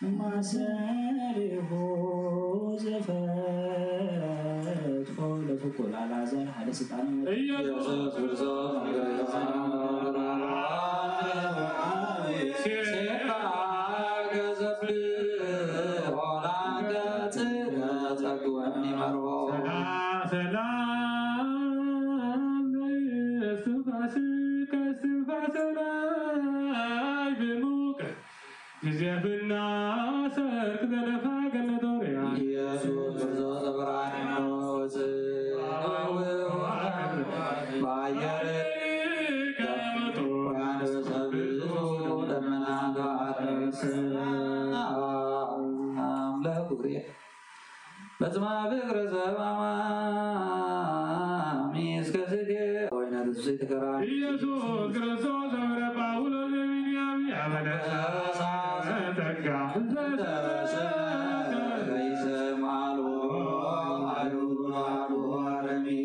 ما سره زفت قول فقول على زال هذا ستان بزما بغر زماما ميس كسدي وين رزيت كرام يسوع كريستوس امر باولو زمينيام يامنا تكا ليس مالو مالو رمي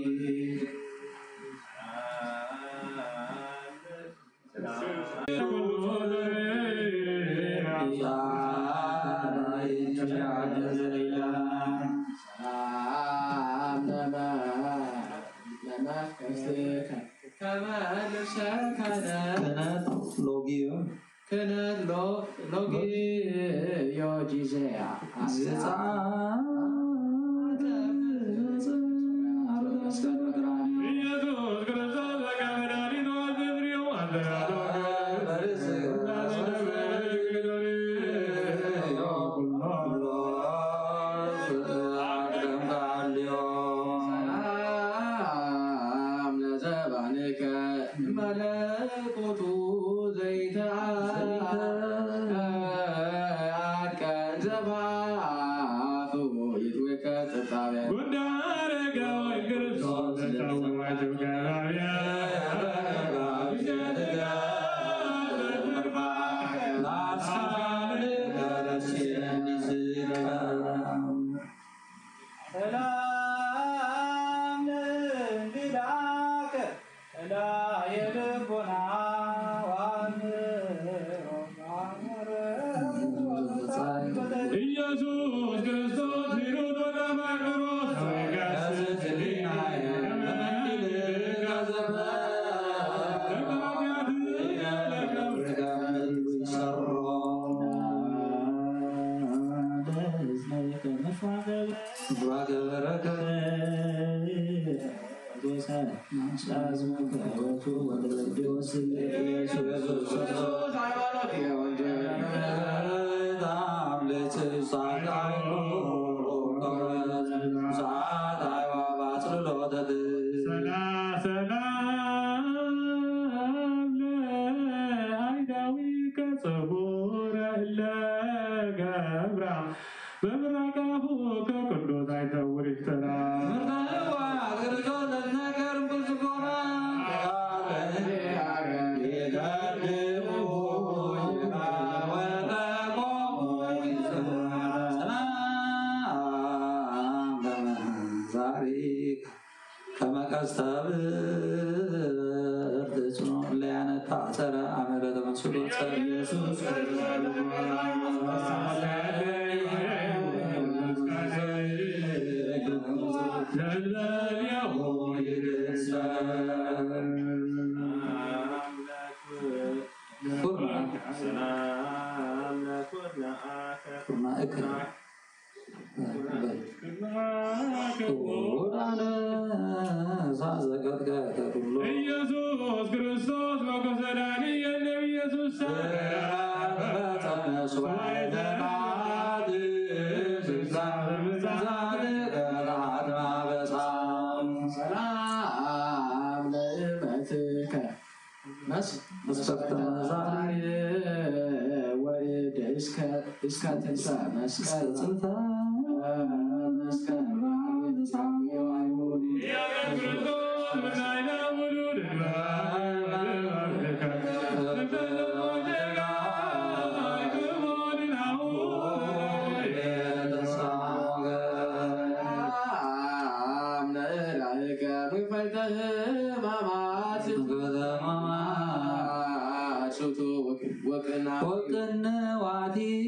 وقنا وعدي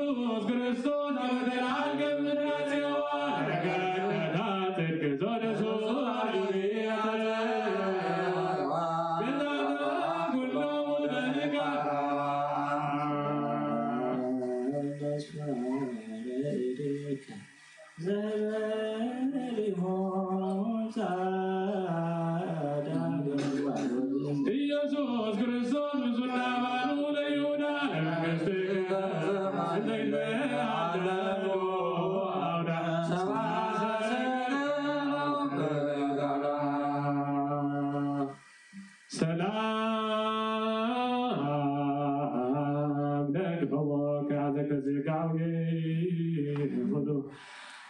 ኢየሱስ ክርስቶስ አበደላልገም ምድራሴዋን ረገዳት እርግዞ ኢየሱስ ክርስቶስ ብዙና ባሉ ለይሁዳ ለመንግሥት ሰላም ደግፈዎ ከያዘ ከዝጋዊ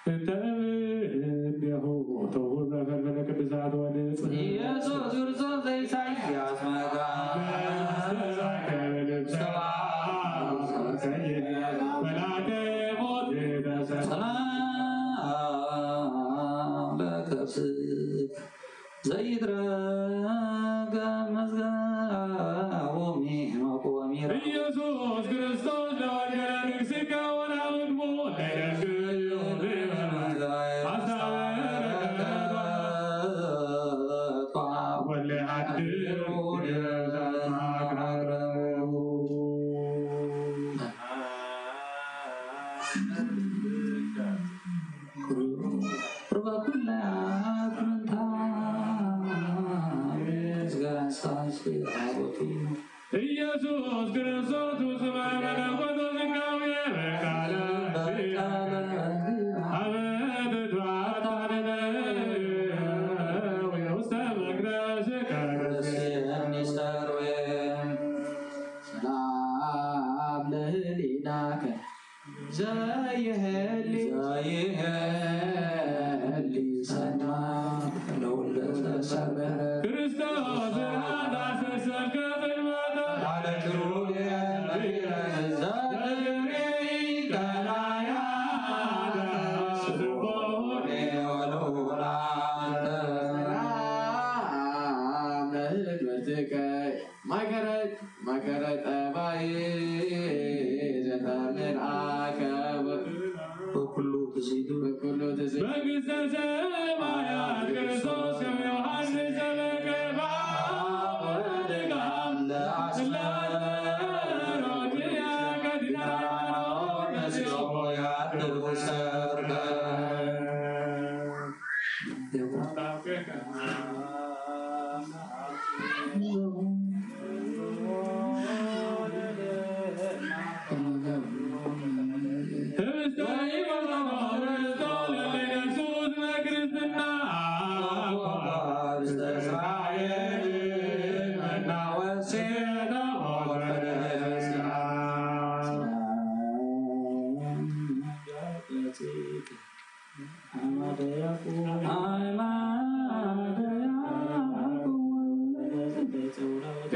እንተብየሁ ተውር በፈርበለ ቅዱሳት ወንጽ ኢየሱስ ክርስቶስ ዘኢሳይያስ መጋ መላከ ሞት ሰላም ለከብስክ ዘይትረገ መዝገቦሚ መቆሚራ ኢየሱስ ክርስቶስ ለወገረ ንግሥከ ወናውድሞ ኢየሱስ ክርስቶስ ውስመ መለኮት ሥጋዌ በቃለ አበትቷታነ ውስተ መቅደስከ ሰላም ለህሊናከ ዘይህሊ ሰናይ ለሁለተሰበረ ክርስቶስ አዳሰሰከ ጽልመተ መከረጠ ባይ ዘተምርአከ በኩሉ ትስይቱ መንግሥተ ሰማያት ክርስቶስ ከመ ዮሐንስ ሰበከ በአወድቃም ለአስላሮድያ ከዲናሮን ነሲሶ ያድርጉ ሰርገ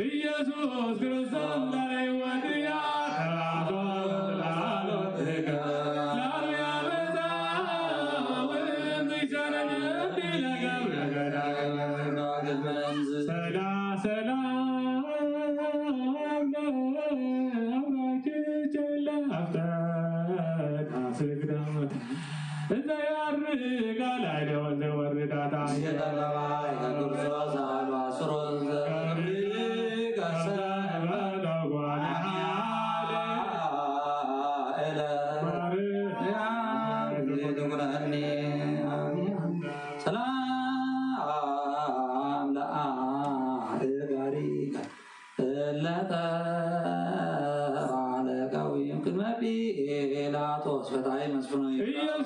ኢየሱስ ክርስቶስ ላይ ወድያ ኢየሱስ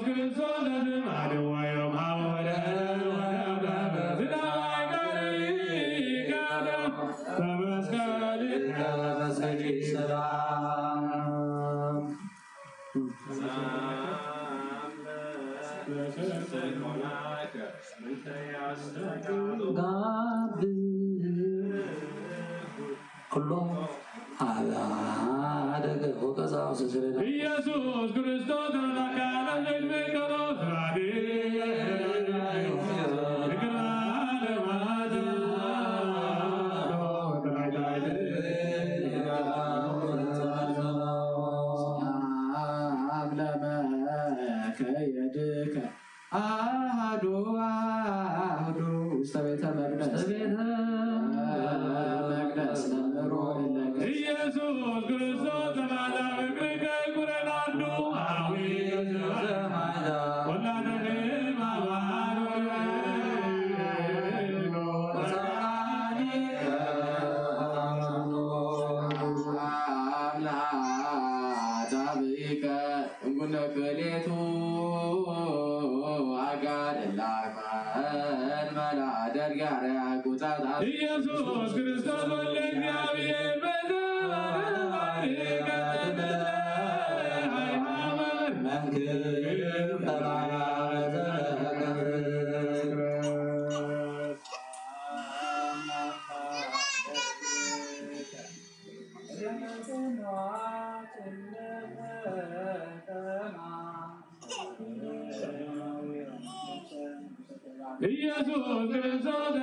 ክርስቶስ ለማደዋዮም አወረ ኢየሱስ ክርስቶስ አጻብኢከ እንጉነ ክሌቱ አጋር ላማን መላደር ጋር ያቁጣታ ኢየሱስ ክርስቶስ ወልደ እግዚአብሔር ኢየሱስ ክርስቶስ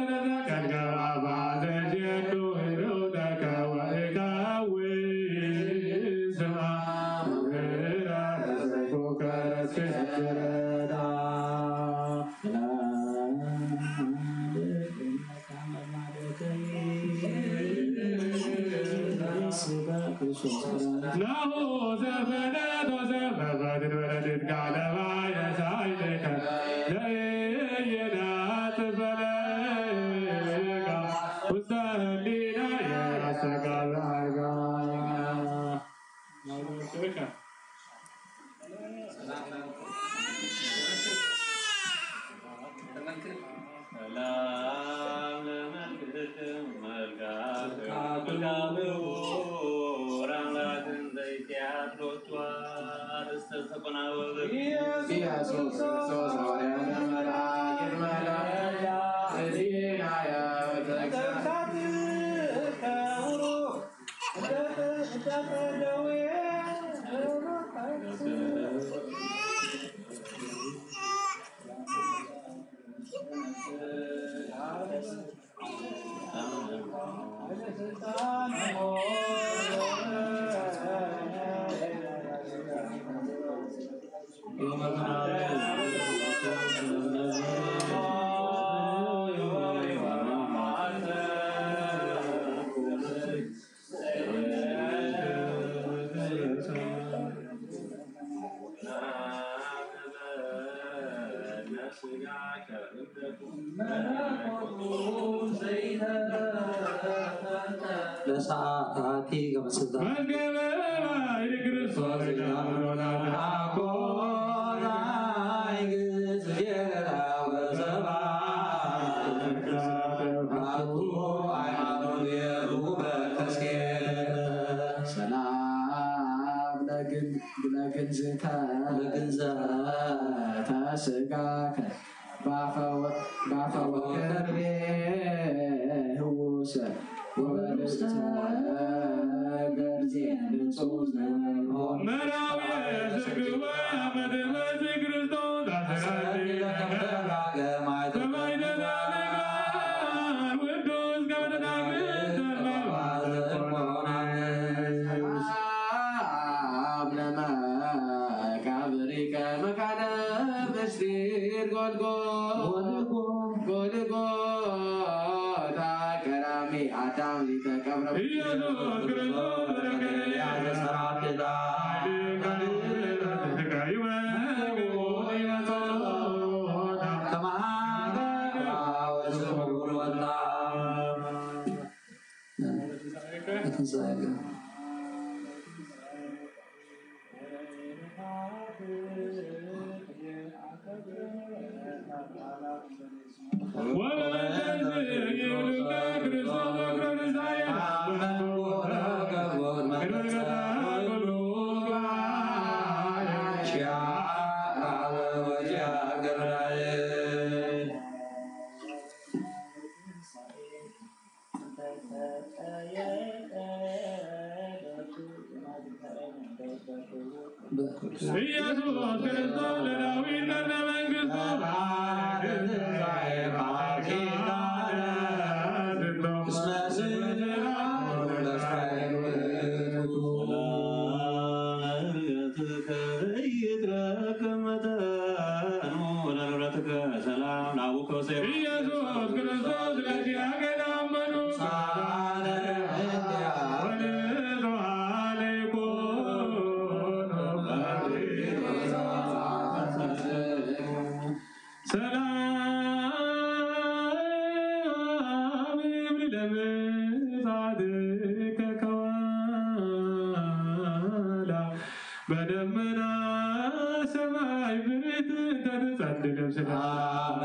ለሰዓታቲ ከመስልታ بدمنا سماي بريت تتصدق بسلام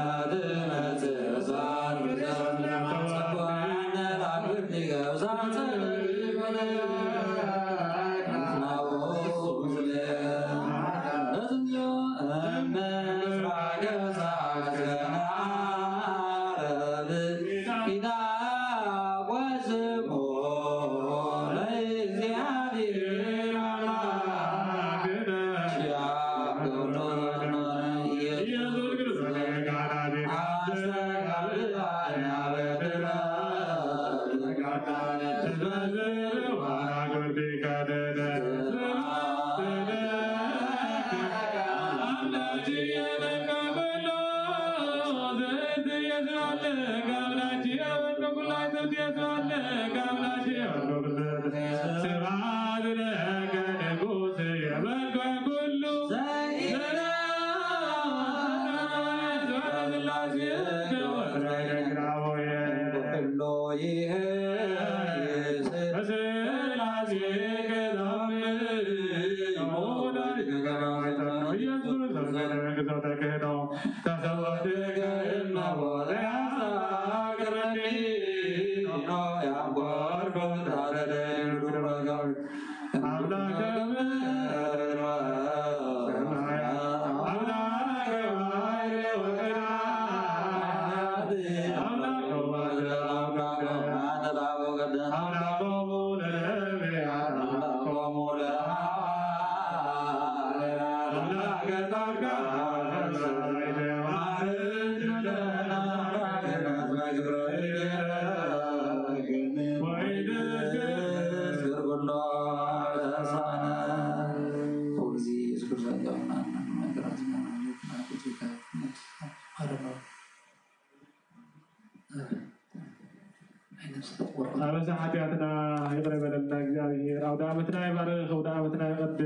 أنا ساعتنا يقرب لنا እግዚአብሔር አውደ ዓመትና ይባርክ አውደ ዓመትና ይቀድስ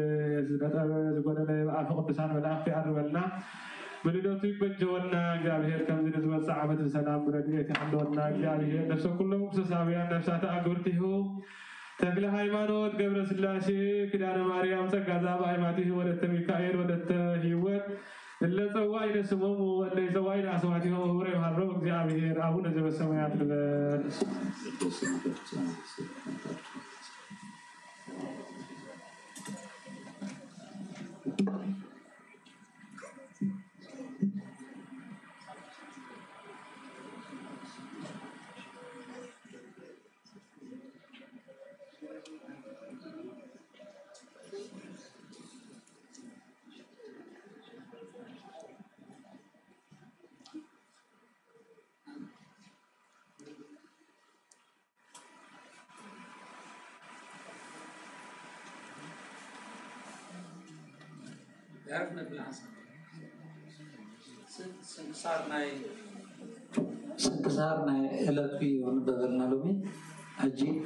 በተጎደለ በአፍ ቅዱሳን መላእክት ያርበልና በልደቱ ይበጀውና እግዚአብሔር ከምዝን ዝመጽ ዓመት በሰላም ረድኤት ያለውና እግዚአብሔር ነፍሰ ኩሎም ሰሳቢያን ነፍሳተ አግብርቲሁ ተክለ ሃይማኖት ገብረ ስላሴ ኪዳነ ማርያም ጸጋዛ በሃይማኖት ወለተ ሚካኤል ወለተ ህይወት ለጸዋይ ለስሙሙ ለጸዋይ አስዋቲሁ ወሬ ሀረው እግዚአብሔር አቡነ ዘበሰማያት ልበል يعرفنا بالعصر سنكسارنا إلتي ونبذلنا لومي أجي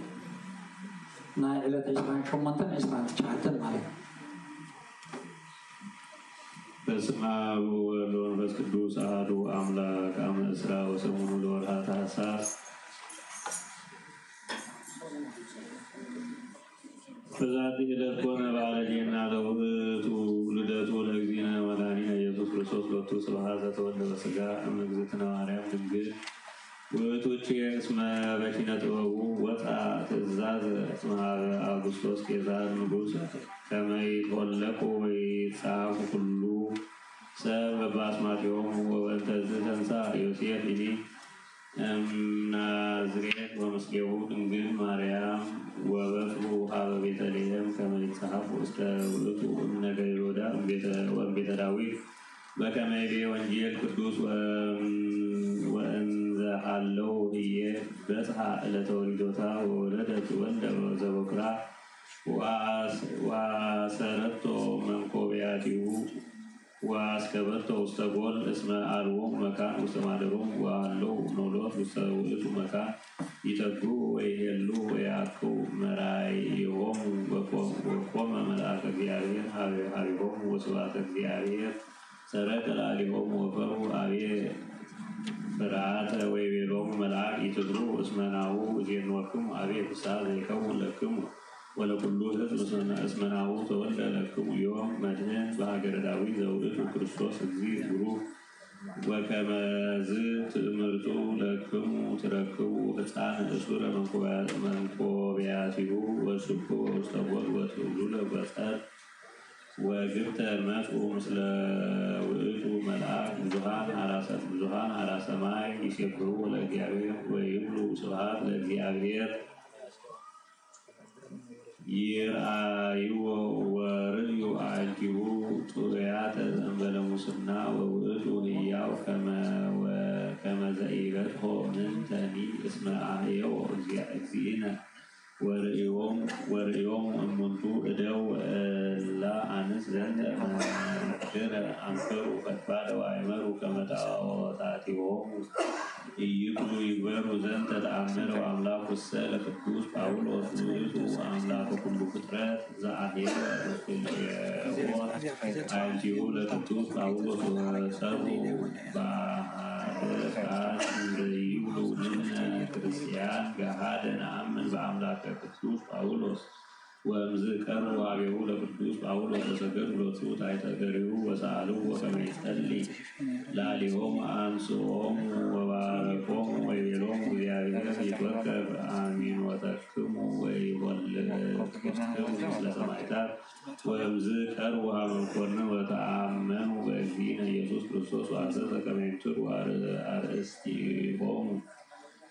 نا إلت عشران شمانتن عشران شعتن عليك በስመ አብ ወወልድ ወመንፈስ ቅዱስ አሐዱ አምላክ አመ ዕስራ ወሰሙኑ ለወርኃ ታኅሣሥ በዛቲ ዕለት ኮነ በዓለ ጌና ለውእቱ ልደቱ ለእግዚእነ ወመድኃኒነ ኢየሱስ ክርስቶስ ሎቱ ስብሐት ዘተወልደ በሥጋ እምእግዝእትነ ማርያም ድንግል ውእቱ እስመ በኪነ ጥበቡ ወፃ ትእዛዝ እምኀበ አውግስጦስ ቄሳር ንጉሥ ከመ ይትወለቁ ወይጻፉ ኩሉ ሰብ በአስማቲሆሙ ወበእንተዝ ተንሥአ ዮሴፍ ኢኒ ናዝሬት ወምስሌሁ ድንግል ማርያም ወበጽሑ ሀበ ቤተልሔም ከመ ይጽሐፍ ውስተ ውእቱ እምነ ገሊላ ወእምቤተ ዳዊት በከመ ይቤ ወንጌል ቅዱስ ወእንዘ ሀለው ህዬ በጽሐ ዕለተ ወሊዶታ ወወለደት ወልደ ዘበኩራ ወአሰረቶ መንኮቢያቲሁ ወአስከበቶ ውስተ ጎል እስመ አልቦሙ መካን ውስተ ማደሮሙ ወሀለው ኖሎት ውስተ ውእቱ መካን ይተጉ ወይሄሉ ወያዕቁ መራይሆሙ ወቆመ መልአከ እግዚአብሔር ሀቤሆሙ ወስብሐተ እግዚአብሔር ሰረቀ ላዕሌሆሙ ወፈሩ አብየ ፍርሃተ ወይቤሎሙ መልአክ ኢትፍሩ እስመ ናሁ እዜንወክሙ አብየ ፍስሐ ዘይከውን ለክሙ ولكل ሕዝብ እስመናሁ ተወልደ ለክሙ ዮም መድኅን በሀገረ ዳዊት ዘውእቱ ክርስቶስ እግዚእ ብሩክ ወከመዝ ትእምርቱ ለክሙ ትረክቡ ሕፃን እሱረ መንኮቢያቲሁ ወስኩ ውስተ ጎል ወትውሉደ በጸር ወግብተ መጽኡ ምስለ ውእቱ መልአክ ብዙኃን አራ ሰማይ ይሴብሑ ለእግዚአብሔር ወይብሉ ስብሐት ለእግዚአብሔር ይርአይዎ ወርእዩ አዕቂሁ ጡርያተ ዘእንበለ ሙስና ወውእቱ ሕያው ከመ ዘኢበጽሖ ምንተኒ እስመ አህየው እግዚእነ ወርእዮሙ እሙንቱ እደው እላ አንስ ዘንተ መንክረ አንከሩ ፈድፋደ ወአእመሩ ከመ ጣዖታቲሆሙ ኢይክሉ ይግበሩ ዘንተ ተአምረ አምላኩሰ ለቅዱስ ጳውሎስ ውእቱ አምላከ ኩሉ ፍጥረት ዘአሕየወ እኩሌሆ አዕቂሁ ለቅዱስ ጳውሎስ ወሰብኡ በአሐደ ቃል እንዘይብሉ ንሕነ ክርስቲያን ገሃደ ነአምን በአምላከ ቅዱስ ጳውሎስ ወእምዝ ቀርቡ ኀቤሁ ለቅዱስ ጳውሎስ ወሰገዱ ሎቱ ታሕተ እገሪሁ ወሰአልዎ ከመ ይጸልይ ላዕሌሆሙ አንሥኦሙ ወባረኮሙ ወይቤሎሙ እግዚአብሔር ይትወከፍ አሚኖተክሙ ወይኆልክሙ ምስለ ሰማዕታት ወእምዝ ቀርቡ ኀበ መኰንን ወተአመኑ በእግዚእነ ኢየሱስ ክርስቶስ ወአዘዘ ከመ ይምትሩ አርእስቲሆሙ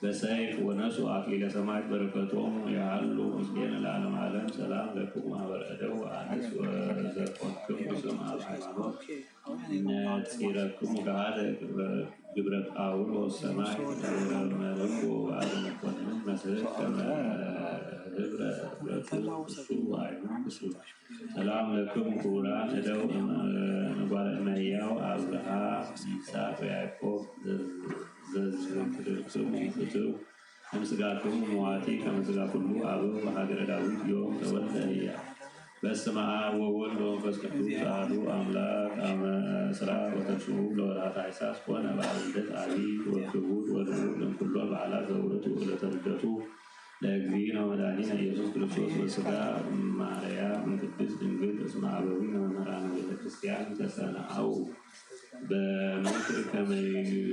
በሰይፍ ወነሱ አክሊለ ሰማዕት በረከቶሙ ያህሉ ምስሌነ ለዓለመ ዓለም ሰላም ለክሙ ማኅበረ እደው አንስ ወዘኮንክሙ ስምዐ ሃይማኖት ነጺረክሙ ገሃደ ግብረ ጳውሎስ ሰማይ ወመልኩ በዓለ መኰንን መስሕብ ከመ ህብረ ህብረቱ እሱ አይኑ እሱ ሰላም ለክሙ ክቡራን እደው እጓለ እመሕያው አብርሃም ይስሐቅ ወያዕቆብ ዘዝክርክሙ ፍትው እምሥጋክሙ መዋቲ ከመ ሥጋ ኩሉ አበው በሀገረ ዳዊት ዮም ተወልደ እያ በስመ አብ ወወልድ ወመንፈስ ቅዱስ አሐዱ አምላክ አመ ዕስራ ወተስዑ ለወርኃ ታኅሣሥ ኮነ በዓለ ልደት አቢይ ወክቡር ወልዑል እምኩሎ በዓላት ዘውእቱ ዕለተ ልደቱ ለእግዚእነ ወመድኃኒነ ኢየሱስ ክርስቶስ በሥጋ እማርያም እምቅድስት ድንግል እስመ አበዊነ መምህራነ ቤተ ክርስቲያን ተሰንዐው በምክር ከመ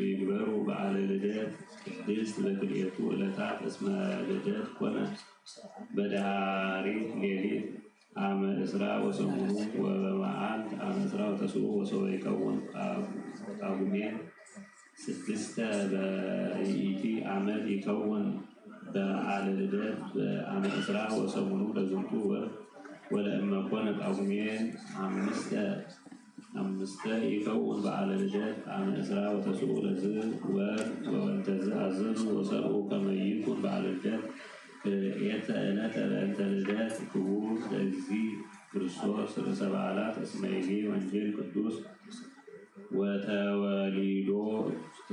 ይግበሩ በዓለ ልደት ቅድስት በክልኤቱ ዕለታት እስመ ልደት ኮነ በዳሪት ሌሊት አመ ዕስራ ወሰሙኑ ወበመዓልት አመ ዕስራ ወተስዑ ወሶበ ይከውን ጳጉሜን ስድስተ በይእቲ ዓመት ይከውን በዓለ ልደት በአመ ዕስራ ወሰሙኑ ለዝንቱ ወር ወለእመ ኮነ ጳጉሜን አምስተ ይከውን በዓለ ልደት አመ ዕስራ ወተስዑ ለዝ ወር ወእንተዝ አዘዙ ወሰርዑ ከመ ይኩን በዓለ ልደት ክልኤተ ዕለተ በእንተ ልደት ክቡር ለእግዚእ ክርስቶስ ርእሰ በዓላት እስመ ይቤ ወንጌል ቅዱስ ወተወሊዶ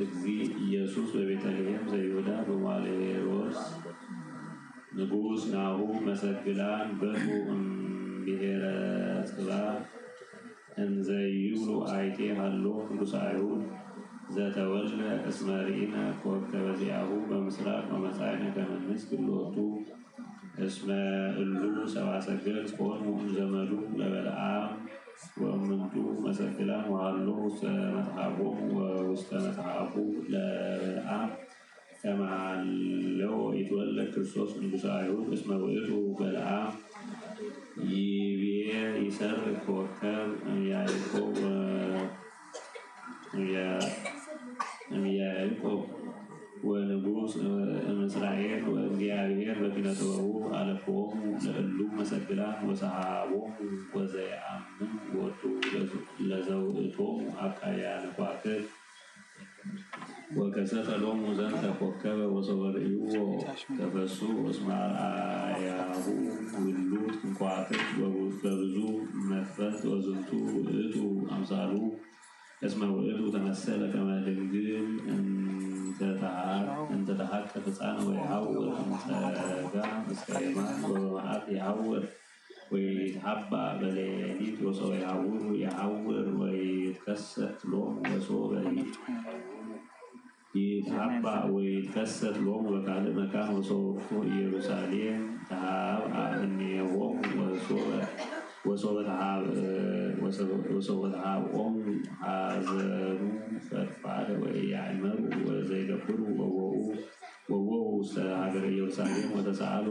እግዚእ ኢየሱስ በቤተልሔም ዘይሁዳ በመዋዕለ ሄሮድስ ንጉሥ ናሁ መሰግላን በሉ እምብሔረ ጽብዓ እንዘ ይብሉ አይቴ ሀሎ ቅዱሰ አይሁድ ዘተወልደ እስመ ርኢነ ኮከበ ዚአሁ በምስራቅ ወመጻእነ ከመ ንስግድ ሎቱ እስመ እሉ ሰብአ ሰገል ኮኑ እምዘመዱ ለበለዓም ወእሙንቱ መሰግላን ወሀሎ ውስተ መጽሐፎሙ ወውስተ መጽሐፉ ለበለዓም ከመ ሀለወ ይትወለድ ክርስቶስ ንጉሠ አይሁድ እስመ ውእቱ በለዓም ይቤ ይሰርቅ ኮከብ እምያዕቆብ ወንጉሥ እምእስራኤል ወእግዚአብሔር በኪነ ጥበቡ አለፎሙ ለእሉ መሰግላን ወሰሃቦሙ ወዘየአምን ወዱ ለዘውእቶሙ አቃያነ ከዋክብት ወከሰተ ሎሙ ዘንተ ኮከበ ወሶበ ርእይዎ ተፈስሑ እስመ አርአያሁ ውሉድ ከዋክብት በብዙ መክፈልት ወዝንቱ ውእቱ አምሳሉ እስመ ውእቱ ተመሰለ ከመ ድንግል እንተ ተሐቅፍ ሕፃነ ወይሐውር እምጸጋ እስከ የማን ወበመዓልት ይሐውር ወይትሐባ በሌሊት ወሶበ ይሐውር ወይትከሰት ሎሙ ወሶበ ይትሐባ ወይትከሰት ሎሙ በካልእ መካን ወሶበ ኢየሩሳሌም ተሃብ አምኔሆም ወሶበትሃብኦም ሀዘኑ ፈድፋድ ወኢያእመሩ ወዘይገብሩ ወወው ውስተ ሀገረ ኢየሩሳሌም ወተሰአሉ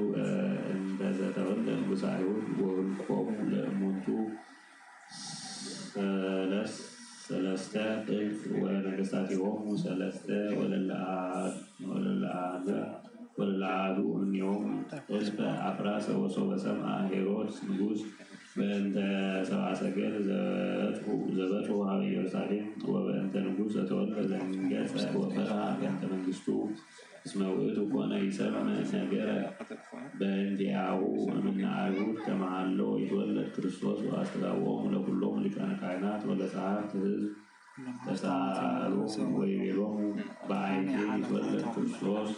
እንተ ዘተወልደ ንጉሠ አይሁድ ወውልቆሙ ለእሙንቱ ሰለስተ እልፍ ወነገሥታቲሆሙ ሰለስተ ወለለአሐዱ እምኔሆሙ እልፈ አፍራሰ ወሶበ ሰምዐ ሄሮድስ ንጉሥ በእንተ ሰብአ ሰገል ዘበጽሑ ሀበ ኢየሩሳሌም ወበእንተ ንጉሥ ዘተወልደ ዘንገጸ ወፈርሃ በእንተ መንግሥቱ እስመ ውእቱ ኮነ ይሰምዕ ነገረ በእንቲአሁ እምነ አይሁድ ተመሃሎ ይትወለድ ክርስቶስ ወአስተጋብኦሙ ለኵሎሙ ሊቃነ ካህናት ወለጸሐፍት ሕዝብ ተሳሃሉ ወይቤሎሙ በአይቴ ይትወለድ ክርስቶስ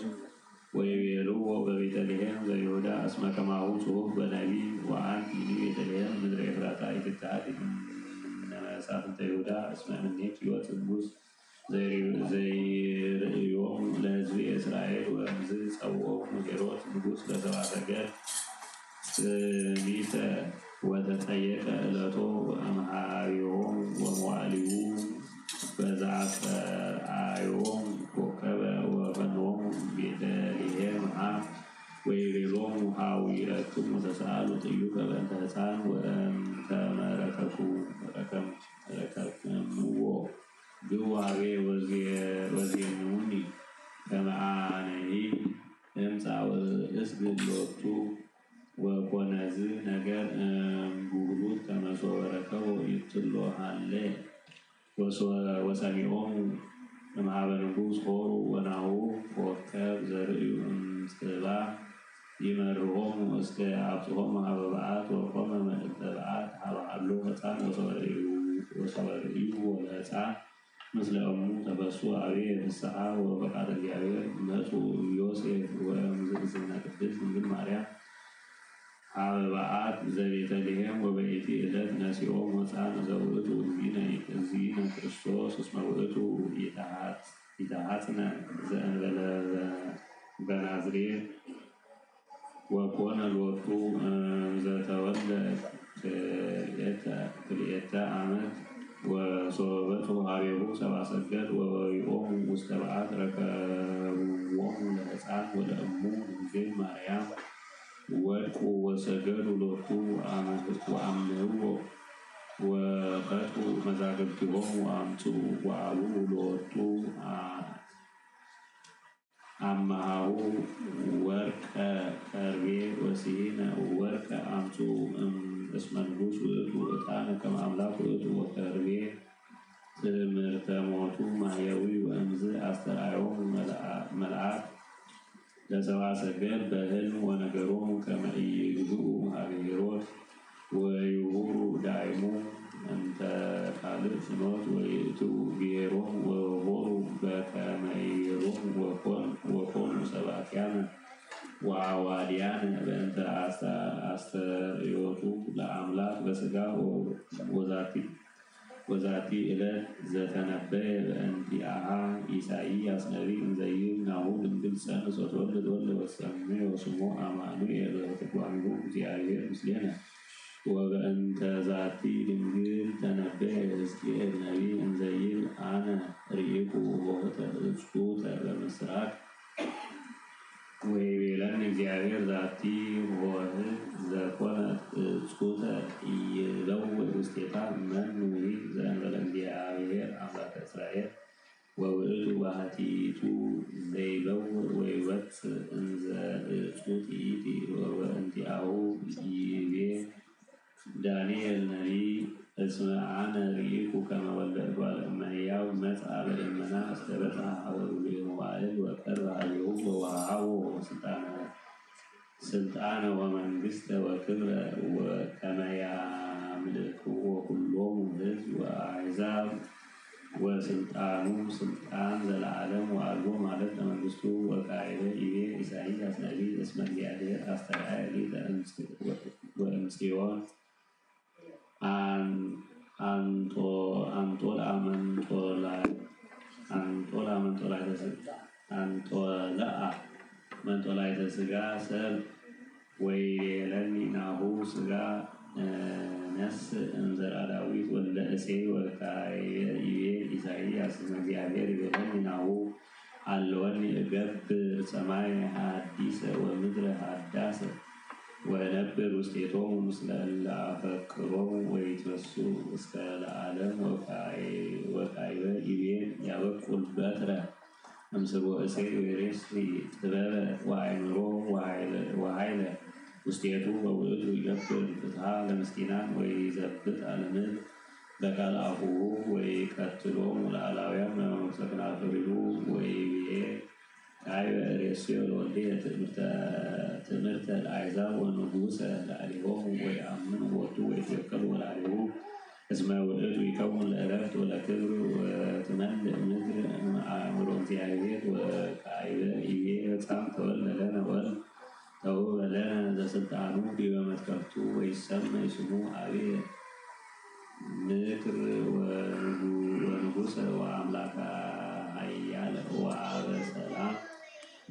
ወይቤልዎ በቤተልሔም ዘይሁዳ እስመ ከማሁ ጽሑፍ በነቢይ ወአንቲኒ ቤተልሔም ምድረ ኤፍራታ ኢትትሃት እምነ መሳፍንተ ይሁዳ እስመ እምኔኪ ይወፅእ ንጉሥ ዘይርእዮሙ ለሕዝቤ እስራኤል ወእምዝ ጸውዖሙ ሄሮድስ ንጉሥ ለሰብአ ሰገል ጽሚተ ወተጠየቀ ዕለቶ እምኀቤሆሙ ወመዋዕሊሁ በዘአስተርአዮሙ ኮከበ ወፈኖሙ ቤተልሔም ወይቤሎሙ ኀዊረክሙ ተሰአሉ ጥዩቀ በእንተ ሕፃን ወእንተ ረከብክምዎ ግቡ ኀቤ ወዜኑኒ ከመ አነሂ እምጻእ ወእስግድ ሎቱ ወኮነዝ ነገር እምጉህሉት ከመ ሶበ ረከቦ ይብትሎ ሀሌ ወሰሚዖሙ እምኀበ ንጉሥ ሖሩ ወናሁ ኮከብ ዘርእዩ እምጽባሕ ይመርሖሙ እስከ አብጽሖሙ ሀበ በዓት ወቆመ መልዕልተ በዓት ሀበ ሀሎ ሕፃን ወሶበ ርእይዎ ለሕፃን ምስለ እሙ ተፈስሑ ኀቤ ፍስሓ ወፈቃደ እግዚአብሔር መጹ ዮሴፍ ወእምዝእዝነ ቅድስት ድንግል ማርያም ሀበ በዓት ዘቤተልሔም ወበይእቲ ዕለት ነሲኦም ሕፃን ዘውእቱ እግዚእነ ክርስቶስ እስመ ውእቱ ይተሐጽነ ዘእንበለ በናዝሬት ወኮነ ሎቱ ዘተወልደ ክልኤተ ዓመት ወሶበቱ ኀቤሁ ሰብአ ሰገል ወወሪኦሙ ውስተ በዓት ረከብዎሙ ለሕፃን ወለእሙ ድንግል ማርያም ወድቁ ወሰገዱ ሎቱ ወአምንዎ ወፈቱ መዛግብቲሆሙ ወአምጽኡ ወአብኡ ሎቱ አምሃሁ ወርቀ ከርቤ ወሲሂነ ወርቀ አምጽኡ እስመ ንጉሥ ውእቱ ዕጣነ ከመ አምላክ ውእቱ ወከርቤ ትምህርተ ሞቱ ማሕየዊ ወእምዝ አስተርአዮሙ መልአክ ለሰብአ ሰገል በሕልም ወነገሮሙ ከመ ኢይግብኡ ኀበ ሄሮድስ ወይሁሩ ዳይሙ እንተ ካልእ ፍኖት ወይእትዉ ብሔሮሙ ወሆሩ በከመ ይቤሎሙ ወኮኑ ሰባክያነ ወአዋድያነ በእንተ አስተርእዮቱ ለአምላክ በሥጋ ወዛቲ ዕለት ዘተነበየ በእንቲአሃ ኢሳይያስ ነቢይ እንዘይብል ናሁ ድንግል ትጸንስ ወትወልድ ወልደ ወትሰምዮ ስሞ አማኑኤል ወትርጓሜሁ እግዚአብሔር ምስሌነ ወበእንተ ዛቲ ድንግል ተነበየ ሕዝቅኤል ነቢይ እንዘይብል አነ ርኢኩ ኆኅተ እጽሑተ በምሥራቅ ወይቤለኒ እግዚአብሔር ዛቲ ኆኅት ዘኮነት እጽሑተ ኢይለውጥ ውስቴታ መኑ ዘእንበለ እግዚአብሔር አምላከ እስራኤል ወውእቱ ባሕቲቱ ዘይለውጥ ወይወፅእ እንዘ እጹት ይእቲ ወበእንቲአሁ ይቤ ዳንኤል ነቢይ እስመ አነ ርኢኩ ከመ ወልደ እጓለ እመሕያው መጽአ በደመና እስከ በጽሐ ኀበ ሩቤል መዋዕል ወቀርበ ኀቤሁ ወወሃቦ ስልጣነ ወመንግሥተ ወክብረ ወከመ ያምልክዎ ኩሎሙ ሕዝብ ወአሕዛብ ወስልጣኑ ስልጣን ዘለዓለም ወአልቦ ማለት ለመንግሥቱ ወካዕበ ይቤ ኢሳይያስ ነቢይ እስመ እግዚአብሔር አስተርአየ ሊተ ወእምጽዮን አንጦልአ መንጦላዕተ ሥጋ ሰብ ويلني ناهو سغا نس انزر داويد ولا اسي وكاي إسحاقياس እግዚአብሔር ይበለኝ ናሁ አለወኒ እገብር ሰማይ ሐዲስ ወምድር ሐዳስ ወነብር ውስቴቶሙ ምስለ አፈቅሮሙ ወይትወሱ እስከ ለዓለም ወካይበ ይቤን ያበቁል በትረ እምስቦ እሴይ ወሬስ ጥበበ ወአእምሮ ወኃይለ ውስቴቱ በውእቱ ይገብር ፍትሐ ለምስኪናን ወይዘብጥ አለምን በቃል አፉሁ ወይቀትሎሙ ለአላውያን መሰክናፍሪሁ ወይቤ ካይበ ርእስዮ ለወልድየ ትምህርተ ለአሕዛብ ወንጉሠ ለአሊሆሙ ወይአምኑ ቦቱ ወይትወከሉ ወላዲሁ እስመ ውእቱ ይከውን ለዕረፍት ወለክብር ወትመልእ ምድር አእምሮ እግዚአብሔር ወካይበ ይቤ ሕፃን ተወልደ ለነ ወልድ ተውህበ ለነ ዘሥልጣኑ ዲበ መትከፍቱ ወይሰመይ ስሙ አብየ ምክር ወንጉሠ ወአምላከ ኃያል ወአበ ሰላም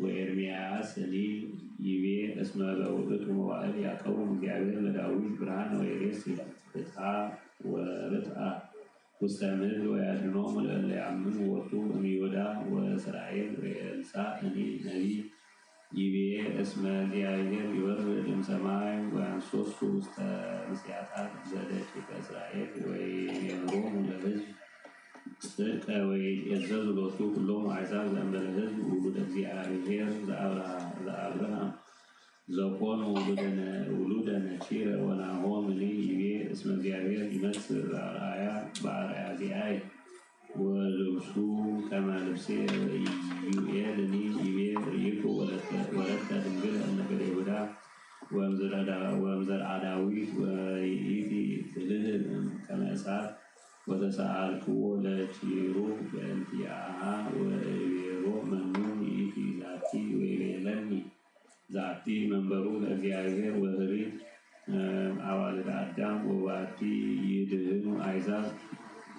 ወኤርምያስ ሊል ይቤ እስመ በውእቱ መዋዕል ያቀውም እግዚአብሔር ለዳዊት ብርሃን ወይሬስ ፍትሐ ወርትዐ ውስተ ምድር ወያድኅኖሙ ለእለ ያምኑ ቦቱ እምይሁዳ ወእስራኤል ወኤልሳዕ ነቢይ ይቤ እስመ እግዚአብሔር ይወርድ እምሰማይ ወያንሶሱ ውስተ ምስያጣት ዘደቂቀ እስራኤል ወይቤሮሙ ለሕዝብ ጽድቀ ወይትዔዘዙ ሎቱ ኩሎሙ አሕዛብ ዘእንበለ ሕዝብ ውሉደ እግዚአብሔር ዘአብርሃም ዘኮኑ ውሉደ ነኪረ ወናሆምኒ ይቤ እስመ እግዚአብሔር ይመጽእ በአርአያ ዚአየ ወልብሱ ከመ ልብሴ ወኢዩኤልኒ ይቤ ርኢኩ ወለተ ድንግል እምነገደ ይሁዳ ወእምዘርአ ዳዊት ወይእቲ ትልህብ ከመ እሳት ወተሰአልክዎ ለኪሩብ በእንቲአሃ ወእቤሮ መኑ ይእቲ ዛቲ ወይቤለኒ ዛቲ መንበሩ ለእግዚአብሔር ወኅሪት አዋልደ አዳም ወባቲ ይድህኑ አሕዛብ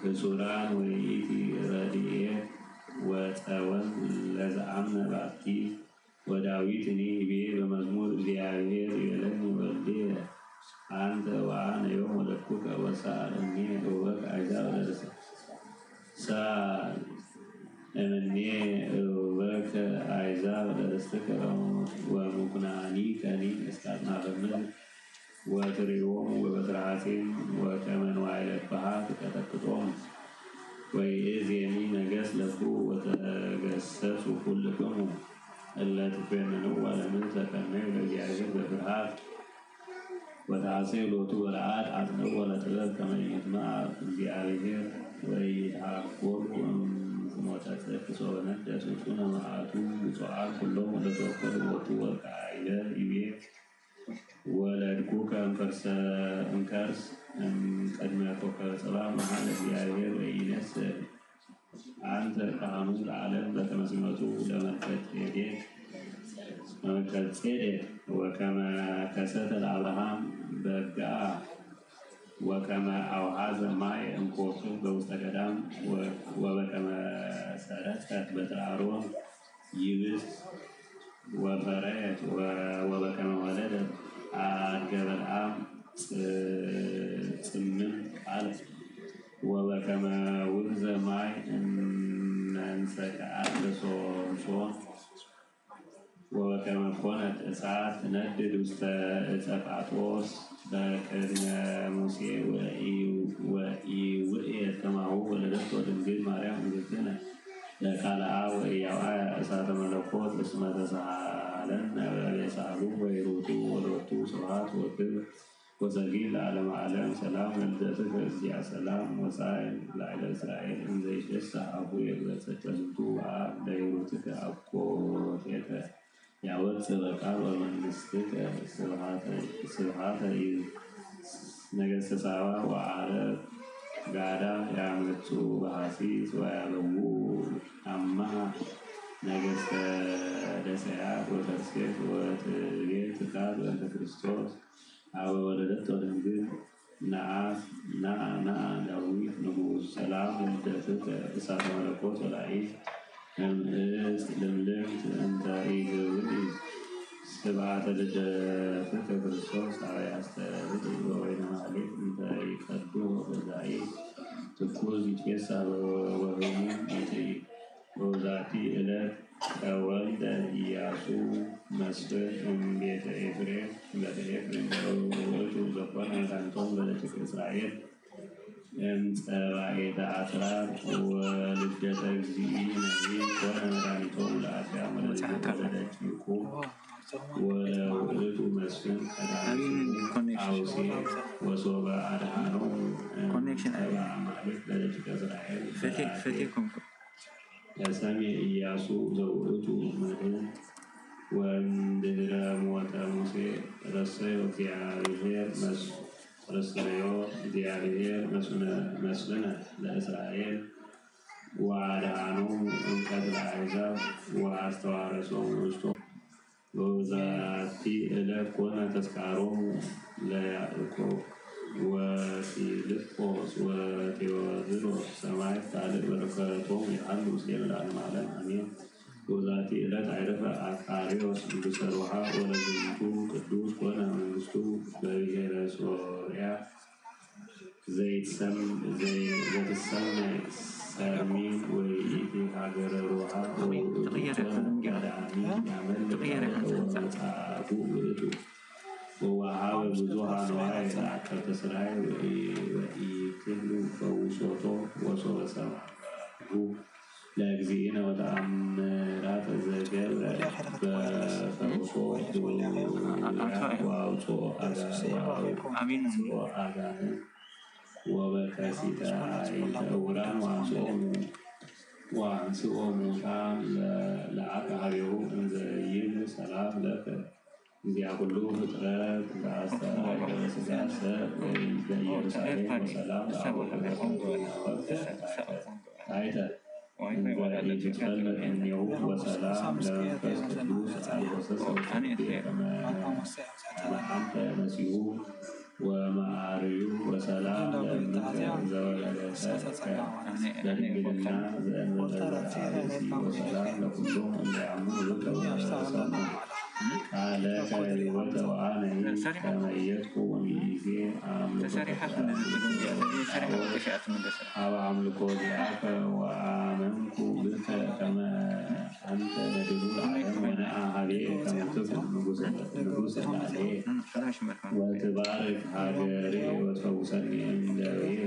እጹራን ወይእቲ ረድኤት ወፀወን ለዘአምነ ባቲ ወዳዊትኒ ይቤ በመዝሙር እግዚአብሔር ይቤለኒ ወልድየ አንተ ወአነ ዮም ወለድኩከ ወሳእለኒ እወቅ አሕዛብ ሳል እምኔ እወቅ አሕዛብ ለርስትከ ወምኩናኒከኒ እስከ አጽናፈ ምድር ወትሬዎሙ በበትረ ሐሴን ወከመ ንዋየ ለትበሃት ቀጠቅጦሙ ወይእዜኒ ነገሥ ለኩ ወተገሠጹ ኩልክሙ እለ ትኮንንዋ ለምድር ተቀነዩ ለእግዚአብሔር በፍርሃት ወተሐሴዩ ሎቱ በለዓድ አጽንዕዎ ለጥበብ ከመ ይጥምዓ እግዚአብሔር ወይትሐኰሉ እምፍኖተ ጽድቅ ሶበ ነድደ ስልጡነ መዓቱ ብፁዓን ኩሎሙ ለተወከሉ ሎቱ ወካዕበ ይቤ ወለድኩከ እምከርስ እምቅድመ ኮከበ ጽባሕ መኃለ እግዚአብሔር ወኢይነስእ አንተ ካህኑ ለዓለም በከመ ሲመቱ ለመልከጼዴቅ ወከመ ከሰተ ለአብርሃም በግዓ ወከመ አውሃዘ ማየ እምኮቱ በውስተ ገዳም ወበከመ ሰረቀት በትረ አሮን ይብስ ወፈረየት ወበከመ ወለደት አድገ በለዓም ጽምም ቃለ ወበከመ ውግዘ ማይ እምነንሰክዓት ለሶምሶን ወበከመ ኮነት እሳት ነድድ ውስተ ዕፀ ጳጦስ በቅድመ ሙሴ ወኢውእየት ከማሁ ወለደቶ ድንግል ማርያም እግዝእትነ ለቃልአ ወኢያውአየ እሳተ መለኮት እስመ ተሳሃለነ በቤሳሉ ወይሩቱ ወሎቱ ስብሐት ወክብር ወሰጊድ ለዓለመ ዓለም ሰላም ለልደትከ እግዚአ ሰላም ወጻእም ላዕለ እስራኤል እንዘ ይትፌሳህ አፉየ በጸድቀ ዝንቱ በዓል ለሂሩትከ አኮቴተ ያወፅእ በቃል ወመንግሥትከ ስብሐተ ነገሥተ ሳባ ወዓረብ ጋዳ ያመጹ በሐሲስ ወያበዉ አምሃ ነገሥተ ደሰያት ወተርሴስ ወትቤት ትካት በእንተ ክርስቶስ አበ ወለደቶ ድንግል ነአ ዳዊት ንጉሥ ሰላም ለልደትከ እሳተ መለኮት ወላዲት እምዕፅ ልምልምት እንተ ኢትውእይ ስብሐተ ልደትከ ክርስቶስ አርአያ አስተርእዮ ወወይነ ማኅሌት እንተ ይቀዱ በዛይ ትኩስ ይትፌሳህ ወህሙ ይትይ በዛቲ ዕለት ከወልደ ኢያሱ መስፍን እምቤተ ኤፍሬም ውእቱ ዘኮነ መድኃኒቶሙ ለደቂቀ እስራኤል እምፀባኤተ አስራት ወልደተ እግዚእ ነቢይ ኮነ መድኃኒቶሙ ለአዳም ወለደቂቁ ወውእቱ መስፍን ቀዳሚ አውሴ ወሶበ አድኃኖሙ እምሰብአ አማልክት ለደቂቀ እስራኤል ለሰምየ ኢያሱ ዘውእቱ መድኅን ወእምድኅረ ሞተ ሙሴ ረሰዮ እግዚአብሔር መስፍነ ለእስራኤል ወአድኃኖሙ እምቀትለ አሕዛብ ወአስተዋረሶሙ ውስቶ በዛቲ ዕለት ኮነ ተስካሮሙ ለያዕቆብ ወፊልጶስ ወቴዎድሮስ ሰማዕት ካልእ በረከቶሙ ይሃሉ ምስሌነ ለዓለመ ዓለም አሜን። በዛቲ ዕለት አይረፈ አቃርዮስ ንጉሠ ሮሃ ወለዝንቱ ቅዱስ ኮነ መንግሥቱ በብሔረ ሶርያ ዘትሰመይ ሰሚን ወይእቲ ሀገረ ሮሃ ወውእቱ ቀዳሚ ያመልክ ወመጻጉዕ ውእቱ ወወሀበ ብዙኃ ንዋየ ለአቀብተ ሥራይ ወኢክሉ ፈውሶቶ ወሶበ ሰምዐሁ ለእግዚእነ ወተአምራተ ዘገብረ በፈውሶ ወአውጽኦ አጋንንት ወበከሲተ አይተ ዕውራን ወአንሥኦ ሙታን ለአቅሃቤሁ እንዘ ይብል ሰላም ለከ እንዚያ ሁሉ ፍጥረት ዘአስተርአየ ሥጋ ሰብ በኢየሩሳሌም ወሰላም ታይተ ይትፈለጥ እምኔሁ ወሰላም ለመንፈስ ቅዱስ አልወሰሰ ከመ አንተ መሲሁ ወመዓርዩ ወሰላም ለእምከ ዘወለደተከ በድንግልና ዘእንበለ ብእሲ ወሰላም ለኩሎሙ እለ ያምኑ ብከ ወሰምዑ ቃለከ ሕይወተ ወአነሂ ከመ ይእትኩ ወሚእዜ ሀበ አምልኮ ዚአከ ወአመንኩ ብከ ከመ አንተ በድሉ ዓለም ወነአ ኀቤየ ከመ ትኩን ንጉሠ ላዕሌየ ወትባርክ ሀገሬ ወትፈውሰኒ እምደዌየ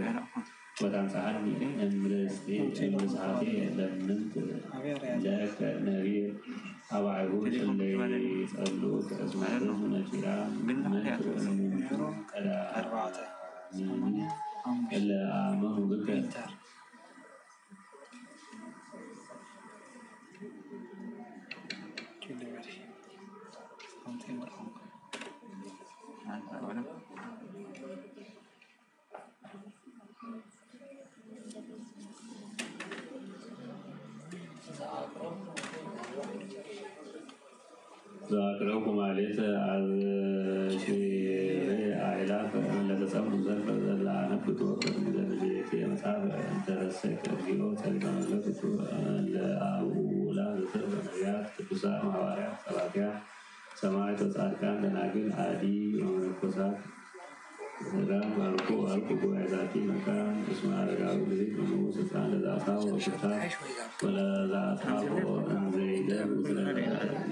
ወታንጽሐኒ እምርስሓቴ ለምንት ለከ ነቢየ ሀበ አይሁድ እለ ይጸልኡ ከእስመ ሕዝብ ነኪራን ምክር እሙንቱ ቀዳሚኒ እለ አመኑ ብከ ዘአቅረብኩ ማሕሌተ አዝሽሬ አእላፈ ለተጸምዱ ዘልፈ ዘላነብብ ወከምዘ ንቤቴ መጽሐፈ እንተ ረሰይከ እግዚኦ ጸሪቀ መለክቱ ለአቡላ ዘተርፈ ነቢያት ቅዱሳን ሐዋርያት ሰባክያን ሰማዕታት ወጻድቃን ደናግል አዲ ወመነኮሳት ሰላም ባርኮ አልኩ ጉባኤ ዛቲ መካን እስመ አረጋዊ ልጅ ንጉሥ ሕፃን ለዛታው ወኩታ ወለዛታው እንዘይደር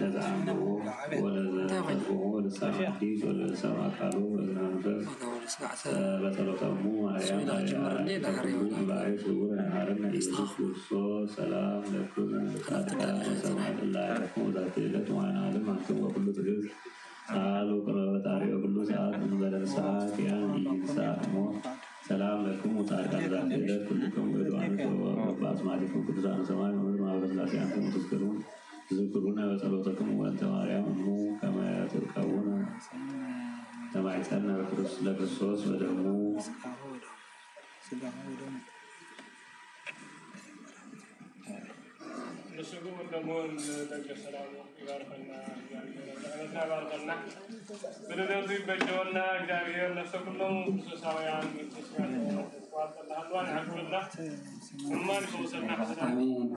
ለዘአምቦ ወለዘፈትዎ ልሳነ አዲስ ወለሰብአ ቃሉ ወእዝነ መንፈስ በጸሎተሙ ማርያም ባይ ስውር ሀረነ ኢየሱስ ክርስቶስ ሰላም ለክሙ ጻድቃን ወሰማዕት እላዕለክሙ ዛቲ ዕለት ወአነ ዓለም አንትሙ ወኩሉ ትዕግስት ሳሉ ቅርበታሪ ወኩሉ ሰዓት እንበለ ሰዓት ያን ይንሳት ሞት ሰላም ለክሙ ጻድቃን ዛቲ ዕለት ኩልክሙ ዕድዋን በአስማቲክሙ ቅዱሳነ ሰማይ ወምድር ማኅበረ ሥላሴ አንትሙ ትዝክሩን ዝክሩነ በጸሎተክሙ ወእንተ ማርያም እሙ ከመ ትርከቡነ ተማይጸነ ለክርስቶስ በደሙ نسوق الدمون دق السلام يباركنا يباركنا بدنا نزيد بجونا እግዚአብሔር ነፍሰ ኩሎም ክርስቶሳውያን ክርስቲያን والله عفو الله عمان فوسنا آمين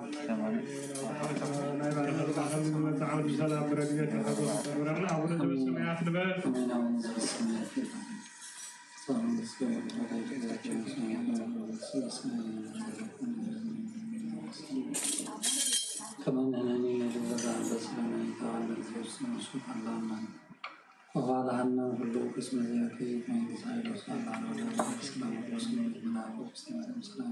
تعود سلام برجعت ورنا أبونا جبل سميات نبات كمان أنني نجد بس لما يتعلم الفرصة نشوف الله وقال عنا كله قسم ذاكي من سائر وصال على الإسلام والرسول المنافق والسلام والسلام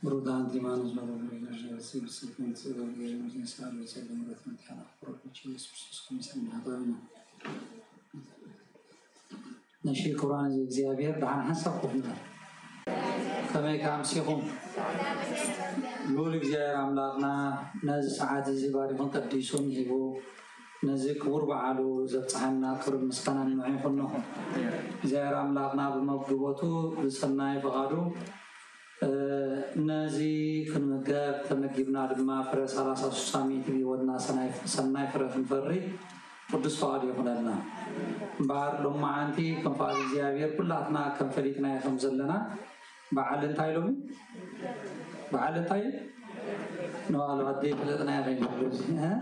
برودان ديمان زمان ورجال سير سكين سير غير مزين سال وسلم رثمت على أخبار وشيء سبسكم سلم هذانا نشيل قرآن زيابير بعن حسب قلنا كما يكام سيهم لولك زيار عملاقنا ناز ساعات زباري من قديسون يبو نزي كبر بعلو زبطحنا كرب مسكنا نوعين خلنه زيار عملاقنا بمقدوبته بسناي بغادو نازي كنمقاب تمقبنا لما فرس على أساس سامي تبي ودنا سناي فرس مفري قدس فاضي يخلنا بار لما عندي كم فاضي زيابير كلاتنا كم فريقنا يخمز لنا بعلن تايلومي بعلن تايل نوالو هدي بلدنا يا غير ها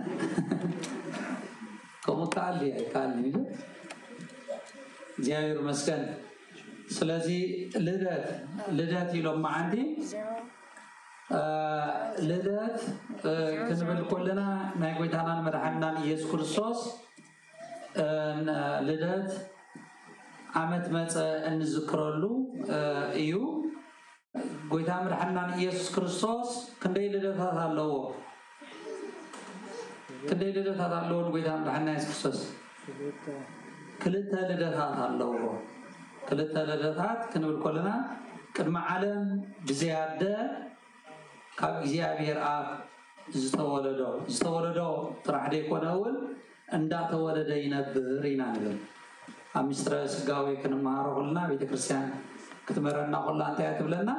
كم تعلي كالني زيابير مسكن سلازي لدات يلوم عندي لدات كنبل كلنا ما يقول أنا مدحنا يسوع كريستوس لدات عمت مثلا نذكر له إيو قلت أمر حنان يسوع كريستوس كندي لدات هذا الله كندي لدات هذا الله قلت أمر حنان يسوع كريستوس كلتها لدات هذا الله كلتها لدات كنقول كلنا كدم عالم بزيادة كاب زيابير زتولدو طرح ديكون أول عندها تولد ينبرينا نقول أمسترس قوي كنا معروف لنا بيتكرسيان كتمرنا قلنا تيات بلنا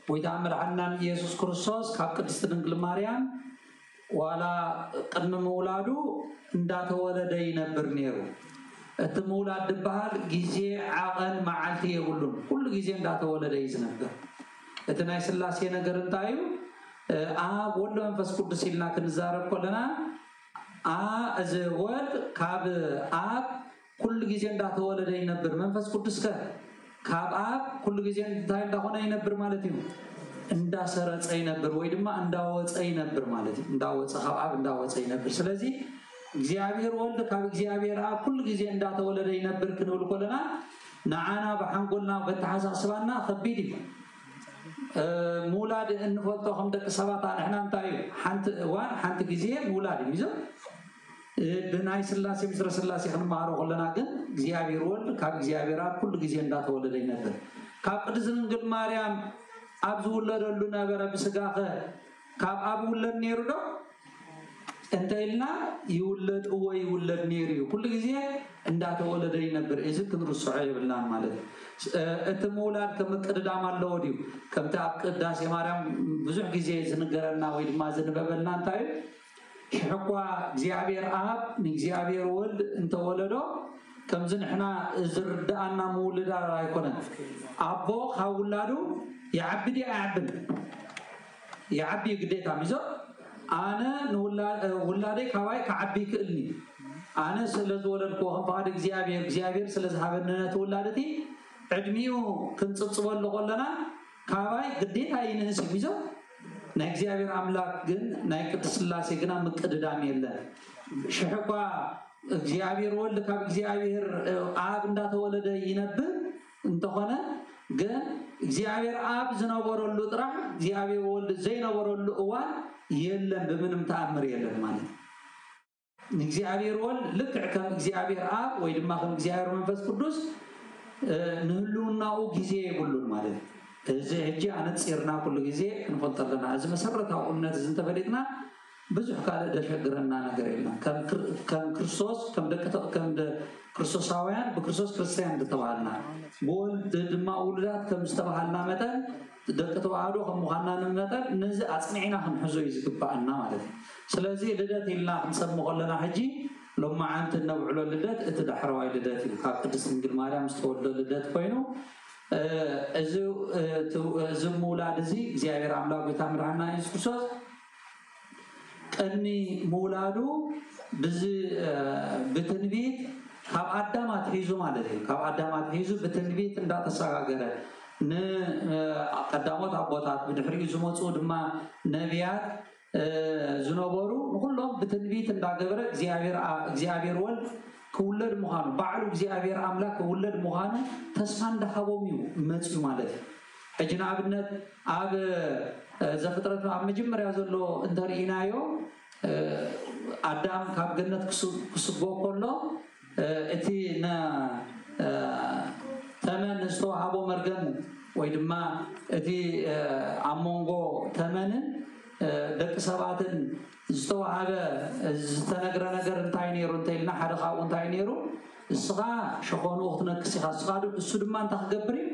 ويتعمل عنا يسوع كريستوس كاب كتستنقل مريم ولا قدم مولادو عندها تولد ينبر نيرو التمولاد دبال جيزي عقل معلتي يقولون كل جيزي عندها تولد يزنبر التناي سلاسي نقرن تايو ولا منفس قدس لنا كنزارب كلنا أزود كاب كل جيزي عندها تولد ينبر منفس قدس كاب كل جيزي عندها دخونا ينبر مالتي عندها سرت ينبر ويدما عندها وص ينبر مالتي عندها وص خاب عندها وص ينبر سلازي እግዚአብሔር ወልድ ካብ እግዚአብሔር አብ ሁሉ ጊዜ እንዳተወለደ ይነብር ክንብል ኮለና ናዓና በሐንጎልና በተሐሳስባና ከቢድ ሙላድ እንፈልጦ ከም ደቂ ሰባት ንሕና እንታይ ሓንቲ እዋን ሓንቲ ጊዜ ሙላድ ይዞ ብናይ ስላሴ ምስረ ስላሴ ክንማሃሮ ኮለና ግን እግዚአብሔር ወልድ ካብ እግዚአብሔር አብ ሁሉ ጊዜ እንዳተወለደ ይነብር ካብ ቅድስት ድንግል ማርያም አብ ዝውለደሉ ነበረ ብስጋኸ ካብ አብ ውለድ ነይሩ ዶ انت إلنا يولد هو يولد نيري كل جزء عندها تولد ينبر إذا كنرو الصعيب لنا ماله التمولاد كم كده عمل لوديو كم تأكد داس يمارم بزح جزء زنقرنا ويد ما زنببلنا تاي حقوا زيابير آب نزيابير ولد انت ولده كم زن إحنا زرد أنا مولد رايكونا أبو خاولادو يعبدي أعبد يعبي قديت عميزو أنا ولادي كواي كعبي كلني أنا سلز ولد كوهم بعد إجزابير سلز هابنا تولادتي عدميو كنت تصور لقولنا كواي قديت هاي نسي ميزو نإجزابير عملاق جن نايك تسلاسي جنا مقدام يلا شحقا إجزابير ولد كاب إجزابير عاب ندا تولد ينبه انتخنا جن إجزابير عاب زنابور اللطرة إجزابير ولد زينابور اللؤوان يلّن بمنم تأمر يلّن مالي إجزابير ولد لك كم إجزابير عاب ويدما كم إجزابير منفس قدوس نهلونا أو جزء يقولون مالي إذا هجي أنا تصيرنا كل جزء نفضل لنا إذا مسرتها قلنا إذا أنت بدينا بزح كله دشقرنا نقرينا كم كريستوس كم كريستوساويان بكريستوس كريستيان دتوالنا بول دما أولاد كم استبحالنا مثلا دكتور عادو كم مخنا مثلا نزع أصنعنا هم حزوي زكبا أنا مالتي سلازي لدت إلا نسمى قلنا حجي لما عانت النوع للدات اتدحروا للدات كاب قدس من مريم استولد للدات كوينو زم ولاد زي زيادة عملاق بتعمل عنا يسكسوس أني مولادو بتنبيت كاب عدامات حيزو مالتي كاب عدامات حيزو بتنبيت لا تساقره ن قدامات أبوات بدحري زموت صود ما نبيات زنوبرو نقولهم بتنبيت لا جبر زيابير ول كولد مهان بعلو زيابير عملاق كولد مهان تسمان دحوميو متسو مالتي أجناب النت عب زفترة عم مجمر يزلو انترينايو آدم كاب جنة كسبوا كله اتي نا ثمن نستوى عبو مرجم ويدما اتي عمونغو ثمنن دك سبعتن استوى عبا استنقر نقر انتاينيرو انتايلنا حرقا انتاينيرو الصغا شخون وقتنا كسيخا الصغا السودمان تخقبري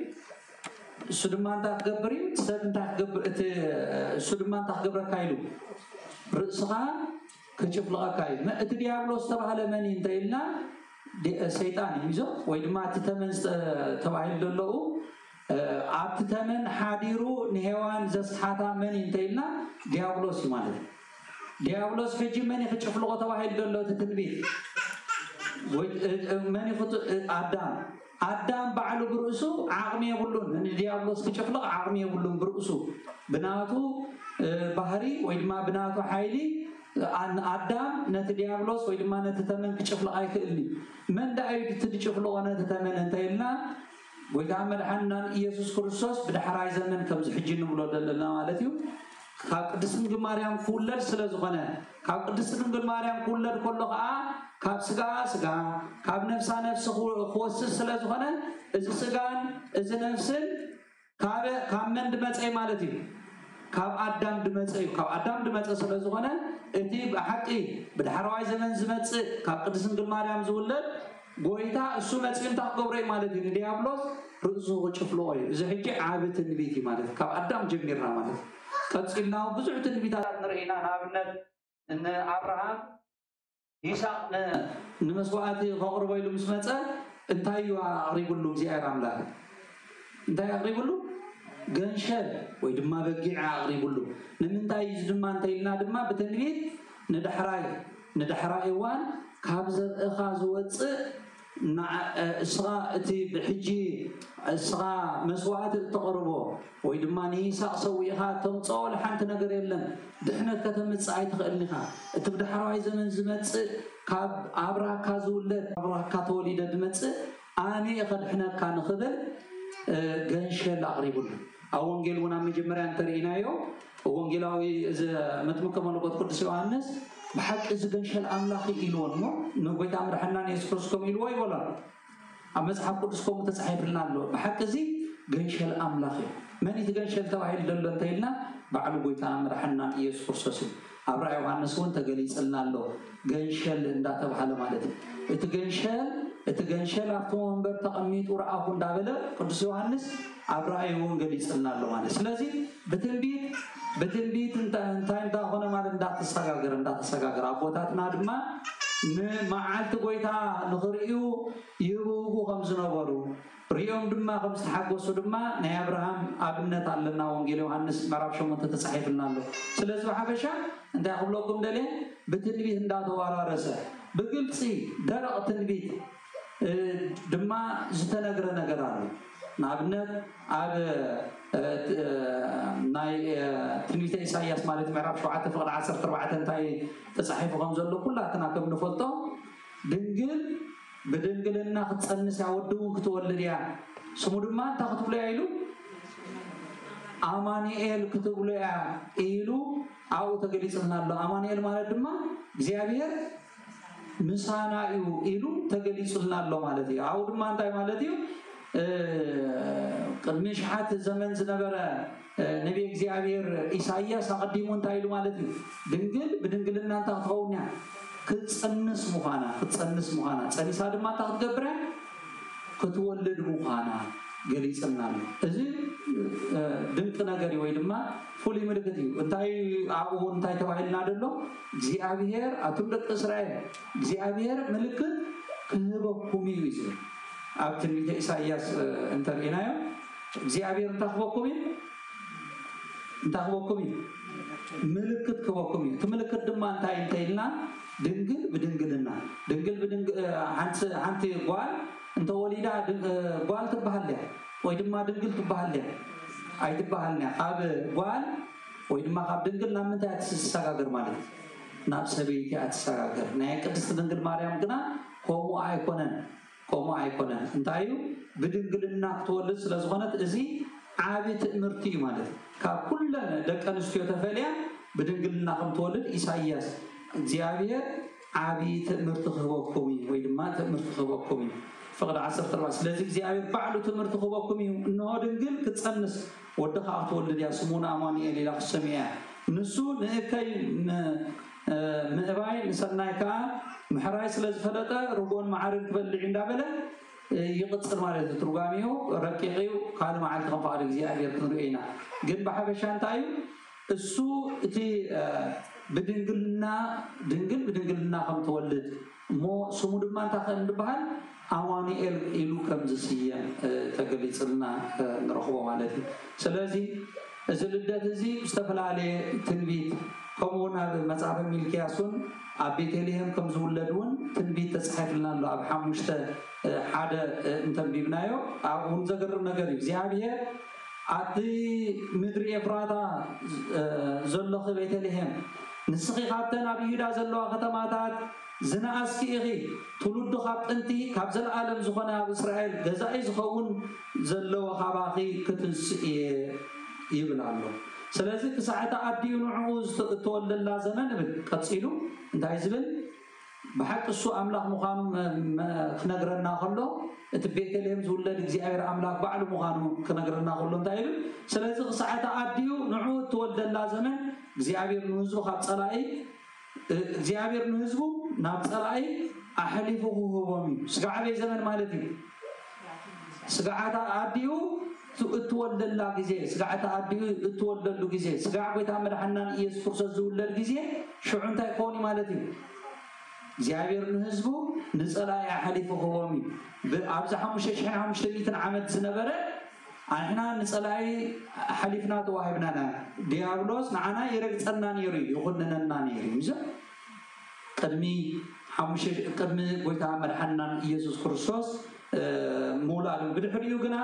السودمان تخقبري سبن تخقبر السودمان تخقبر كايلو رأسها كشوف لغا كايل ما اتديابلوس تبع لمن ينتهينا سيطان يميزو ويدما تتمن تبعيل دلو تتمن حاديرو نهوان زسحاتا من ينتهينا ديابلوس يمالي ديابلوس فيجي من يخشوف لغا تبعيل دلو تتنبيه من يخط آدم بعلو برؤسو عاقمي يقولون ان ديابلوس كشوف لغا عاقمي يقولون برؤسو بناتو بحري ويدما بناتو حيلي عن آدم نتديابلوس ويدما نتتمن كشفل آيكلني من دعيد تدشفل وانا تتمن انتهينا ويتعمل حنا يسوع كريستوس بدحراي زمن كم حجين نقولوا دلنا مالتيو كاب قدس نجل مريم كولر سلازغنا كاب قدس نجل مريم كولر كله كاب سجا كاب نفسا نفس خوس سلازغنا إذا سجان إذا نفسن كاب من دمت أي مالتيو كاب آدم دمتسي كاب آدم دمتسي سلازغنا اتي بحقي بدحرواي زمن زمت كاب قدس نجل مريم زولد قويتا السو متسين تقبري مالتي ديابلوس رؤسو وشفلوي اذا حجي عابت النبيتي مالتي كاب آدم جميرنا مالتي قصينا بزعت النبيتات نرينا نابنت ان ابراهام يساق نمسواتي فقربو يلو مسمصه انتايو اقريبلو እግዚአብሔር አምላክ እንታይ አቅሪብሉ ገንሸል ወይ ድማ በጊዕ አቅሪብሉ ንምንታይ ድማ እንተይልና ድማ በተንቢት ንድሕራይ ዋን ካብ ዘእኻ ዝወፅእ እስኻ እቲ ብሕጂ እስኻ መስዋዕት ተقرቦ ወይ ድማ ንይሳቅ ሰዊኻ ተምፅኦ ለሓንቲ ነገር የለን ድሕነት ከተምፅእ ኣይትኽእልኒኻ እቲ ብድሕራይ ዘመን ዝመፅእ ካብ ኣብራካ ዝውለድ ኣብራካ ተወሊደ ድመፅእ ኣነ እኸድሕነካ ንኽብል ገንሸል አቅሪብሉ አወንጌል ወና መጀመሪያ እንተሪናዮ ወንጌላዊ መጥምቀ መለኮት ቅዱስ ዮሐንስ بحق إذا جنشل أملاخي إلوانه نقول تعمل حنا يسكرسكم إلواي ولا أمسحب قدسكم تسحب لنا له بحق زي جنشل أملاخي من إذا جنشل توحيد دلنا تيلنا بعلو قوي تعمل حنا يسكرسكم أبرع يوحنس وانت جليس لنا له جنشل إن دات بحال مالتي إتجنشل أفتون برتقميت ورعاهم دابله قدس يوحنس أبرع يوم جليس لنا له مالتي لازم بتنبيت انت هنا ما ندات تساغر ابوتاتنا دما معالت قويتا نخريو يروغو خمس نبرو ريوم دما خمس حقوسو دما ني ابراهام ابنت علنا وانجيل يوحنس معرف شو مت تصحيح لنا له سلازو حبشا انت يقولكم دلي بتنبيت انداتو وارارسه بقلصي درق تنبيت دما زتنغر نغر على نابنت اب ناي تنبيت إسحاق مالت معرف شو عتف على 14 انتاي تصحيف غمزلو كلاتنا كم نفلطو دنجل بدنجلنا ختصنس يعودون كتولد يا سمو دما انت كتب لي ايلو امانيኤል كتب لي ايلو او تغليصنا له امانيኤል ማለት ድማ እግዚአብሔር ምሳናዩ ኢሉ ተገሊጹልና له ማለት እዩ አው ድማ እንታይ ማለት እዩ ቅድሚ ሽሓት ዘመን ዝነበረ ነብይ እግዚአብሔር ኢሳይያስ አቀዲሙ እንታይ ኢሉ ማለት እዩ ድንግል በድንግልና ታትኸውኛ ክትጸንስ ሙኻና ጸኒሳ ድማ ታትገብረ ክትወልድ ሙኻና ገሊጽናል እዚ ድንቅ ነገር ወይ ድማ ፉሊ ምልክት እዩ እንታይ አብኡ እንታይ ተባሂልና ደሎ እግዚአብሔር አትደቅ እስራኤል እግዚአብሔር ምልክት ክህበኩም ይይዙ ኣብ ትንቢተ ኢሳይያስ እንተርኢናዮ እግዚአብሔር እንታኽበኩም ምልክት ክበኩም ትምልክት ድማ እንታይ እንተይልና ድንግል ብድንግልና ድንግል ብድንግል አንተ ጓል እንተ ወሊዳ ጓል ትባሃልያ ወይ ድማ ድንግል ትባሃልያ አይትባሃልና ኣብ ጓል ወይ ድማ ኣብ ድንግል ናምንታይ አትሰጋገር ማለት ናብ ሰበይቲ አትሰጋገር ናይ ቅድስት ድንግል ማርያም ግና ቆሞ አይኮነን እንታዩ ብድንግልና ክትወልድ ስለዝኾነት እዚ ዓቢ ትእምርቲ ማለት ካብ ኩለን ደቀ ኣንስትዮ ተፈልያ ብድንግልና ከም ትወልድ ኢሳይያስ እግዚአብሔር ዓቢ ትእምርቲ ክህበኩም ወይ ድማ ትእምርቲ ክህበኩም فقد 14 ስለዚህ እግዚአብሔር ባዕሉ ትምህርት ክህበኩም እንሆ ድንግል ክትጸንስ ወደኻ ክትወልድ ያ ስሙና አማኑኤል ኢላ ክሰሚያ ንሱ ንእከይ ምእባይ ንሰናይካ ምሕራይ ስለዝፈለጠ ርጎን ማዕረግ ክበልዕ እንዳበለ ይቅጽል ማለት ትርጓሚው ረቂቂው ካል ማዓልት ከፋለ እግዚአብሔር ክንርኢና ግን በሐበሻ እንታይ እሱ እቲ ብድንግልና ብድንግልና ከም ተወልድ ሞ ስሙ ድማ እንታይ እንደባሃል አማኑኤል ኢሉ ከም ዝስየም ተገሊጽልና ንረኽቦ ማለት ስለዚህ እዚ ልደት እዚ ዝተፈላልየ ትንቢት ከምኡውን ኣብ መጽሓፈ ሚልክያስን ኣብ ቤተልሔም ከም ዝውለድውን ትንቢት ተጻሒፍልና ኣሎ ኣብ 5 ሓደ እንተንቢብናዮ ኣብውን ዘገርም ነገር እዩ እግዚአብሔር ኣቲ ምድሪ ኤፍራታ ዘለኹ ቤተልሔም ንስኺ ካብተን ኣብ ይሁዳ ዘለዋ ከተማታት ዝናኣስኪ ኢኺ ትውልዱ ካብ ጥንቲ ካብ ዘለዓለም ዝኾነ ኣብ እስራኤል ገዛኢ ዝኸውን ዘለዎ ካባኺ ክትንስእ ይብል ኣሎ ስለዚህ ክሳዕታ ኣድዩ ንዕኡ ዝተወለላ ዘመን ብል ቀፂሉ እንታይ ዝብል بحق السوء أملاك مخانم خنقرنا خلو تبيتلهم زولد እግዚአብሔር أملاك بعد مخانم خنقرنا خلو تايل سلازق ساعة عديو نعود تولد اللازمة እግዚአብሔር نهزو خاب صلاعي እግዚአብሔር نهزو ناب صلاعي أحلفه هوامي سقعبي زمن مالتي سقعة عديو تولد الله جزء سقعة عديو تولد له جزء سقع بيتعمل حنان إيش فرصة زولد جزء شو عن تكوني مالتي እግዚአብሔር ንህዝቡ ንጸላኢ አሐሊፉ ሆሚ በአብዛሐ ሙሸሽና ሙሽተሊትን ዓመት ዝነበረ አሕና ንጸላኢ አሐሊፍና ተዋሂብናና ዲያብሎስ ናዓና ይረግጸና ነይሩ ይኹንነና ነይሩ ይዘ ቀድሚ ቅድሚ ጎይታ መድሓናን ኢየሱስ ክርስቶስ ሙላድ ብድሕሪኡ ግና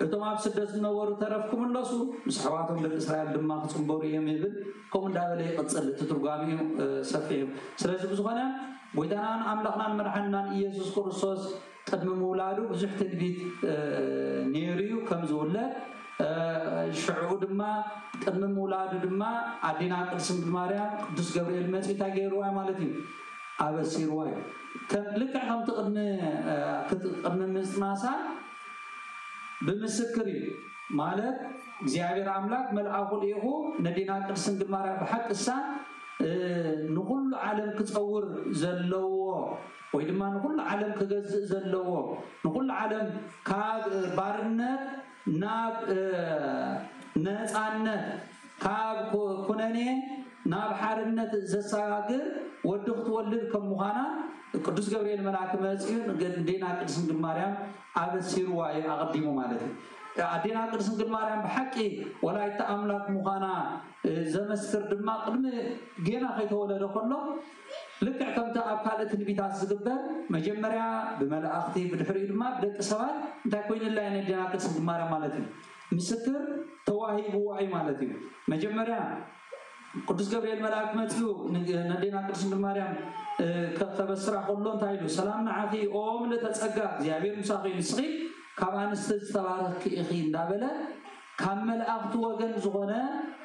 እቶም ኣብ ስደት ዝነበሩ ተረፍኩም ኣለሱ ምስ ሕዋቶም ደቂ እስራኤል ድማ ክጽንበሩ እዮም ይብል ከምኡ እንዳበለ ይቕጽል ትርጓሚኡ ሰፊሕ ስለዚ ብዝኾነ ጎይታናን ኣምላኽናን መድሓናን ኢየሱስ ክርስቶስ ቅድሚ ምውላዱ ብዙሕ ትንቢት ነይሩ ከም ዝውለድ ሽዑ ድማ ቅድሚ ምውላዱ ድማ ኣዴና ቅድስት ድንግል ማርያም ቅዱስ ገብርኤል መጽእ እንታይ ገይርዋ ማለት እዩ ኣበሲርዋ ልክዕ ከምቲ ቅድሚ ምጽናሳ ብምስክር እዩ ማለት እግዚአብሔር ኣምላክ መልአኹ ልኢኹ ነዴና ቅድስት ድንግል ማርያም ብሓቅሳ ንኩሉ ዓለም ክጸውር ዘለዎ ወይ ድማ ንኩሉ ዓለም ክገዝእ ዘለዎ ንኩሉ ዓለም ካብ ባርነት ናብ ነፃነት ካብ ኩነኔ ናብ ሓርነት ዘሰጋግር ወዲ ክትወልድ ከም ምዃና ቅዱስ ገብርኤል መልአክ መጽእ ነዴና ቅድስት ድንግል ማርያም ኣበሲርዋ ኣቀዲሙ ማለት እዩ ኣዴና ቅድስት ድንግል ማርያም ብሓቂ ወላዲተ ኣምላክ ምዃና ዘመስክር ድማ ቅድሚ ጌና ከይተወለደ ከሎ ልክዕ ከምቲ ኣብ ካልእ ትንቢታት ዝግበር መጀመርያ ብመላእኽቲ ብድሕሪኡ ድማ ብደቂ ሰባት እንታይ ኮይኑላ ነዴና ቅድስት ድንግል ማርያም ማለት እዩ ምስክር ተዋሂብዋ እዩ ማለት እዩ መጀመርያ ቅዱስ ገብርኤል መልአክ መጽኡ ነዴና ቅድስት ድንግል ማርያም ከተበስራ ከሎ እንታይ ኢሉ ሰላም ንዓኺ ኦ ምልዕተጸጋ እግዚአብሔር ምሳኺ ንስኺ ካብ አንስት ዝተባረኽኪ ኢኺ እንዳበለ ካብ መላእኽቲ ወገን ዝኾነ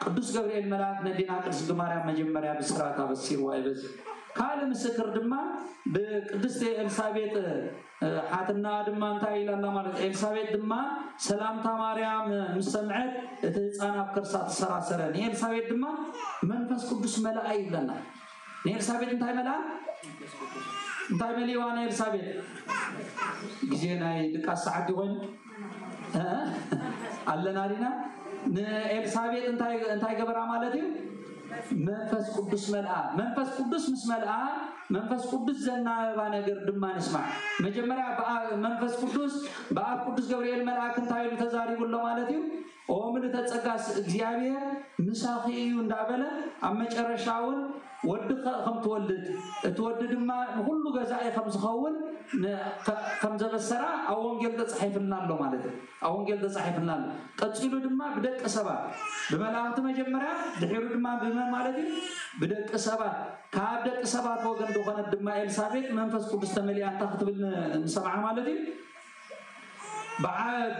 ቅዱስ ገብርኤል መልአክ ነዴና ቅድስት ድንግል ማርያም መጀመርያ ብስራት ኣበሲርዋ ይበዝ ካለ ምስክር ድማ በቅድስት ኤልሳቤጥ ሓትና ድማ እንታይ ኢላና ማለት ኤልሳቤጥ ድማ ሰላምታ ማርያም ምሰምዐት እቲ ህፃን ኣብ ከርሳ ተሰራሰረ ኤልሳቤጥ ድማ መንፈስ ቅዱስ መልአ ይብለና ኤልሳቤጥ እንታይ መልአ እንታይ መልእዋ ኤልሳቤጥ ጊዜ ናይ ድቃስ ሰዓት ይሆን علنا علينا إلسابيت انتاي جبر عمالتي منفس قدس ملأ منفس قدس مس ملأ منفس قدس زنا بانا قردم ما نسمع مجمرة منفس قدس بقى قدس جبريل ملأ كنتاي تزاري ولا مالتي أو من تتسقى زيابير مساخي يندابله أما ترشاون ود خم تولد ما كله جزائي خمس خون خمس بسرعة أو انجيل تصحيح لنا له مالته أو انجيل تصحيح لنا له تجيله دما بدك سبعة بملاعت مجمرة دحيرو دما بما مالته بدك سبعة كابدك سبعة وجن دوخنا دما إلسابيت منفس قدس تملي أنت خطب السبعة مالته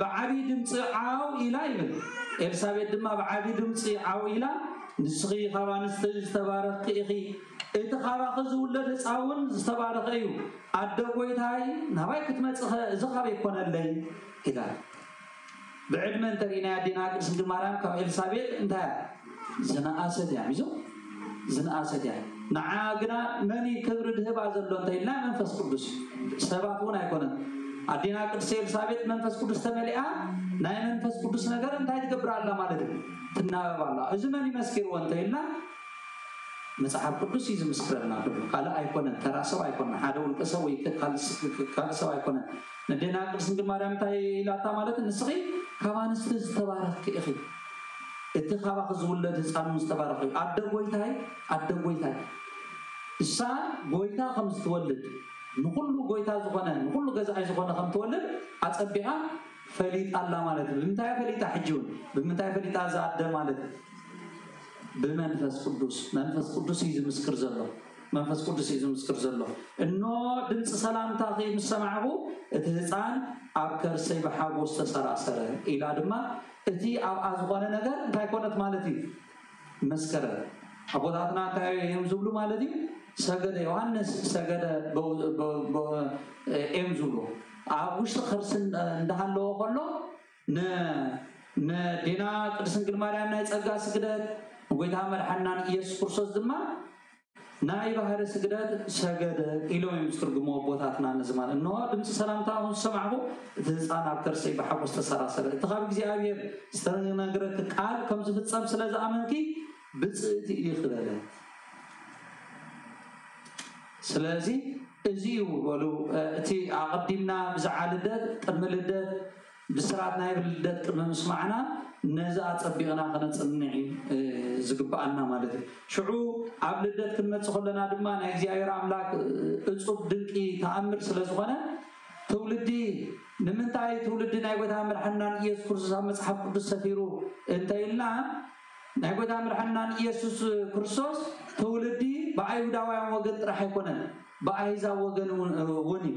بعابي دمص عاو إلى إبن إلسابيت دما بعابي دمص عاو إلى نسخي خوانست استبارك إخي إتخابا خزو ولد صاون استبارك أيو أدقويت هاي نهاي كتمت زخابي يكون اللي كده بعد من ترينا دينا قسم مرام كم إلسابيت انتهى زنا أسد يعني زو زنا أسد يعني نعاقنا مني كبر دهب عزلون تيلا منفس قدس سبعون يكون أدينا قسم إلسابيت منفس قدس تملئة ناي منفس قدس نجار انتهى تكبر الله مالده تناوب الله أزماني مسكر وانتهينا مسحب قدس يزم مسكرنا قال أيقونة تراسوا أيقونة هذا والكسوي كالسوا أيقونة ندينا قسم مرام تاي لا تمالت نسقي كمان استبارك إخي اتخاب خزول لدسان مستبارك أدقويتاي إسا قويتا خمس تولد نقول قويتا زخنا نقول جزء زخنا خم تولد أتبعها فليت الله مالته بمتى فليت حجون بمتى فليت أزاد مالته بمنفس قدوس منفس قدوس يزم مسكر زلوا منفس قدوس يزم مسكر زلوا إنه دنس سلام تاخي مسمعه اتهزان أبكر سيب حاجوس تسراسر إلى دما اتي أزغنا نجار تايكونت مالتي مسكر أبو ذاتنا تاي يمزولو مالتي سجد يوحنس سجد بو يمزولو أبوش خرسن دهالو خلو ن دينا قدسن كلماريام نايت أجا سجدت وقيتها مرحنا يسوع كرسوس دما ناي بحر سجدت سجد إلو يمستر جمو بوتاتنا نزمان إنه دمس سلام تاهم سمعه تزان أكتر سي بحبوس تسراسر تخاب جزيابير استرنا نقرأ قال كم زفت سام سلاز أمانكي بتصير يخدله سلازي أزيو ولو تي عقدمنا بزعالدات كملدات بسرعتنا يبلدات كمسمعنا نزات أبيغنا خنا تصنعي زقبالنا مالته شعو عبلدات كلمة خلنا دمان إزياير عملاك أصب دنكي تأمر سلازوانا تولدي نمنتاي تولدي نايقو تأمر حنان يسوع كرسوس مسحب قدس سفيرو انتايلنا نايقو تأمر حنان يسوع كرسوس تولدي بأيهوداويان وقت راح يكونن بأيزا وقن وني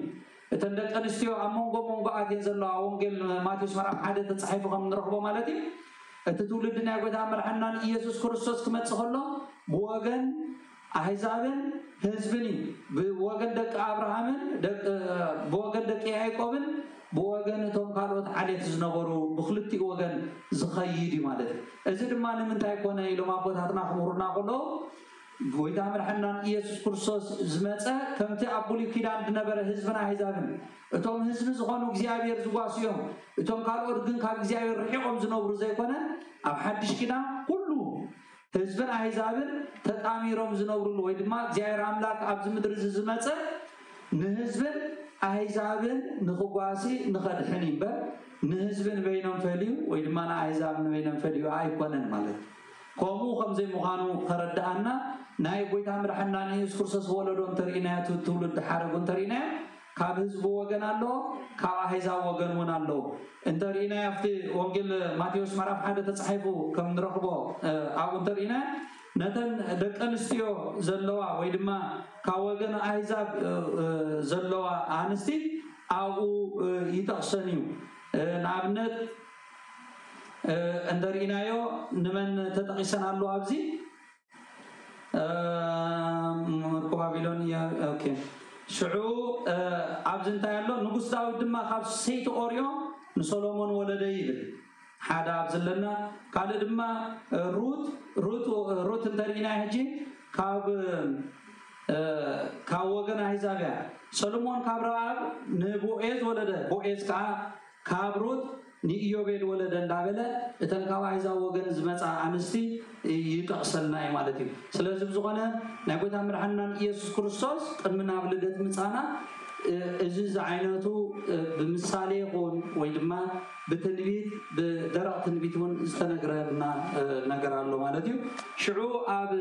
تندك أنستيو أمونغو أجن زلا أونجل ماتيوس مرام حادث تصحيفه من رغبة مالتي تتولدنا يقول أمر حنان يسوع كرسوس كم تسخله بوجن أحزابن حزبني بوجن دك أبراهامن دك بوجن دك يعقوبن بوجن توم كارود عليه تزنبرو بخلتي وجن زخيدي مالتي إذا ما نمن تايكونه إلى ما بتهاتنا خمورنا كله قويت أمر حنان يسوع كرسوس زمته كم تأبولي كيدان دنبره حزبنا حزابن توم حزب زخانو جزيابير زقاسيهم توم كارود جن كار جزيابير رحيقهم زنبرو زي كونه أب حدش كده كله حزبنا حزابن تأميرهم زنبرو لويد ما جزيابير أملاك أب زمدرز زمته نحزبن حزابن نخواسي نخد حنيبة نحزبن بينهم فليو ويد ما حزابن بينهم فليو أي كونه ماله كومو خمسة مخانو خردنا ناي قويت أمر حنان يسوع كرسوس ولدون ترينا تولد حارقون ترينا كابز بوجن الله كواحزا وجن ون الله انترينا يفتي وانجيل ماتيوس مرام حدا تصحيفه كم نرخبه أو انترينا نتن دكانستيو زلوا ويدما كواجن أحزاب زلوا أنستي أو يتقصنيو نابنت اندرينايو نمن تتقيسنا له أبزي بابلون يا أوكي شعو أبزن تايلو نقص داود ما خاب سيت أوريو نسولومون ولدي هذا أبزن لنا قال دما روت اندرينا هجي كاوغنا هزابيا سولومون كابراب نبوئز ولده بوئز كابروت نيوبيل ولد اندابله اتنكاو عايزا وغن زمصا انستي يطقسلنا مالتي سلازي بزغونه ناغوتا مرحنا يسوع كريستوس قدمنا بلدت مصانا ازز عيناتو بمثالي يكون ويدما بتنبيت بدرق تنبيتون استنغرنا نغر الله مالتي شعو اب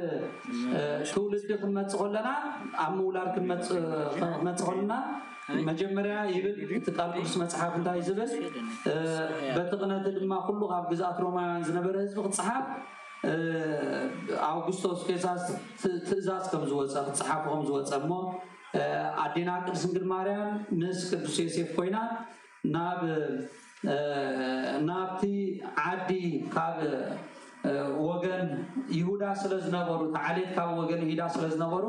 تولد كمتصلنا امولار كمتصلنا مجمريا يبل تقال قدس مصحف انتاي زبل بتقنات دما كله اب غزات رومان زنبر حزب صحاب አውግስቶስ ቄሳስ ትእዛዝ ከምዝወፀ ጽሓፍ ከምዝወፀ እሞ አዲና ቅድስት ድንግል ማርያም ምስ ቅዱስ ዮሴፍ ኮይና ናብቲ ዓዲ ካብ ወገን ይሁዳ ስለዝነበሩ ተዓሌት ካብ ወገን ይሁዳ ስለዝነበሩ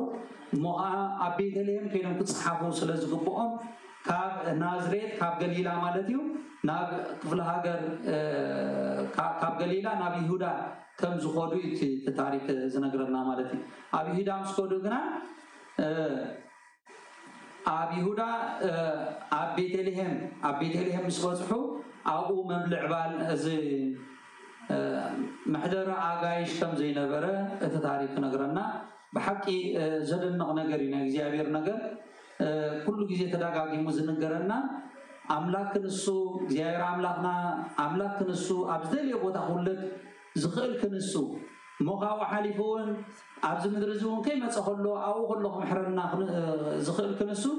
ሞዓ ኣብ ቤተልሔም ከይኖም ክጽሓፉ ስለዝግብኦም ካብ ናዝሬት ካብ ገሊላ ማለት እዩ ናብ ክፍለ ሃገር ካብ ገሊላ ናብ ይሁዳ كم زخودو تاريخ زنقرنا مالتي أبي هيدا مسكودو كنا أبي هيدا أبي تلهم مسكوتحو أو مبلع بال زي محدر عايش كم زي نبرة تاريخ نقرنا بحكي زدنا نقرينا زيابير نقر كل جزء تداعي مزن نقرنا أملاك نسو زيابير أملاك نسو أبدل يبغى تقولك زخيل كنسو مقاو حليفون عبد المدرزون كيما تصخلو أو كلهم حرنا زخيل كنسو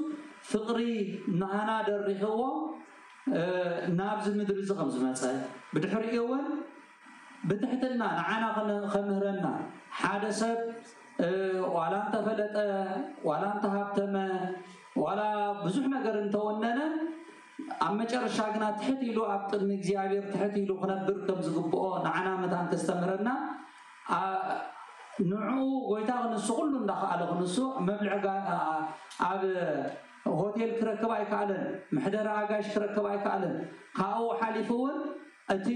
فقري نانا دريهو نابز المدرز خمس مثلا بدحريون بتحتنا نعنا خمهرنا حادثة ولا انت فلت ولا انت هبتم ولا بزحنا قرن توننا أما جرى شاقنا تحت يلو أبطل مجزيابير تحت يلو خنبر كم زقبؤ نعنا متان تستمرنا نوعو ويتاغ نسو كلو ندخل على نسو مبلع عب هوتيل كركباي كالن محدر عاقاش كركباي كالن كاو حالفون أتي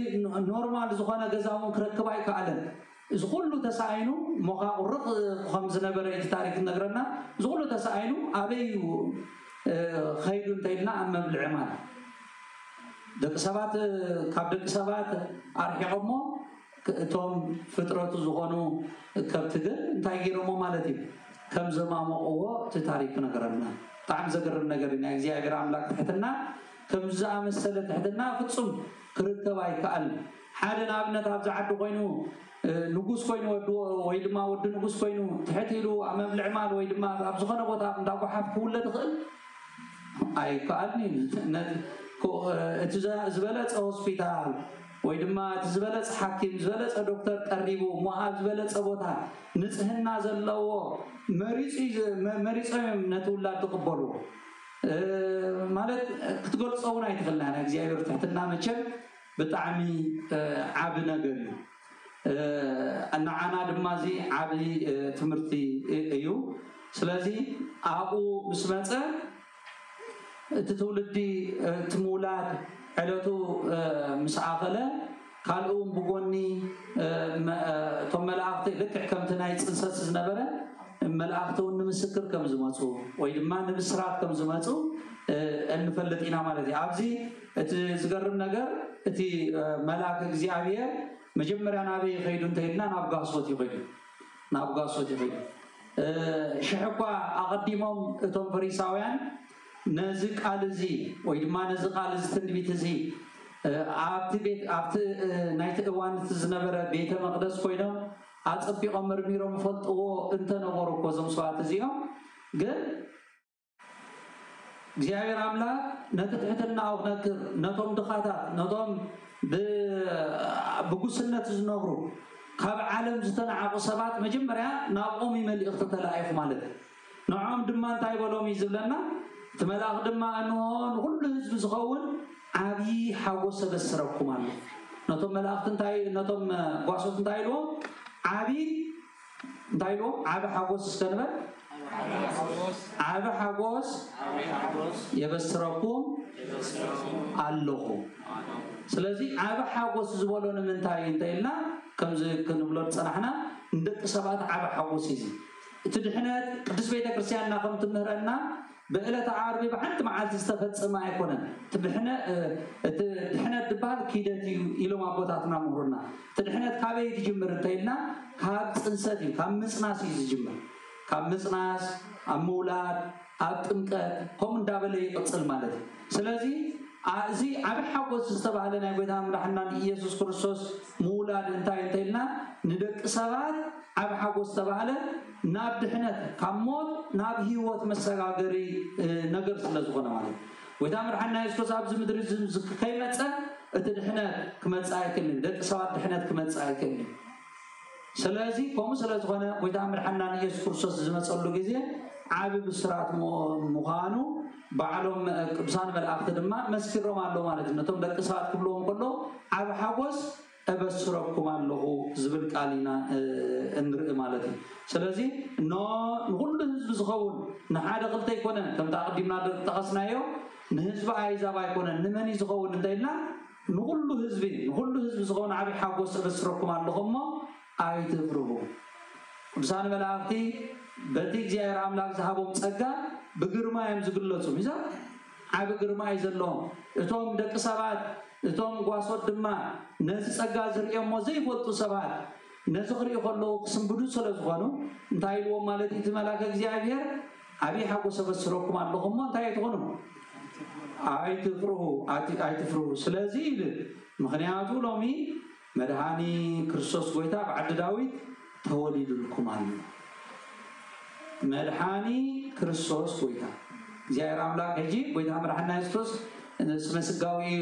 نورمال زخانا قزاون كركباي كالن زغلو تساينو مقا قرق خمس نبر تاريخ نقرنا زغلو تساينو أبيو خير تيلنا أما بالعمال دك سبات كابدك سبات أرحمه توم فترة زغانو كابتدر تايجرمو مالتي كم زمان قوة تتاريخ نقرنا طعم زقر نقرنا إزاي جرام لك تحتنا كم زمان السنة تحتنا فتصم كركباي كأل حالنا أبنا تابز عدو قينو نقص كوينو ويدما ود نقص كوينو تحتيلو أمام العمال ويدما أبزخنا بوتا نداقو حاف كل دخل أي كأني تزبلت هوسبيتال ويدما تزبلت حكيم تزبلت دكتور قريبو ما تزبلت بوتا نصحنا زلوا مريض نتولد تقبلوا ማለት ክትገልጸውና ይተኸልና እግዚአብሔር ተሕትና መቸም በጣዕሚ ዓብ ነገር እዩ እናዓና ድማዚ ዓብ ትምህርቲ እዩ ስለዚ አቡ ምስመፀ ትትውልዲ ትሙላድ ዕለቱ ምስዓኸለ ካልኡም ብጎኒ ቶም መላእኽቲ ልክዕ ከምቲ ናይ ፅንሰት ዝነበረ መላእኽቲ ንምስክር ከም ዝመፁ ወይ ድማ ንምስራት ከም ዝመፁ እንፈልጥ ኢና ማለት እዩ ኣብዚ እቲ ዝገርም ነገር እቲ መልአክ እግዚአብሔር መጀመሪያ ናበይ ይኸይዱ እንተይልና ናብ ጋሶት ይኸይዱ ሽሕኳ ኣቐዲሞም እቶም ፈሪሳውያን ነዚ ቃል እዚ ወይ ድማ ነዚ ቃል እዚ ትንቢት እዚ ኣብቲ ናይቲ እዋን ዝነበረ ቤተ መቅደስ ኮይኖም ኣፀቢቆም መርሚሮም ፈልጥዎ እንተነበሩ እኮ እዞም ሰባት እዚኦም ግን እግዚአብሔር አምላክ ነቲ ትሕትና ክነክር ነቶም ድኻታት ነቶም ብጉስነት ዝነብሩ ካብ ዓለም ዝተናዓቁ ሰባት መጀመርያ ናብኦም መልእኽቲ ተላኢኹ ማለት ንዖም ድማ እንታይ በሎም እዩ ዝብለና እቲ መልአኽ ድማ እንሆ ንኩሉ ህዝቢ ዝኸውን ዓብዪ ሓጎስ ተበስረኩም ኣሎ ነቶም መላእኽቲ እንታይ ነቶም ጓሶት እንታይ ኢልዎ ዓብዪ እንታይ ኢልዎ ዓብ ሓጎስ እስከንበል ዓብ ሓጎስ የበስረኩም ኣለኹ ስለዚ ዓብ ሓጎስ ዝበሎ ንምንታይ እንተኢልና ከምዚ ክንብሎ ፀናሕና እንደቂ ሰባት ዓብ ሓጎስ እዩ እቲ ድሕነት ቅዱስ ቤተ ክርስቲያንና ከም ትምህረና بقلة عربي بحنت معلت استفدت ما يكونن تبحنا تحنا دبال كيدتي إلو ما بوتاتنا مهرنا تحنا كابي تجمر تيلنا كاب تنسدي كاب مصناس يجمر كاب مصناس أمولاد أبتمكت هم دابلي يقصل مالتي سلازي أزي عم حقوس استبعدنا قدام رحنا يسوع كريستوس مولاد انتايلنا ندق سبات عم حقوس استبعدنا ناب دحنت كموت ناب هيوت مسغاغري نجر سلازغنا مالتي قدام رحنا يسوع أبز مدرز كيمتص اتدحنت كمصا يكن دق سبات دحنت كمصا يكن سلازي كوم سلازغنا قدام رحنا يسوع كريستوس زمصلو غزي عابي بسرات مخانو بعلم قبسان ملائكه دما مسكرهم الله ማለት ነው ተም ደቅሳት ሁሉም ሁሉ አብ ሐጎስ እበስረኩም አለሁ ዝብል ቃሊና እንርኢ ማለት ነው ስለዚህ ሁሉ ህዝብ ዝኸውን ንሓደ ክልተ ይኮነን ከም ተቀዲምና ተቀስናዮ ንህዝብ አይዛብ አይኮነን ንመን ዝኸውን እንተይልና ንሁሉ ህዝብ ዝኸውን አብ ሐጎስ እበስረኩም አለሁሞ አይትፍሩሁ ቅዱሳን መላእክቲ በቲ እግዚአብሔር አምላክ ዝሃቦም ጸጋ بجرما يمزقلتهم إذا عب جرما يزلهم إتهم دك سبات إتهم قاسود دما ناس أجازر يوم مزيف وطو سبات ناس غير يخلوا قسم بدو سلز خانو انتهي اليوم مالك إتمالك زيادير أبي حقو سبسروكم اللهم انتهي تغنم عيتفروه سلازيل مخنياتو لومي مدهاني كريستوس قويتا بعد داويد توليد لكم عنه مدحاني كريستوس قويتا زيار أملاك هجي قويتا مرحنا يستوس سمسقاوي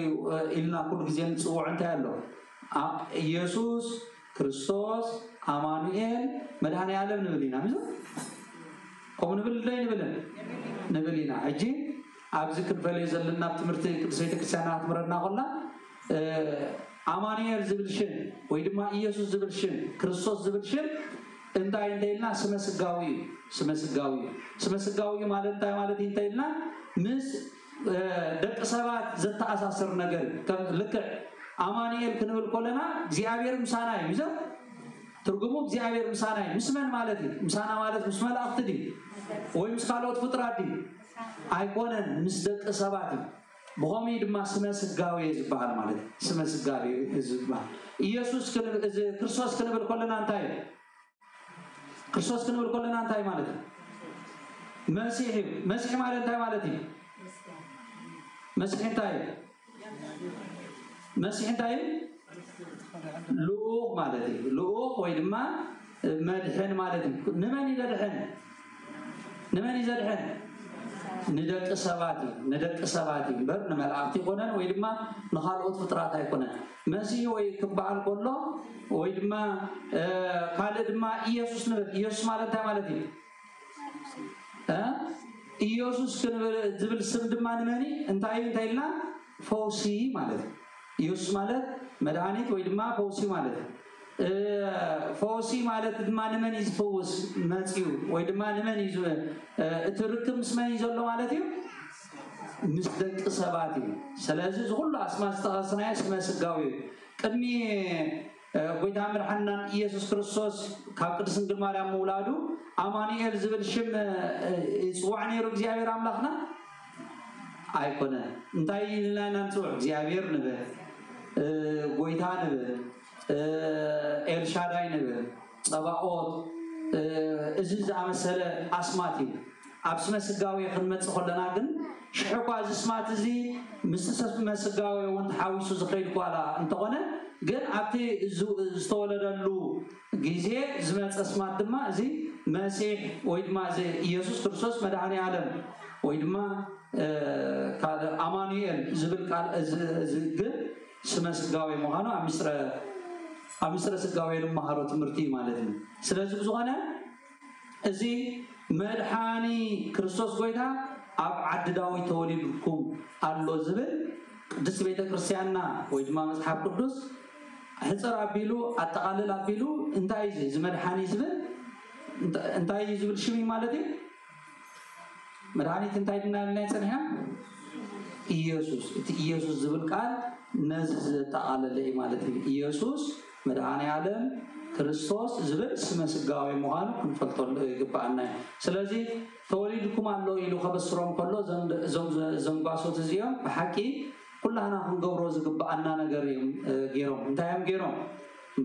إلنا كل جزين صوع انت له يسوس كريستوس أمانوئيل مدحاني عالم نبلينا مزو كم نبلينا هجي أبذكر فليز لنا بتمرتي كرسيتك السنة مرنا قلنا أمانوئيل زبلشن ويدما يسوس زبلشن كريستوس زبلشن انتايلنا سمسقاوي مالت انتايلنا مس دق سبات زت اساسر ነገር لك አማኑኤል ክንብል ኮለና እግዚአብሔር ምሳና ይዘው ትርጉሙ እግዚአብሔር ምሳና ምስመን ማለት ምሳና ማለት ምስ መላእክት ዲ ወይ ምስ ካልኦት ፍጥራት ዲ አይኮነን ምስ ደቅ ሰባት በሆሚ ድማ ስመስጋዊ ዝባል ማለት ስመስጋዊ ዝባል ኢየሱስ ክርስቶስ ክንብል ኮለና እንታይ ክርስቶስ ክንብል ኮለና እንታይ ማለት መሲሕ ማለት እንታይ ማለት መሲሕ እንታይ ልኡኽ ማለት ልኡኽ ወይ ድማ መድሕን ማለት ንመን ይደድሕን ندق سباتي بر نملأتي كونن ويدما نخالوت فطرات يكونن مسيح ويكبعل كله ويدما قال دما يسوع مالته مالتي يسوع كن زبل سم دما نمني انتايلنا فوسي مالته يسوع مالت مدانيت ويدما فوسي مالته فوسي مالت دما نمن يفوس ماتيو ويدما نمن يز تركم اسمه يزلو مالتي مصدق سباتي سلازي كل اسماء استغاثنا اسمه سغاوي قدمي قيدا مرحنا يسوع كريستوس كقدس انجل مريم مولادو امانوئيل زبل شم يصوعني رو እግዚአብሔር አምላክና አይኮነ እንታይ لنا ننصو እግዚአብሔር ነበር ጎይታ ነበር ኤልሻዳይ ነበር ጸባኦት እዝዝ አመሰለ አስማቲ አብስመ ስጋዊ ክንመጽ ኾለና ግን ሽሕኳ ዝስማት እዚ ምስተሰብ መስጋዊ ወንት ሓዊሱ ዝኸይድ ቋላ እንተኾነ ግን ኣብቲ ዝተወለደሉ ጊዜ ዝመጽ ስማት ድማ እዚ መሲሕ ወይ ድማ ኢየሱስ ክርስቶስ መድኃኔ ዓለም ወይ ድማ አማኑኤል ዝብል ቃል ግን ስመ ስጋዊ መሆኑ አምስረ ስጋዊን ማህሮ ትምርቲ ማለት ነው ስለዚህ ብዙሆነ እዚ መድኃኒ ክርስቶስ ጎይታ አብ ዓዲ ዳዊት ተወሊድኩም አሎ ዝብል ቅድስት ቤተ ክርስቲያንና ወይ ድማ መጽሐፍ ቅዱስ ሕፅር አቢሉ አጠቃልል አቢሉ እንታይ እዚ መድኃኒ ዝብል እንታይ ዝብል ሽሚ ማለት እዩ መድኃኒት እንታይ ድናልና ይጽንሐ ኢየሱስ ዝብል ቃል نز تعالى لي مالتي يسوس مدعاني عالم ክርስቶስ ዝብል ስመ ስጋዊ መሆኑ ክንፈልጦ ይግባአና ስለዚህ ተወሊድኩም አሎ ኢሉ ከበስሮም ከሎ ዘንጓሶት እዚኦም በሐቂ ኩላና ክንገብሮ ዝግባአና ነገር ገይሮም እንታይም ገይሮም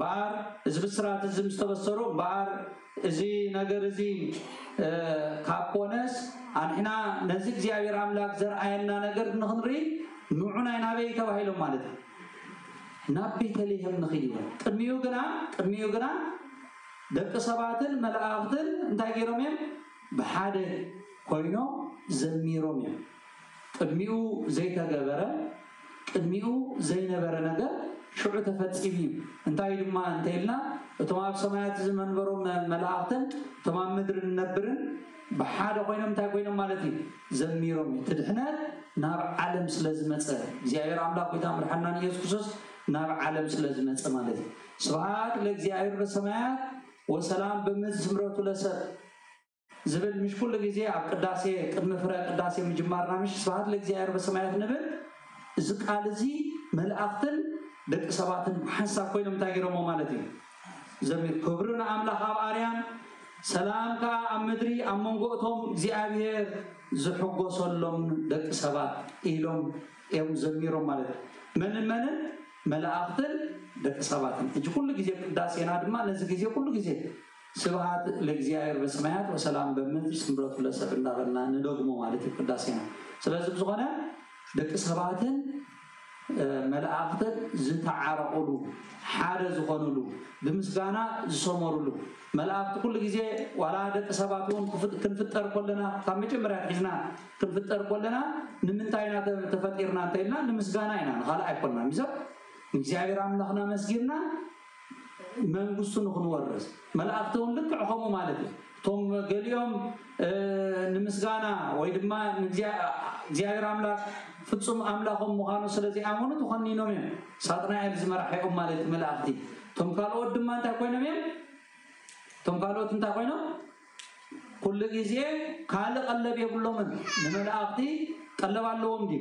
ባር እዚ ብስራት እዚ ምስተበሰሩ ባር እዚ ነገር እዚ ካፖነስ አንሕና ነዚ እግዚአብሔር አምላክ ዘርአየና ነገር ንኽንሪ ንዑና ይናበይ ተባሂሎም ማለት ነው ናቤተልሔም ንኽይሉ ቅድሚኡ ግና ደቂ ሰባትን መላእክትን እንታይ ገይሮም እዮም ብሓደ ኮይኖም ዘሚሮም እዮም ቅድሚኡ ዘይተገበረ ቅድሚኡ ዘይነበረ ነገር ሽዑ ተፈጺሙ እንታይ ድማ እንተይልና እቶም ኣብ ሰማያት ዝመንበሮም መላእክትን እቶም ኣብ ምድሪ ዝነብርን ብሓደ ኮይኖም እንታይ ኮይኖም ማለት እዩ ዘሚሮም ትድሕነት ናብ ዓለም ስለዝመፀ እግዚአብሔር አምላክ ወይ ታምርሐና ኢየሱስ ክርስቶስ ناب عالم سلازم نسمعه سبحان لإግዚአብሔር በሰማያት وسلام بمز سمرته لسر زبل مش كل جزء قداسة قدم فرق قداسة مجمعنا مش سبحان لإግዚአብሔር በሰማያት نبل زقال زي ملأختن دك سباتن حسا كوينم تاجرهم مالتي زمير كبرنا أملاك أباريان سلام كا أمدري أمونغوتهم እግዚአብሔር زحقو صلهم دك سبات إلهم يوم زميرهم مالتي من ملائكتن دك سباتن اجي كل ጊዜ ቅዳሴና ድማ ለዚ ጊዜ ሁሉ ጊዜ ስብሐት ለእግዚአብሔር በሰማያት ወሰላም በምድር ስምረቱ ለሰብ እንዳበልና እንደግሞ ማለት ቅዳሴና ስለዚህ ብዙሆነ ደቂ ሰባትን መላእክትን ዝተዓረቁሉ ሓደ ዝኾኑሉ ብምስጋና ዝሰመሩሉ መላእክት ሁሉ ጊዜ ዋላ ደቂ ሰባቱን ክንፍጠር ኮለና ካብ መጀመርያ ሒዝና ክንፍጠር ኮለና ንምንታይና ተፈጢርና እንተይልና ንምስጋና ኢና ንኻል ኣይኮንና ሚዘ እግዚአብሔር አምላክና መስጊድና መንግስቱን ንክንወርስ መላእክቱን ልክዕኹም ማለት ቶም ገሊዮም ንምስጋና ወይ ድማ እግዚአብሔር አምላክ ፍጹም አምላክም ምዃኑ ስለዚህ አመኑ ተኸኒኖም ሳጥናኤል ዝመራሕኦም ማለት መላእክቲ ቶም ካልኦት ድማ እንታይ ኮይኖም ቶም ካልኦት እንታይ ኮይኖም ኩሉ ጊዜ ካለ ቀለብ የብሎምን ንመላእክቲ ቀለብ ኣለዎም ዲ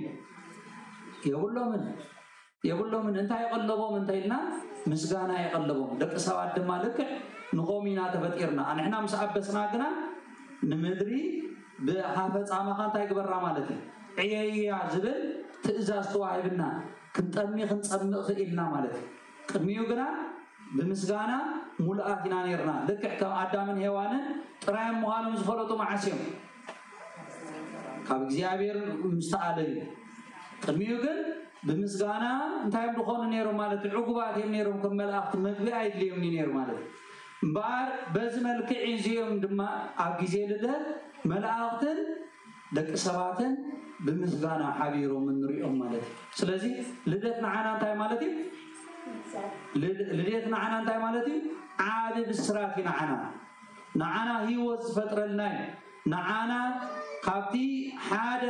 የብሎምን እንታይ ይቀለቦም እንታይልና ምስጋና ይቀለቦም ደቂ ሰባት ድማ ልክ ንቆሚና ተፈጢርና አንሕና ምስ አበስና ግና ንምድሪ ብሓፈፃማኻ እንታይ ግበራ ማለት ዕየያ ዝብል ትእዛዝ ተዋሂብና ክንጠምቕ ክኢልና ማለት ቅድሚኡ ግና ብምስጋና ሙሉኣት ኢና ነርና ልክ ከም አዳምን ሔዋንን ጥራይም ምዃኖም ዝፈለጡ መዓስዮም ካብ እግዚአብሔር ምስተኣለዩ ቅድሚኡ ግን بمسجانا انتايم دخون نيرو مالت عقوبات نيرو كم ملاخت مغبي ايدليم نيرو مالت بار بزمل كعيزيوم دما اغيزي لده ملاختن دك سباتن بمسجانا حبيرو من ريوم مالت سلازي لدتنا عنا انتاي مالتي لدتنا عنا انتاي مالتي عادي بسراتنا عنا هيوز فتره لنا نعانا ካብቲ ሓደ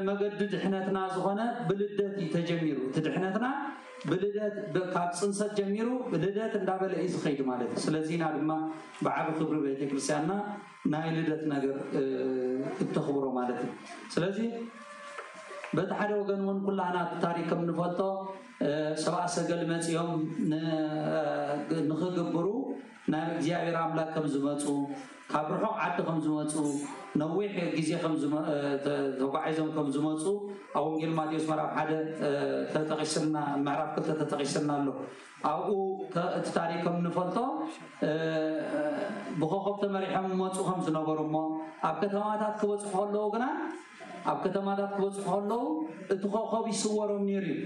መገድ ድሕነትና ዝኾነ ብልደት ተጀሚሩ ድሕነትና ብልደት ካብ ጽንሰት ጀሚሩ ብልደት እንዳበለ ይዝኸይድ ማለት ስለዚህና ድማ በዓብ ክብር ቤተክርስቲያንና ናይ ልደት ነገር እተኽብሮ ማለት ስለዚህ በተሓደ ወገን ውን ኩላና ታሪክም ንፈልጦ ሰብአ ሰገል መጽዮም ንኽግብሩ ናይ እግዚአብሔር አምላክ ከም ዝመጹ ካብ ርሑቕ ዓዲ ከም ዝመጹ ነዊሕ ጊዜ ከም ተጓዒዞም ከም ዝመጹ ኣብ ወንጌል ማቴዎስ ምዕራፍ 1 ተጠቂስና ምዕራፍ 2 ተጠቂስና ኣሎ ኣብኡ እቲ ታሪክ ከም ንፈልጦ ብኾኾብ ተመሪሖም መጹ ከም ዝነበሩ እሞ ኣብ ከተማታት ክበጽሑ ከለዉ ግና ኣብ ከተማታት ክበጽሑ ከለዉ እቲ ኾኾብ ይስወሮም ነይሩ እዩ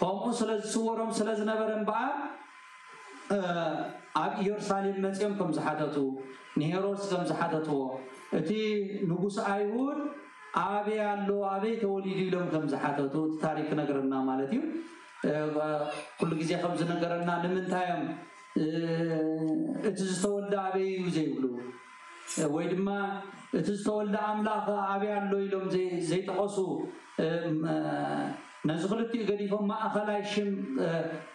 ከምኡ ስለዝስወሮም ስለዝነበረ እምበኣር ኣብ ኢየሩሳሌም መጽዮም ከም ዝሓተቱ ንሄሮድስ ከም ዝሓተትዎ እቲ ንጉስ አይሁድ አቤ ያለው አቤ ተወሊዱ ኢሎም ከም ዝሓተቱ ታሪክ ነገርና ማለት እዩ ኩሉ ጊዜ ከም ዝነገረና ንምንታዮም እቲ ዝተወልደ አቤ እዩ ዘይብሉ ወይ ድማ እቲ ዝተወልደ አምላኽ አቤ ያለው ኢሎም ዘይተቆሱ نزغلتي قديفهم ما أخلاي شم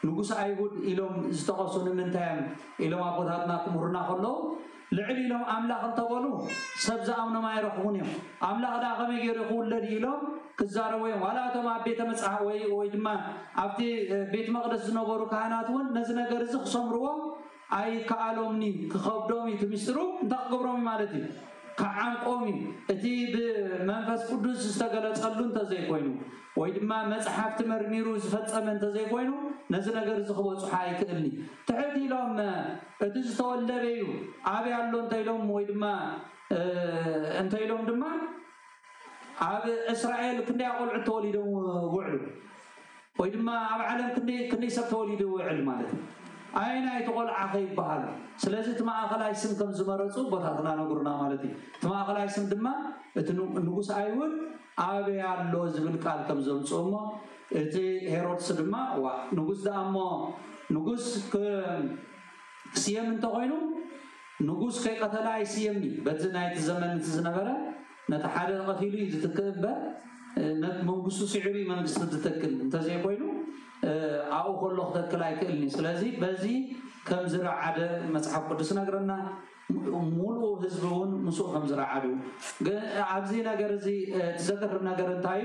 نقص أيهود إلهم استقصون من تام إلهم أبوهاتنا كمرنا خلوا لعلي لهم أملاك تقولوا سبزة أمنا ما يروحونهم أملاك دا قم يروحون الذي لهم كزارويهم ولا تما بيت مسح ويدما أفتي بيت مقدس نقولوا كهناتون نزنا جرزق صمروا أي كعلمني كخبرهم تمسروا تقبرهم مالتي كعام قومي أتي بمنفس قدس استقلت صلون تزي كوينو ويدما مسحفت مرميروز فتأمن تزي كوينو نزنا جرزق وصحاي كأني تحدي لهم تزتول لبيو أبي علون تيلهم ويدما أنتيلهم دما أبي إسرائيل كني أقول عتولي دو وعلو ويدما أبي علم كني سبتولي دو وعلو مالتي أين يتقول عقيب بحال سلازت ما أخلا يسم كم زمرتو بطاقنا نقرنا مالتي تما أخلا يسم دما نقص أيون أبي اللوز بالقال كم زمصوما إتي هيرودس دما ونقص دا أما نقص سيام انتقينو نقص كي قتلا يسيامني بتنايت الزمن تزنبرا نتحدث قتيلو يتكلم منقصو سعري منقص تتكل انتزي قوينو أو كله تكلاي كلني سلازي بزي كم زرع عدا مسحب قدس نقرنا مولو هزبون مسوق كم زرع عدو عبزي نقرزي تذكر نقرن تاي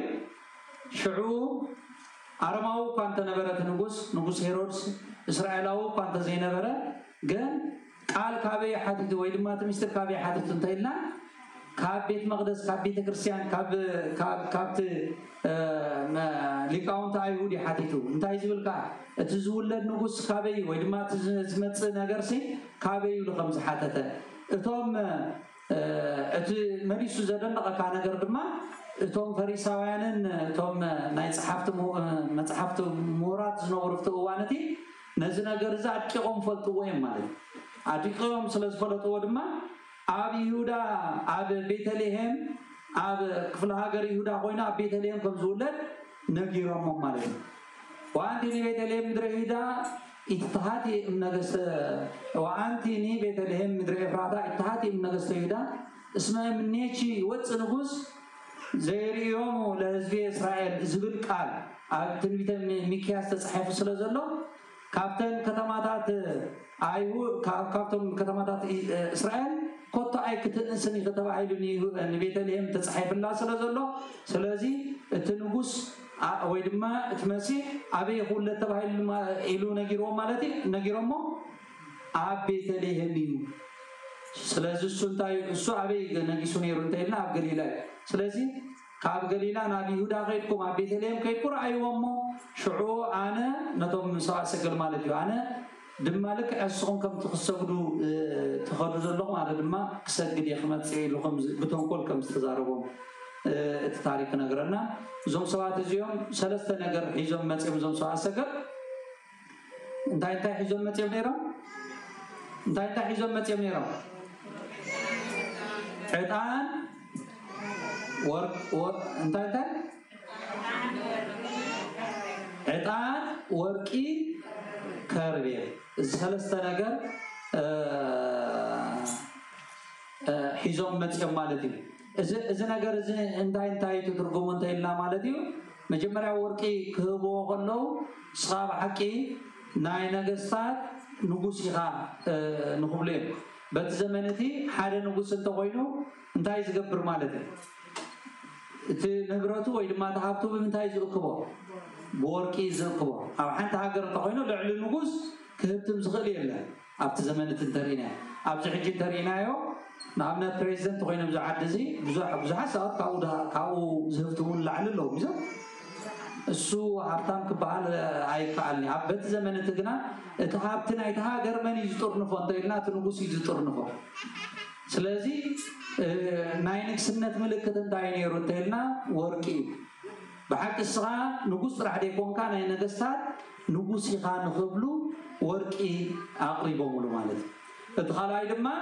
شعوب أرماو كانت نبرة نقص هيرودس إسرائيلاو كانت زي نبرة قال كابي حدث ويد ما تمستر كابي حدث تنتهينا كاب بيت مقدس كاب بيت كريستيان كاب ليكاونت أيهودي حدثوا انتهي زبل تزولد نقص كابي ويد ما تزمت نجرسي كابي لخمس حتى توم مريسو زدنا كان نجردما توم فريساويان توم نايت حفت مورات زنورفت وانتي نزنا جرزا أتقوم فلتوهم مالي أتقوم سلس فلتوهم أب يهودا أب بيتلهم أب كفل هاجر يهودا خوينا بيتلهم كم زولد نجيرهم مالي وأنتي بيتلهم درهيدا اتحادي من نجس وأنتي بيتلهم درهيدا اتحادي من نجس يهودا اسمه من نيتشي واتسنغوس زي اليوم لحزب إسرائيل زبل قال تنبيت ميكياس تصحيح سلازلو كابتن كتماتات أيهو كابتن كتماتات إسرائيل كوتا أي كتنسني كتبعيلني نبيت لهم تصحيح الله سلازلو سلازي تنغوس ويدما تمسي أبي يقول لتبعيل ما إلو نجيرو مالتي نجيرمو أبي تليهم يو سلازي السلطة السو أبي نجيسون يرونتينا أبغليلا سلازي كاب غليلا نبي يهودا غيركم أبي تليهم كيكور أيوامو شعو أنا نتوم مساء سجل مالتي أنا دم مالك أسقون كم تخسروا تخرج اللغة على دم كسجل يا خمات سعيد لهم بتوم كل كم استزارهم التاريخ نجرنا زم سوات اليوم ثلاثة نجر حزم متى زم سوات سجل انتهى حزم متى منيرم انتهى حزم متى منيرم عدان ورق انتهى عدان ورقي كاربير ثلاثة نجر حزم متى مالتي إذا نجر إذا انتهى تترجم انتهى لنا مالتي مجمرة ورقي كهبو قلو صعب حكي ناي نجستات نقصيها نقبلهم بس زمانتي حدا نقص انتقينه انتهى يزقبر مالتي نبرته ويد ما تحبته بمنتهى يزقبه بورقي يزقبه أو حتى هاجر انتقينه لعل النقص كهبتم زغلي له أبت زمانة ترينا أبت حجي ترينا يو نعمنا بريزيدنت تقينا بزعاد زي بزح ساعات كاو زهفتون لعل له ميزه السو عبتام كبال أي فعلني عبت زمانة تجنا تحبتنا يتهاجر من يزطر نفون تيلنا تنقص يزطر نفون سلازي ناينك سنة ملكة دايني روتيلنا وركي بحق الصغا نقص راح يكون كان ينقصات نقص يخان خبلو وركي أقرب مولو مالد ادخل هاي دما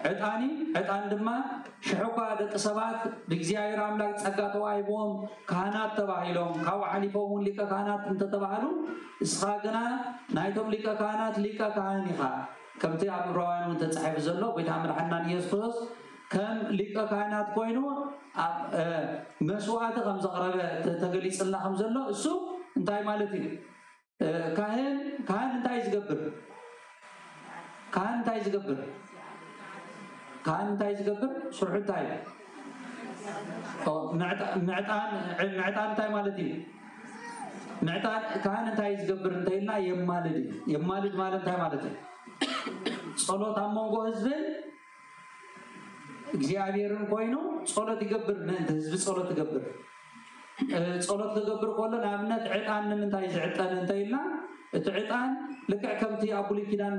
عطاني دما شحوكا دك سبات بإግዚአብሔር አምላክ ጸጋ ተዋይቦም ካህናት ተባሂሎም ካው ዓሊፎም ሊቀ ካህናት እንተተባሃሉ እስኻገና ናይቶም ሊቀ ካህናት ሊቀ ካህን ይኻ ከምቲ ኣብ ዕብራውያን ተጻሒፉ ዘሎ ቤተ ኣምርሓና ኢየሱስ ከም ሊቀ ካህናት ኮይኑ مسوعات كم زقربة تجلس الله خمس الله السوق انتهي مالتي كاهن انتهي يقبر كاهن انتهي يقبر سرعة انتهي معتان انتهي مالتي معتان كاهن انتهي يقبر انتهي لا يمالد مال انتهي مالتي صلوات أمونغو هزبل እግዚአብሔርን ኮይኑ ጸሎት ይገብር ነን ህዝብ ጸሎት ይገብር ጸሎት ይገብር ኮለን አብነት ዕጣን ምንታይ ዝዕጠን እንተይልና እቲ ዕጣን ልክዕ ከምቲ አቡሊ ኪዳን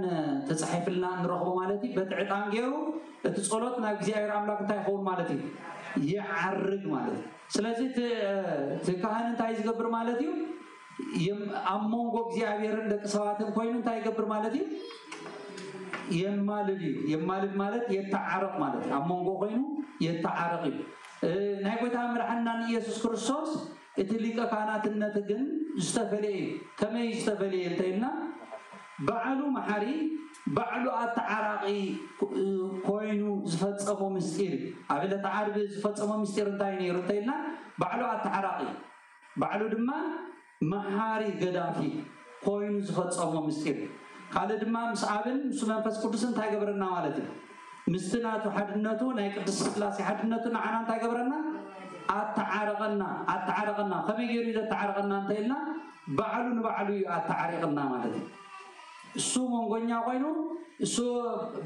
ተጻሒፍልና ንረኽቦ ማለት እዩ በቲ ዕጣን ገይሩ እቲ ጸሎት ናብ እግዚአብሔር አምላክ እንታይ ይኸውን ማለት እዩ ይዓርግ ማለት እዩ ስለዚ እቲ ካህን እንታይ ዝገብር ማለት እዩ አሞንጎ እግዚአብሔርን ደቂ ሰባትን ኮይኑ እንታይ ይገብር ማለት እዩ የማልድ ማለት የተዓረቅ ማለት አሞንጎ ኮይኑ የተዓረቅ ናይ ጎይታ መድሓኒና ኢየሱስ ክርስቶስ እቲ ሊቀ ካህናትነት ግን ዝተፈለየ ከመይ ዝተፈለየ እንተይልና በዓሉ መሐሪ በዓሉ አተዓራቂ ኮይኑ ዝፈጸሞ ምስጢር አብለተ ዓርብ ዝፈጸሞ ምስጢር እንታይ ነይሩ እንተይልና በዓሉ አተዓራቂ በዓሉ ድማ መሐሪ ገዳፊ ኮይኑ ዝፈጸሞ ምስጢር ካለ ድማ ምስአብን እሱ መንፈስ ቅዱስ እንታይ ገበረና ማለት ነው ምስትናቱ ሐድነቱ ናይ ቅዱስ ሥላሴ ሐድነቱ ንዓና እንታይ ገበረና አተዓረቀና ከመይ ገይሩ አተዓረቀና እንተይልና በዓሉ ንበዓሉ አተዓረቀና ማለት ነው እሱ መንጎኛ ኮይኑ እሱ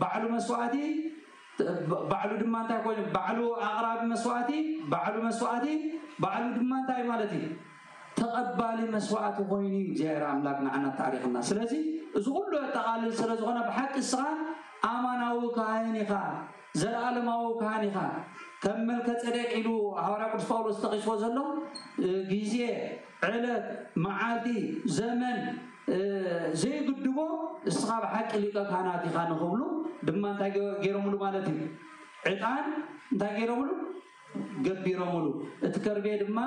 በዓሉ መስዋዕቲ በዓሉ ድማ እንታይ ኮይኑ በዓሉ አቅራቢ መስዋዕቲ በዓሉ ድማ እንታይ ማለት ነው ተቀባሊ መስዋዕቲ ኮይኑ እግዚአብሔር አምላክ ንዓና ታሪክና ስለዚህ እዚ ሁሉ ተቃልል ስለዝኾነ በሐቅ ስራ አማናዊ ካህን ኢኻ ዘላለማዊ ካህን ኢኻ ከም መልከ ጸደቅ ኢሉ ሐዋርያ ቅዱስ ጳውሎስ ተቂስዎ ዘሎ ጊዜ ዕለት መዓልቲ ዘመን ዘይግድቦ እስኻ በሐቅ ሊቀ ካህናት ኢኻ ንኽብሉ ድማ እንታይ ገይሮሙሉ ማለት እዩ ዕጣን እንታይ ገይሮሙሉ ገቢሮሙሉ እቲ ከርቤ ድማ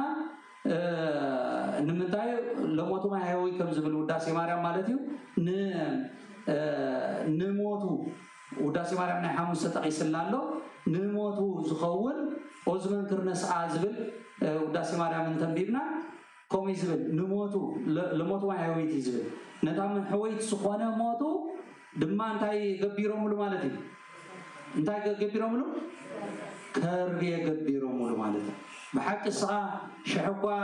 ንምንታይ ለሞቱ ማህያዊ ከም ዝብል ውዳሴ ማርያም ማለት እዩ ንሞቱ ውዳሴ ማርያም ናይ ሐሙስ ተጠቂስልና ኣሎ ንሞቱ ዝኸውን ኦዝመን ክርነስአ ዝብል ውዳሴ ማርያም እንተንቢብና ከምይ ዝብል ንሞቱ ለሞቱ ማህያዊ ዝብል ነታም ሕወይት ዝኾነ ሞቱ ድማ እንታይ ገቢሮሙሉ ማለት እዩ እንታይ ገቢሮሙሉ ከርቤ ገቢሮሙሉ ማለት እዩ بحق الصغا شحقا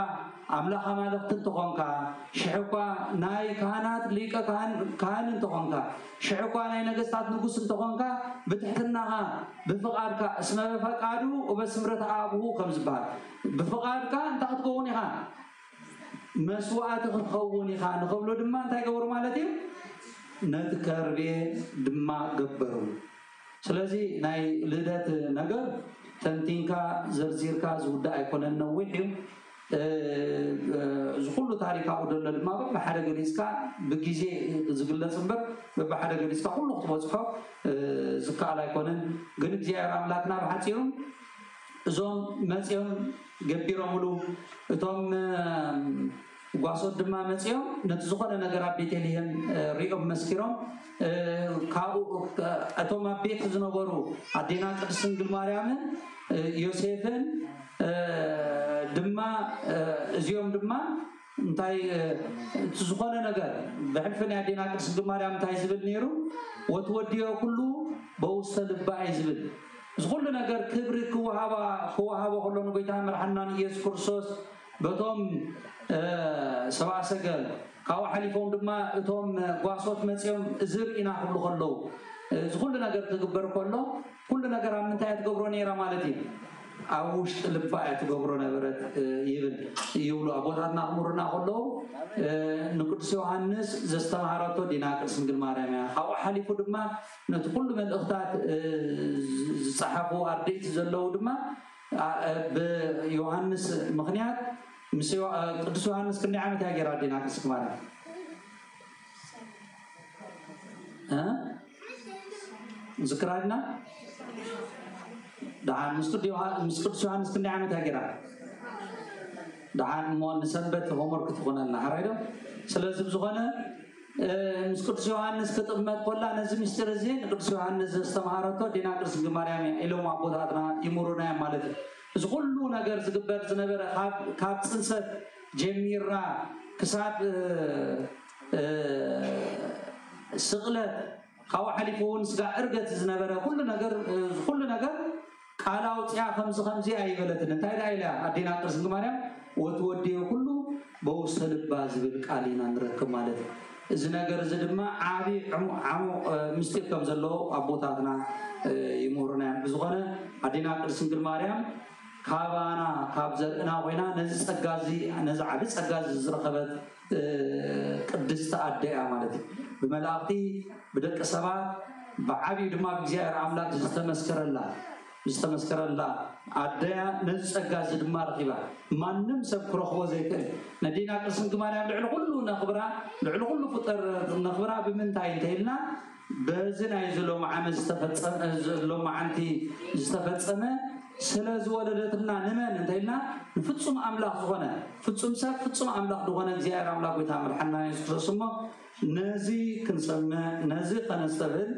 أملاك مالك تنتقونكا شحقا ناي كهانات ليكا كهان تنتقونكا شحقا ناي نجستات نقص تنتقونكا بتحتناها بفقارك اسمه بفقارو وبسمرة أبوه خمس بار بفقارك أنت تقونيها مسوات تقونيها نقبلو دما أنت يقول مالتي نذكر به دما قبرو سلازي ناي لدات نجر تنتينكا زرزيركا زودا ايكونن نوحيو زكل تاريخا ودل ما بحدا جليسكا بغيزي زغلصنبر بحدا جليسكا كله تبصحو زكا على ايكونن غن እግዚአብሔር አምላክና በሐጺሩ እዞም መጽዮም ገቢሮሙሉ እቶም ጓሶት ድማ መጽዮም ነቲ ዝኾነ ነገር ኣብ ቤተልሔም ሪኦም መስኪሮም ካብኡ እቶም ኣብ ቤት ዝነበሩ ኣዴና ቅድስት ድንግል ማርያምን ዮሴፍን ድማ እዚኦም ድማ እንታይ ዝኾነ ነገር ብሕልፍን ኣዴና ቅድስት ድንግል ማርያም እንታይ ዝብል ነይሩ ወትወዲዮ ኩሉ በውስተ ልባ ዝብል ዝኩሉ ነገር ክብሪ ክወሃባ ከሎ ንጎይታ መድሓኒና ኢየሱስ ክርስቶስ በቶም ሰብአ ሰገል ካው ሓሊፎም ድማ እቶም ጓሶት መጽዮም ዝርኢና ክብሉ ከለው ዝኩሉ ነገር ክግበር ከሎ ኩሉ ነገር ኣብ ምንታይ ትገብሮ ነይራ ማለት እዩ ኣብ ውሽጢ ልባ ትገብሮ ነበረት ይብሉ ኣቦታትና ኣእምሩና ከለው ንቅዱስ ዮሐንስ ዘስተማሃረቶ ዲና ቅድስት ድንግል ማርያም እያ ካብኡ ሓሊፉ ድማ ነቲ ኩሉ መልእኽታት ዝፀሓፉ ኣርድእቲ ዘለው ድማ ብዮሐንስ ምክንያት ቅዱስ ዮሐንስ ክንደይ ዓመት እያ ገይራ ዲና ቅድስት ማርያም ذكرنا دعان مسكت ዮሐንስ ክንደይ ዓመት እያ ገይራ دعان مون ሰንበት ሆምወርክ ትኾነልና ሓራይዶ ስለዚህ ዝኾነ مسكت ዮሐንስ ክጥመት ቆላ ነዚ ምስጢር እዚ ንቅዱስ ዮሐንስ ዝተማሃረቶ ዲና ቅድስት ድንግል ማርያም ኢሎም ኣቦታትና ይምሩና ማለት እዚ ኩሉ ነገር ዝግበር ዝነበረ ካብ ፅንሰት ጀሚርና ክሳብ ስቕለት ካብ ሓሊፉን ስጋ እርገት ዝነበረ ኩሉ ነገር ቃላው ጽያ ከምዚ አይበለትን እንታይ ዳይላ አዲና ቅርስ ማርያም ወትወዲው ሁሉ በውስተ ልባ ዝብል ቃሊና ንረክብ ማለት እዚ ነገር እዚ ድማ ዓቢ ዓሙቕ ምስጢር ከም ዘለዎ አቦታትና ይሞርና ብዝኾነ አዲና ቅርስ ማርያም ካባና ካብ ዘርና ኮይና ነዚ ጸጋዚ ነዚ ዓቢ ጸጋዚ ዝረኸበት ቅድስት አደያ ማለት ብመላእክቲ ብደቀ ሰባት ብዓቢ ድማ እግዚአብሔር አምላክ ዝተመስከረላ አደያ ነዚ ጸጋዚ ድማ ረኺባ ማንም ሰብ ክረኽቦ ዘይክእል ነዲና ቅርስ ማርያም ልዕሊ ኩሉ ነኽብራ ልዕሊ ኩሉ ፍጡር ነኽብራ ብምንታይ እንተይልና በዝና ይዘሎም ዓመት ዝተፈጸመ ዓንቲ ዝተፈጸመ ስለዚህ ወለደትና ነመን እንተይልና ፍጹም አምላክ ዝኾነ ፍጹም ሰብ ፍጹም አምላክ ዝኾነ እግዚአብሔር አምላክ ወይ ታምርሐና ኢየሱስ ነዚ ክንሰመ ነዚ ከነስተብል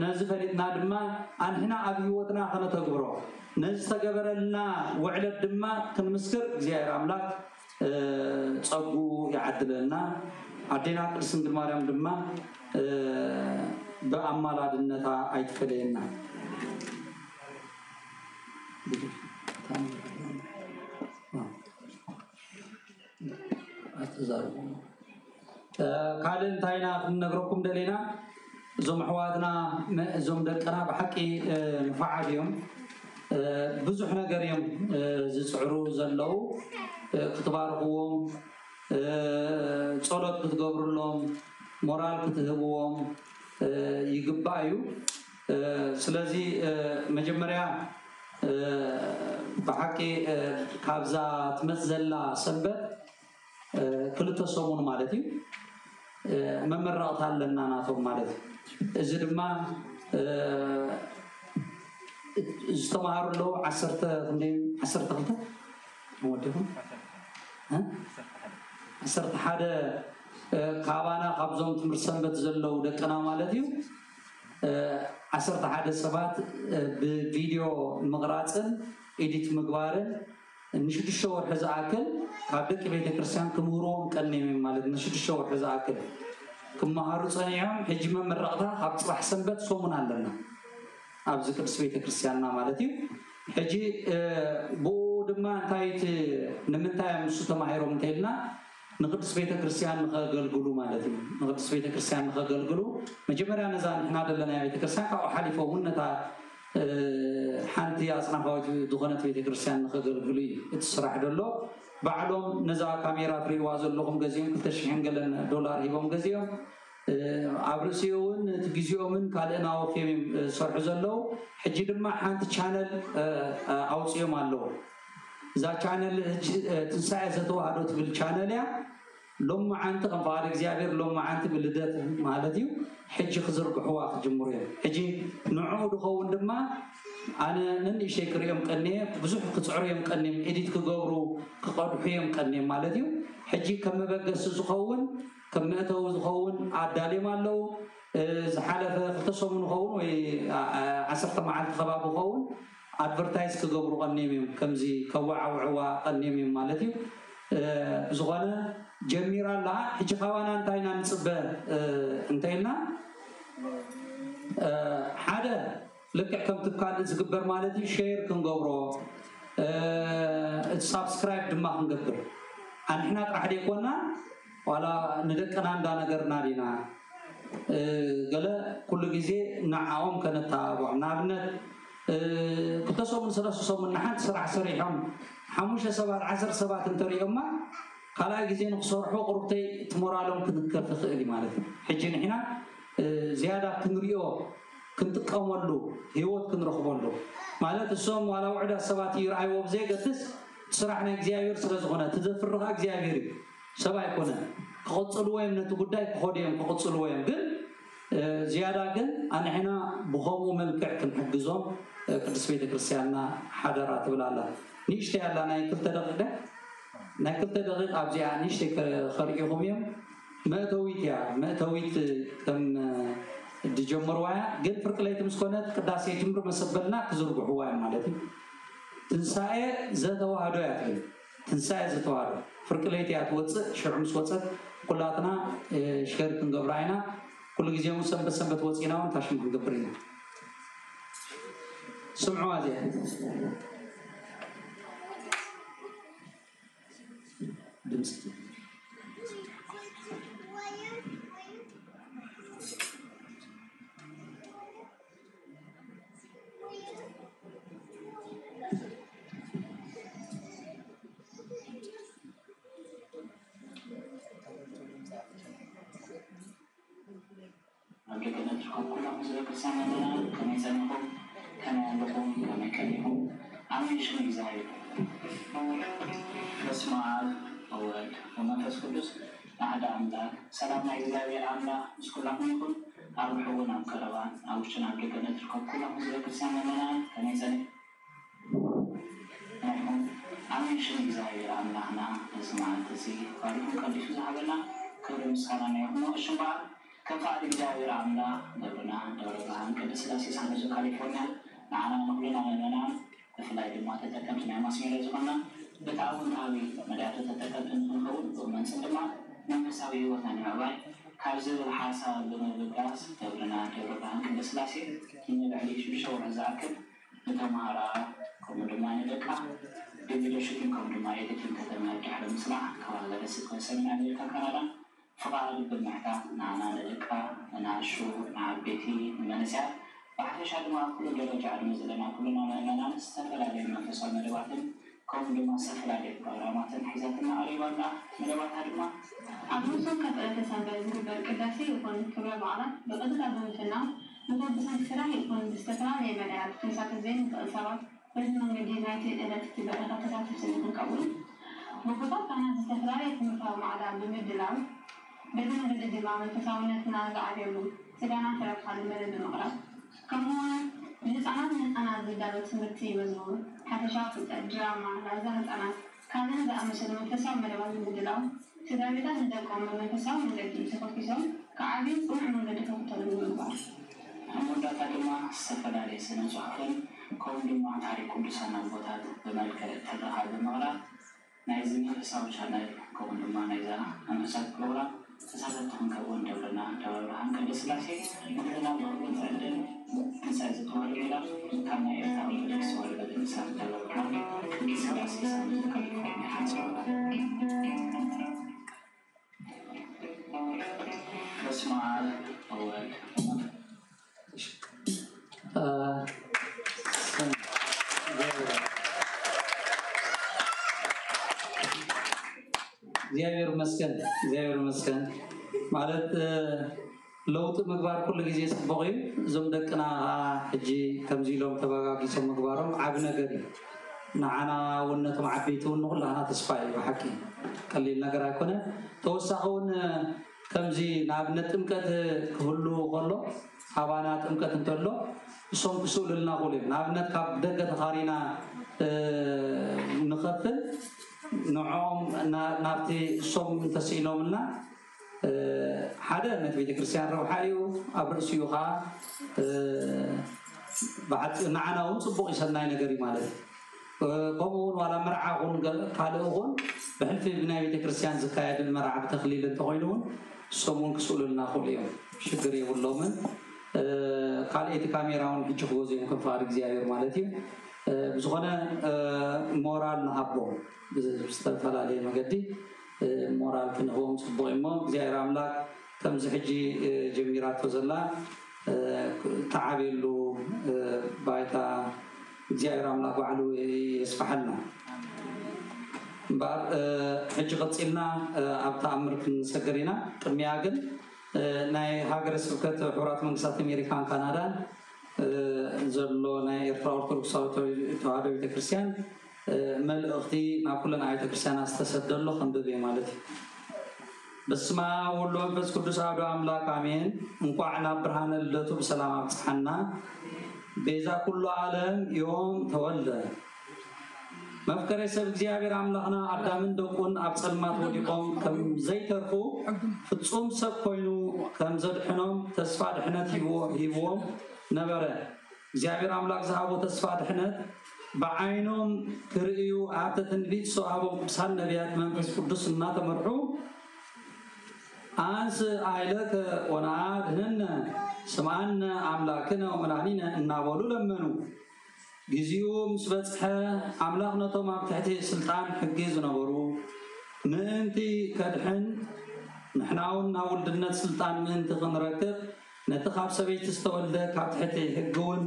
ነዚ ፈሪጥና ድማ አንህና አብ ህይወትና ከነተግብሮ ነዚ ተገበረልና ውዕለት ድማ ክንምስክር እግዚአብሔር አምላክ ጸጉ ያዕድለና አዲና ቅድስት ድንግል ማርያም ድማ በአማላድነታ አይትፈለየና ካልን ታይና ነግረኩም ደሌና ዞም ሕዋትና ዞም ደቀና በሐቂ ንፋዓልዮም ብዙሕ ነገር እዮም ዝጽዕሩ ዘለው ክትባርኽዎም ጸሎት ክትገብሩሎም ሞራል ክትህብዎም ይግባዩ ስለዚህ መጀመሪያ በሐቂ ካብዛ ትመዘላ ሰንበት ክልተ ሰሙን ማለት እዩ መመረቕታ ኣለና ናቶም ማለት እዚ ድማ ዝተማሃሩሎ 12 ወዲኩም 11 ካባና ካብዞም ትምህርት ሰንበት ዘለው ደቀና ማለት እዩ 11 ሰባት በቪዲዮ መቅራጽን ኤዲት ምግባርን ንሽድሽተ ወርሕ ዝኣክል ካብ ደቂ ቤተ ክርስቲያን ክምህሮም ቀኒዮም ማለት ንሽድሽተ ወርሕ ዝኣክል ክመሃሩ ጸኒዖም ሕጂ መመረቕታ ካብ ጽባሕ ሰንበት ሶሙን ኣለና ኣብዚ ቅዱስ ቤተ ክርስቲያንና ማለት እዩ ሕጂ ብኡ ድማ እንታይት ንምንታይ ምሱ ተማሂሮም እንተይልና ንቅዱስ ቤተ ክርስቲያን ንኸገልግሉ ማለት እዩ ንቅዱስ ቤተ ክርስቲያን ንኸገልግሉ መጀመርያ ነዛ ንሕና ዘለና ቤተ ክርስቲያን ካብኡ ሓሊፎም ነታ ሓንቲ ኣጽናፋዊት ዝኾነት ቤተ ክርስቲያን ንኸገልግሉ እዩ እቲ ስራሕ ደሎ ባዕሎም ነዛ ካሜራ ትሪእዋ ዘለኹም ገዚኦም 2,000 ገለን ዶላር ሂቦም ገዚኦም ኣብ ርእሲውን እቲ ግዜኦምን ካልእና ወፊዮም ዝሰርሑ ዘለው ሕጂ ድማ ሓንቲ ቻነል ኣውፅኦም ኣለዎ እዛ ቻነል ትንሳኤ ዘተዋህዶ ትብል ቻነል እያ ሎማ ዓንቲ ከም ፈቃድ እግዚአብሔር ሎማ ዓንቲ ብልደት ማለት እዩ ሕጂ ክዝርግሕዋ ክጅምሩ እዮም ሕጂ ንዕኡ ድኸውን ድማ ኣነ ንንእሽተይ ክሪኦም ቀኒየ ብዙሕ ክፅዕሩ እዮም ቀኒዮም ኤዲት ክገብሩ ክቐድሑ እዮም ቀኒዮም ማለት እዩ ሕጂ ከም መበገሲ ዝኸውን ከም መእተዊ ዝኸውን ኣዳልዮም ኣለው ዝሓለፈ 2 ሰሙን ዝኸውን ወይ 10 መዓልቲ ከባቢ ዝኸውን ኣድቨርታይዝ ክገብሩ ቀኒዮም እዮም ከምዚ ከዋዓውዕዋ ቀኒዮም እዮም ማለት እዩ ዝኾነ ጀሚራ ኣለሃ ሕጂ ካባና እንታይና ንፅበ እንተይልና ሓደ ልክዕ ከም ትካል ዝግበር ማለት እዩ ሼር ክንገብሮ ሰብስክራይብ ድማ ክንገብር ኣንሕና ጥራሕ ደይኮና ዋላ ንደቀና እንዳነገርና ዲና ገለ ኩሉ ግዜ ንዓኦም ከነተባብዖም ንኣብነት 2 ሰሙን 3 ሰሙን ንሓንቲ ስራሕ ሰሪሖም 5 ሰባት 10 ሰባት እንተሪኦማ ካልኣይ ግዜ ንክሰርሑ ቁርብተይ ትሞራሎም ክንከፍ ትኽእል ማለት እዩ ሕጂ ንሕና ዝያዳ ክንሪኦ ክንጥቀመሉ ህይወት ክንረኽበሉ ማለት እሶም ዋላ ውዕዳት ሰባት ይረኣይዎ ብዘይገድስ ስራሕ ናይ እግዚአብሔር ስለ ዝኾነ ትዘፍርኻ እግዚአብሔር እዩ ሰብ ኣይኮነን ክቕፅልዎ እዮም ነቲ ጉዳይ ክኸዱ እዮም ክቕፅልዎ እዮም ግን ዝያዳ ግን ኣንሕና ብኸምኡ መልክዕ ክንሕግዞም ቅዱስ ቤተ ክርስቲያንና ሓደራ ትብል ኣላ ንእሽተይ ኣላ ናይ 2 ደቂቃ ናይ 2 ደቂቃ ኣብዚኣ ንእሽተይ ከሪኢኹም እዮም መእተዊት እያ መእተዊት ከም ድጀምርዋ ግን ፍርቅለይቲ ምስ ኮነት ቅዳሴ ጅምር መሰበልና ክዝርግሕዋ እዮም ማለት እዩ تنساء زتوهدو ياتي تنساء زتوهدو فرقليتيات وص شعمس وصت كلاتنا شير كنغبراينا كل جزء سنبت وصينا ونتاشم كنغبرينا سمعوا هذه دمس أحد أملاك سلام عليكم يا أملاك مسكولكم يكون أروحون أم كروان أو شنا بلغنا تركب كلهم زي كسامنا كنيسة نحن أمين شنو زي أملاكنا نسمع تسي فاريكم كل شيء هذا كل مسكنا يهمنا الشباب كفاءة جاي أملاك دبنا دوران كده سلاسي سامي كاليفورنيا معنا نقولنا لنا فلاي ما تتكلم مع مسؤول زماننا بتعاون قوي مدات تتكلم نقول ومن سمع መንፈሳዊ ወታን ያባይ ካብዚ ሓሳብ ብምብጋስ ደብረና ደብረ ብርሃን ቅድስት ሥላሴ ንልዕሊ ሽዱሽተ ወርሒ ዝኣክል ንተምሃራ ከምኡ ድማ ንደቃ ብቪድዮሽን ከምኡ ድማ ኤዲቲንግ ከተመርዳሕ ብምስራሕ ከባቢ ደስት ሰሚናር ኣሜሪካ ካናዳ ፍቓድ ብምሕታት ንዓና ንደቃ ንኣሹ ንዓበይቲ ንመንእስያት ብሓፈሻ ድማ ኩሉ ደረጃ ዕድመ ዘለና ኩሉና ምእመናን ዝተፈላለዩ መንፈሳዊ መደባትን كم دم سفر عليه برامات حيزاتنا قريبا ملوات هدما عبوسون كتلة سنبال زربال كداسي يكون كبير بعضا بقدر أبو الفنان نقول بسان كسرا يكون باستقرار يمنعات في ساعة الزين وتأثارات وإذن من مدينة إلى تتبع غطرات في سنة الكون وقطات كانت استقرار يكون فهم على بمدلام بإذن من الدماء من تساونتنا قاعد يقول سيدانا فرق خالي من المغرب كمان بالنسبة أنا زدت سمرتي مزمون حتى شافت الدراما لازمت أنا كان هذا أمشي من تساو من الوالد بدلاو سدايمتا ندقوم من تساو من الدين سقط كيسون كعابين روح من الدين كفتر من البار. أمور داتا دما سفر عليه سنة صحفن كون دما تاريخ كل سنة بوتات بملك تدخل بمغرب نايزين تساو شانل كون دما نايزا أمسك بلورا تساعدهم كون دولنا دولنا كدس لاسي مثلنا بقول فعلن تساعد كون إلى كان يفتح السؤال بالإنسان دولنا كدس لاسي سنة كاليفورنيا حسنا بسمع أول زير مسكن مالت لوط مغبار كل جزء سبقي زمدكنا حجي كمزيلهم تباغاكي سم مغبارهم عب نغري نعنا ونتم عبيتون نقول انا تصفاي بحكي قليل نغر اكونه توساون كمزي نابنت تمكت كله قلو حوانا تمكت انتلو سوم كسولنا قولي نابنت كاب دغت خارينا نخفل نعوم نارتي صوم تسينهم لنا حدا نت بيت كريستيان روحايو ابرسيوها بعد معنا وصبغ يسناي نغري مالك قومون ولا مرعاون قالوون بحلف بناي بيت كريستيان زكايد المرعى بتخليل تقولون صومون كسولنا كل يوم شكر يقولوا من قال ايت كاميراون بيجوزي ممكن فارق زياير مالتي بزغنا مورال نحبو بستفعل مجدي مورال كنهم صبويمو زير أملاك كم زحجي جميرات وزلا تعابيلو بايتا زير أملاك وعلو يسفحلنا بار حج قصيلنا أبتا أمريكا سكرينا كمياجن ناي هاجر سبكت حورات منقسات أمريكان كندا زلو ناي إرفع أرثوذكس توحيد الكريستيان ملأختي ناكلنا آية كريستيان استسدل له خمد ذي مالتي بس ما ولو بس كل سعادة أملاك آمين مقعنا برهان اللتو بسلامة بصحنا بيزا كل عالم يوم تولى مفكر يسب زيابير أملاكنا أردامن دوكون أبصل ما توديكم كم زي تركو فتصوم سب كوينو كم زدحنهم تسفاد حنت هيبوهم نبرة زيابير أملاك زهابو تسفاد حنت بعينهم كرئيو عادة تنبيت صعبوا بسال نبيات منفس قدس النات مرحو أنس عائلك ونعاد هن سمعنا أملاكنا ومنعنينا النابولو لمنو جزيوم سبتها أملاكنا طمع تحتي سلطان حقيز نبرو منتي كدحن نحناون ناول دنات سلطان منتي غنركب نتخاب سبيت استولد كاتحتي حقون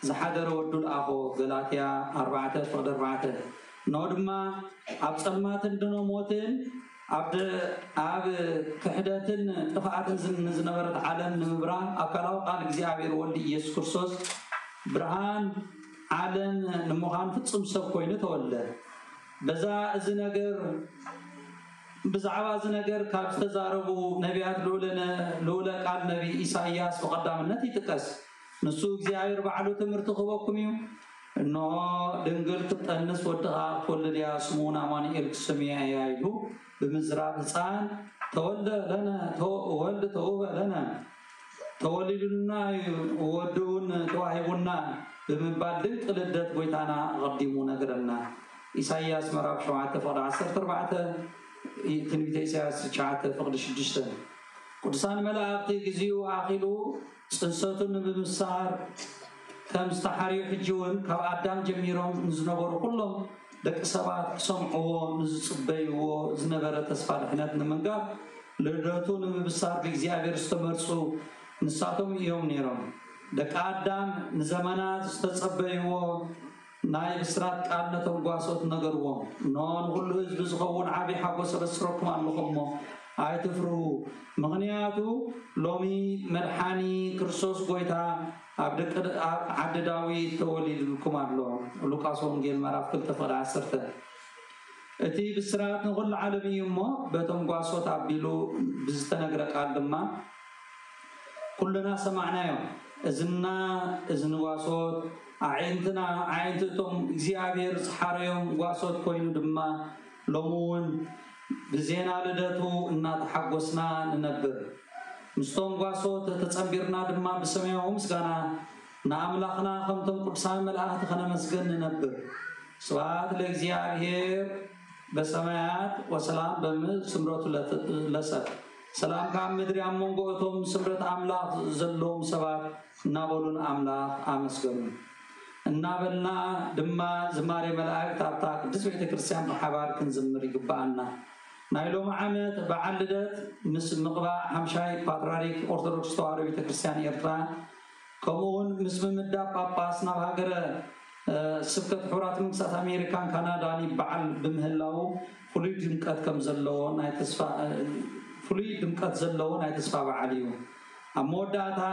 زحادر ودو الأخو غلاتيا 4:4 نودما أبصلمات دنو موتين عبد كحداتن طفعاتن زنبرت عالم نمبرا أكلاو قال እግዚአብሔር ወልድ ኢየሱስ ክርስቶስ ብርሃን ዓለም ንምዃን ፍጹም ሰብ ኮይኑ ተወለደ በዛ እዚ ነገር ብዛዕባ እዚ ነገር ካብ ዝተዛረቡ ነቢያት ልኡለ ቃል ነቢ ኢሳይያስ በቀዳምነት ይጥቀስ ንሱ እግዚአብሔር ባዕሉ ትምህርቲ ክበኩም እዩ እኖ ድንግል ክትጠንስ ወድኻ ትወልድያ ስሙን አማኑኤል ክስምያ ያይሉ بمزرعة إنسان تولد لنا تولد توبة لنا تولدنا ودون توهبنا بمبادل تلدت بيتنا قدمونا قرنا إسحاق مراب شوعة فقد 14 تنبيت إسحاق شوعة فقد 6 قدسان ملاقي جزيو عاقلو سنساتون بمسار كم استحاري حجون كاب آدم جميرهم نزنبور كلهم دك سبات سمعوا نزبيوا زنبرة تسفار حنات نمنقاب لدرتون ببصار بإግዚአብሔር استمرسوا نساتهم يوم نيرهم دك آدم نزمانات استتصبيوا ناي بسرات قادنتهم قواسوت نقروا نون كل حزب زخون عابي حقو سبسركم اللهم آيتفرو مغنياتو لومي ملحاني كرسوس قويتا عبد داويد توليد لكم الله لوقاس ونجيل مراف كل تفضل عسرته اتي بسرات نقول عالمي يمو بتم قاسوت عبيلو بزتنقرق عالدما كلنا سمعنا يوم إذن قاسوت عينتنا عينتهم زيابير سحاريهم قاسوت كوينو دما لومون بزينا لدتو إنا تحقوسنا ننبر مستوم قاسوت تتصبرنا دما بسميهم مسكنا نعملقنا خمتم قدسان ملأخت خنا مسكن ننبر سوات لإግዚአብሔር بسمايات وسلام بمل سمرت لسر سلام كام مدري أمون قوتهم سمرت أملاق زلهم سبات نابلون أملاق أمسكن النابلنا دما زماري ملائك تابتاك دس بيت كريستيان بحبار كنزمر يقبعنا نايلو معامت بعلدت مس مقبع حمشاي باتراريك أرثوذكس تواري بيت كريستيان إيرترا كمون مسم مدى باباسنا بهاجر سبكت حورات مكسات أمريكان كنداني بعل بمهلاو فلوي دمكات كم زلوا ناي تسفا فلوي دمكات زلوا ناي تسفا بعليو أموداتا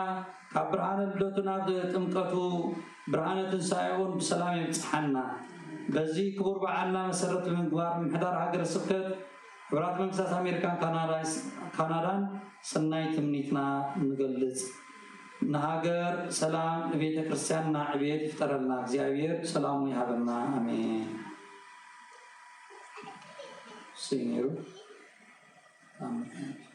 كبرهان اللوتنا دمكاتو برهان تنسايون بسلام يمسحنا بزي كبر بعلنا مسرت من دوار محضر هاجر سبكت حورات مكسات أمريكان كندان سناي تمنيتنا نقلز نهاجر سلام بيت كريستيان نعبيت افترلنا እግዚአብሔር سلام يهبنا امين سينيرو امين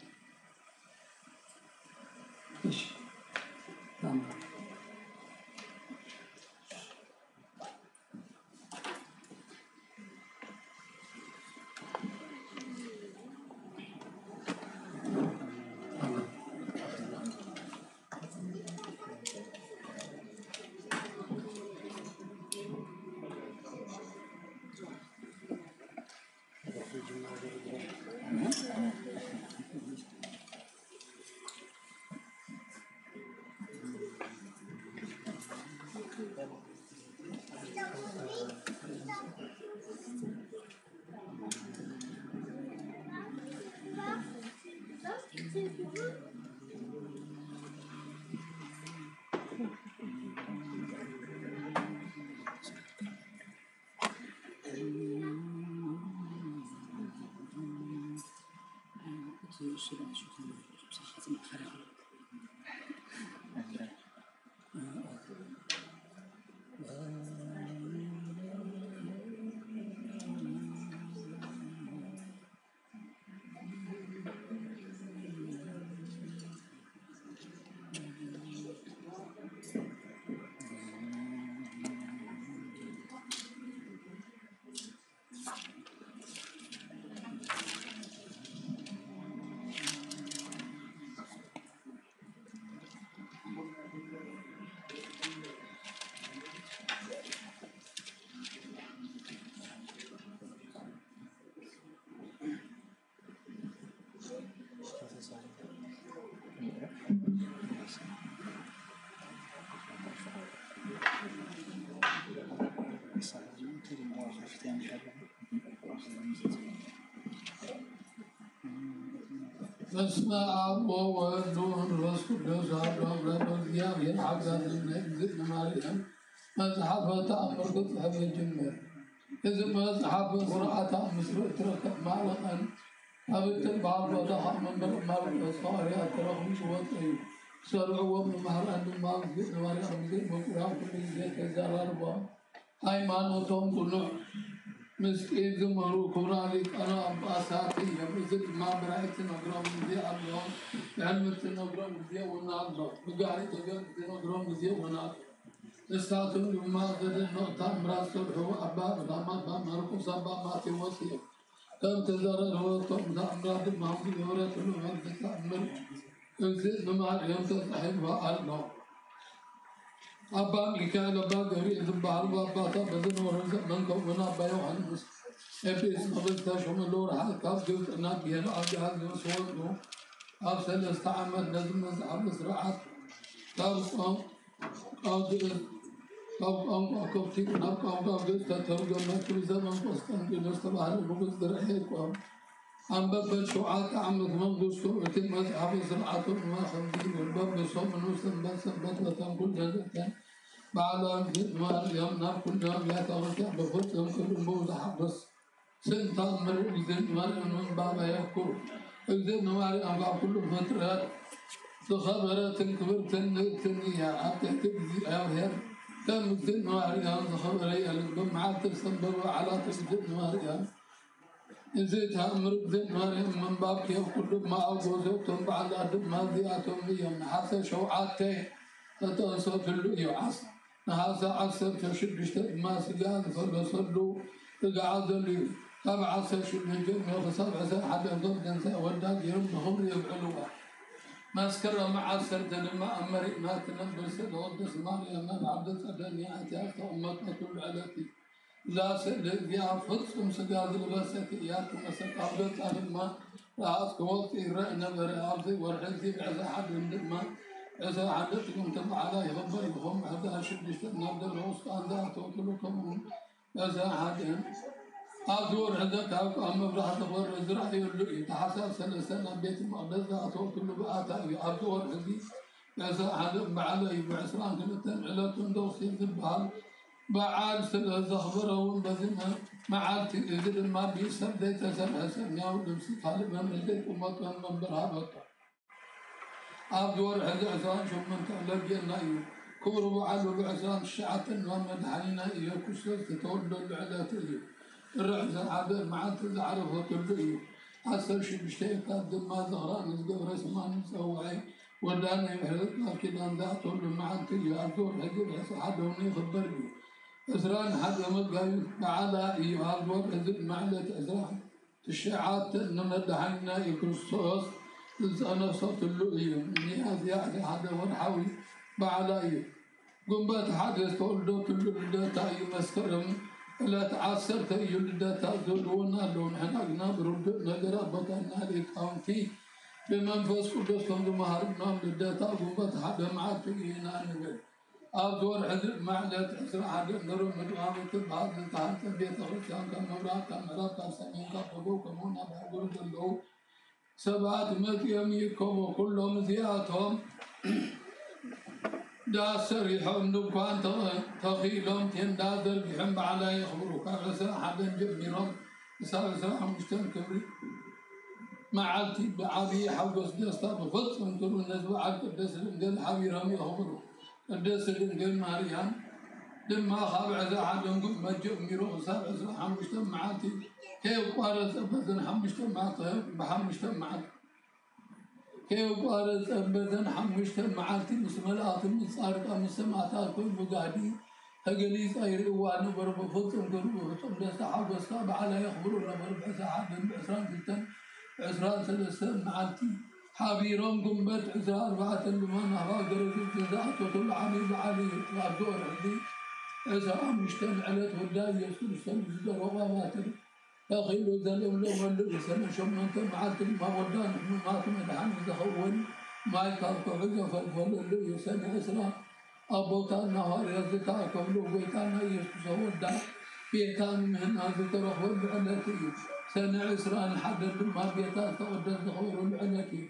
በስመ አብ ወወልድ ወመንፈስ ቅዱስ አሐዱ አምላክ እግዚአብሔር ሀብታት ዝግ ማርያም መጽሐፈ ተአምር ክጽሕፍ ጅምር እዚ መጽሐፍ ቁርአታ ምስሉ እትረከብ ማለቀን ኣብትን ባህቦታ መንበር ማርቆስ ሐዋርያት ተረኽቡ ወጥ እዩ ሰርዕዎም መምህራን ድማ ዝግ ማርያም ዝግ መቁራን ኩሉ ጊዜ ተዘራርቦም ሃይማኖቶም ጽኑዕ مسكين زمرو كورالي أنا أباساتي يمزج ما برأيت نقرأ مزيا الله علمت نقرأ مزيا ونادر بقاري تقول نقرأ مزيا ونادر استاتون يوما زد النقطة مراسل هو أبا بدما بمركو سبا ما توصي كم تزرع هو توم أمراض مامي يورا تلو هم تتأمل يزيد نمار يوم تتحب وأرنو أبا ميكال أبا غري إذبار وأبا تبذن ورزق من كونا بيوحنس إبليس مبلتا شملور حال كاف جوت أنا بيان أجهز وصول له أبسل استعمل نزم نزعب سرعات كاف كوفتي ناب كاف جوت تترجم نكرزا من قسطن بنستبعد بقص درعيكم أم باب شعات عمد من قسطو وتم مزعب سرعات ما خمدين والباب بصوم نوسم بس بطلة كل جزء بعد أن مريم نار كل يوم يتوجه بفتهم كل موز حبس سنتا مريم مريم من بابا يحكو إذن مريم باب كل فترات تخبرت كبرت التنية عتت بزيار كم إذن مريم تخبري الجمعة تسبب على تسبب مريم إذا أمر إذن مريم من باب كيف كل ما أوجزتم بعد أدب ما ذياتهم ليهم حتى شوعاته تتوسط اللي عصر هذا عصر تشد ما سجاد فلصلوا تقعد لي تبع عصر شد الجن وخسر عسى حد يضرب جنسا وداد يوم هم يفعلوها ما سكر مع عصر لما أمر ما تنبس الوضس مالي أمام عبد الدنيا أتاك أمتنا كل علتي لا سأل يا فتصم سجاد البسك يا تمسك عبد ما رأس قوتي رأنا برأسي ورحلتي بعسى حد ما إذا عدتكم تبع على يخبركم هذا شد نبدأ الوسط عن ذات وكلكم إذا عدن أزور عندك أم براحة غير إزرائي اللي تحسب سنة بيت المقدس ذات وكل بآتا أزور عندي إذا عدن بعلي بعسران كلتن على تندوسي ذبال بعال سنة زخبرهم بزنها معالتي إذن ما بيسر ديتا سنة سنة ولمسي طالب من ديت أمتهم من برها أبدور هذا عزان شو من تلاقي نايو كورو على بعزان الشعة نوم دحينا إياه كسر تتولد العلات إياه الرعزان هذا معانت العرب وتلقيه أصل شيء بشيء قدم ما ظهران نزقوا رسمان نسوي ودانا يحرق لكن أن ذا تقول معانت إياه أبدور هذا العزان هذا وني خبرني إزران هذا مقايو على إياه أبدور هذا معلة إزران الشعات نوم دحينا يكون صوص أنا صوت اللؤي نهاية يعني هذا ورحوي بعلاي قنبات حادث تقول دوت اللؤي تاي مسكرم لا تعسر تاي اللؤي تازلون لون حنا نبرد نقرا بكنا عليك أنتي بمنفس قدس كم مهارنا اللؤي قنبات حدا معك فينا نقول أدور عذر معلت أسرع حدا نرو مدعام تبعض تعال تبيت خرجان كمرات كمرات سمين كفبو كمونا بقول دلو سبعة يوم يكموا كلهم زياتهم داسر يحوم نبقان تخيلهم تندازر بحب على يخبروا كرسا حدا جميرهم سارسا مشتن كبري معالتي بعبي حوقس دستا بفضل انتروا النزوة عالك الدسر انقل حبيرهم يخبروا الدسر انقل ماريان لما خاب عزا حدا انقل مجئ ميرو سارسا مشتن معالتي كيف قارس أبداً حمشتم معته بحمشتم معك كيف قارس أبداً حمشتم معتي مسملات مصارك مسمعات كل بقادي هجليس أير وانو برب فطم قرب فطم ده صحاب وصاب على يخبرون برب ساعات من عسران جدا عسران سلسل معتي حبيرهم قنبت عسران أربعة لما نهوا درجة الجزاء وطلع عني بعلي وأبدور عندي عسران مجتمع على توداي يسكن السلسل وغاماتر أخيل ذلهم لو ولوا سنة شمنت معك ما ودان إحنا ما كنا دحين نتخول ما يكافك عجا فالفل اللي يسنة أسرع أبو كان نهار يزكى قبل بيتان يسوع دا بيتان من هذا تروح وبعنتي سنة إسرائيل حدد ما بيتا تقدر تخور العنكي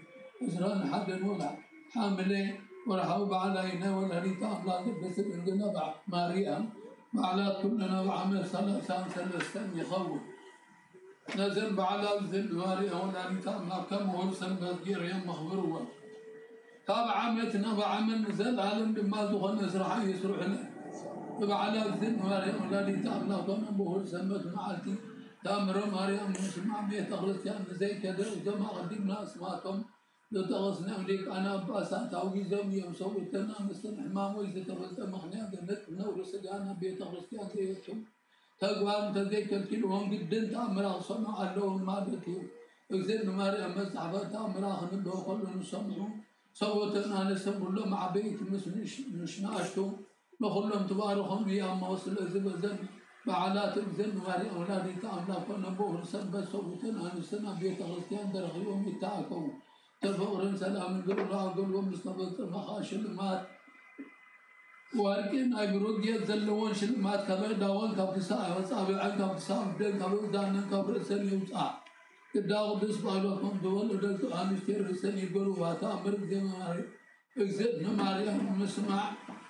إسرائيل حدد ولا حاملين ورحوا بعلينا ولا ريتا أملاك بس بالجنبع مريم بعلات كلنا وعمل سلسان يخوف نزل بعلات ذل مريم ولا ريتا أملاك كم ورسل بذكير يوم مخبروه تابع عمتنا وعمل نزل عالم بما دخل إسرائيل يسرحنا بعلات ذل مريم ولا ريتا أملاك كم ورسل معلتي تامر مريم مسمع بيت أغلسيان زي كده وجمع قدمنا أسماءكم لو تغسنا عليك أنا بأسات أوجي زوجي وصوتنا مثل حمام وإذا تغسنا مخنيا قلت نورس أنا بيت أغلسيان زيكم تقوى تذيك الكلهم جدا تامر صنع اللهم ما بكيو إذن مريم مسحبة تامر خن له كلهم سمعوا صوتنا نسمع له مع بيت مثل مش ناشتو نخلهم تباركهم يا ما وصل زبزن بعلات الزن واري أولادي تعمل كنا بور سب صوتنا عن السنة بيت غسيان درخيهم يتعاكم تفورن سلام قل الله قل ومستبد مخاش المات واركين أبرود يزلون شلمات كبر داون كبسا وصابع عن كبسا بدل كبر دان كبر سن يوسع كداو دس بالوكم دول ودل عن يشتر سن يقولوا واتامر جماري اكزد نماري مسمع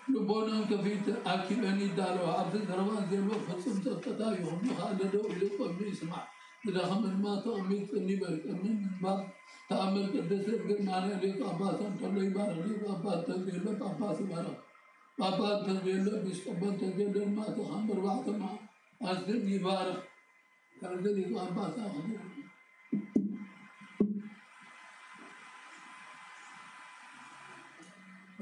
لبونان كفيت أكيد أني دارو عبد الدروان زلوا فصم تتايهم خالدوا لكم بيسمع إذا هم ما تأمين أني برك من بعد تأمل قدس الجمال لك أباس تلي بار لك أباس تجيل لك أباس بارك أباس تجيل لك بيستقبل تجيل ما تخمر بعد ما أصدق يبارك كذلك أباس أخذ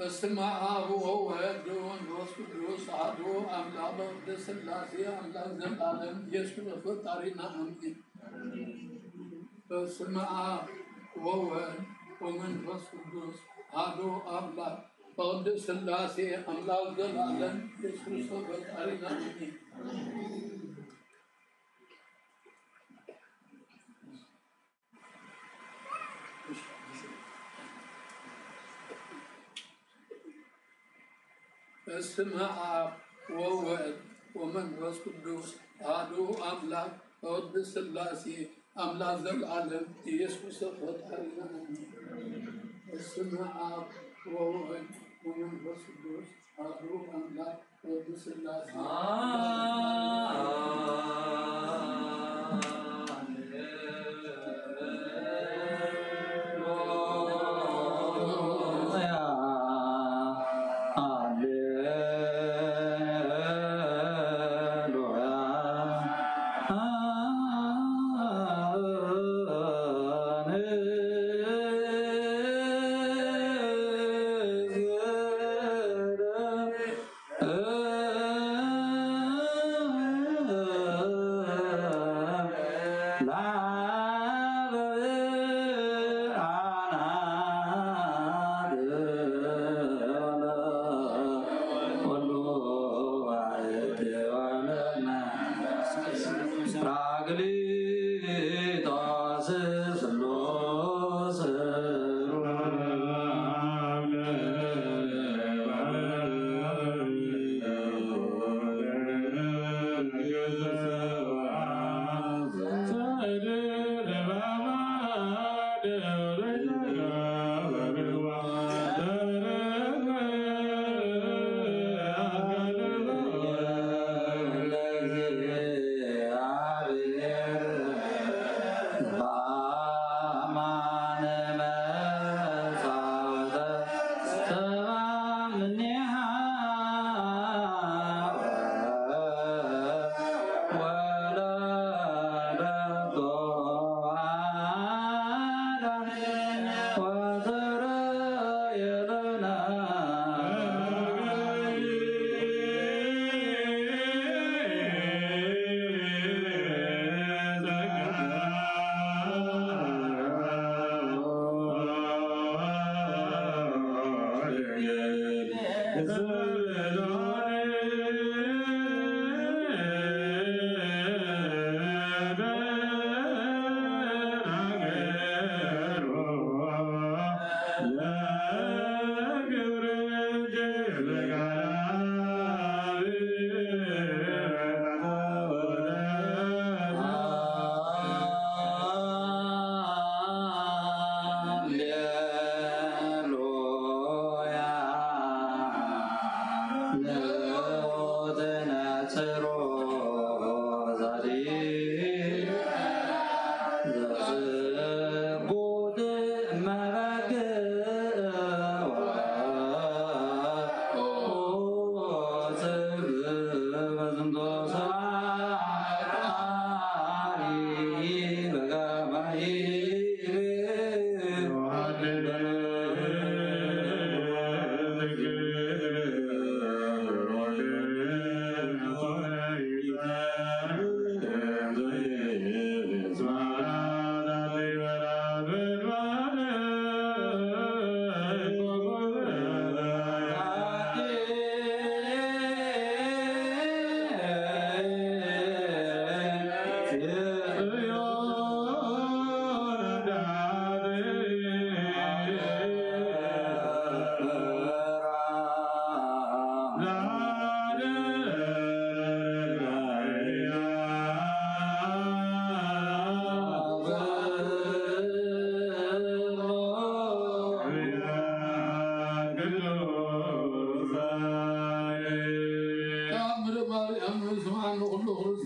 فسمع هو يدعون وسكدوس عدو أملاك قدس اللاسي أملاك زلالم يسكن فطرنا أمين فسمع هو ومن وسكدوس عدو أملاك قدس اللاسي أملاك زلالم يسكن فطرنا أمين اسمع ووعد ومن وسكدوس عدو أملاك قدس اللاسي أملاك ذا العالم يسوع صفت حرنا اسمع ووعد ومن وسكدوس عدو أملاك قدس اللاسي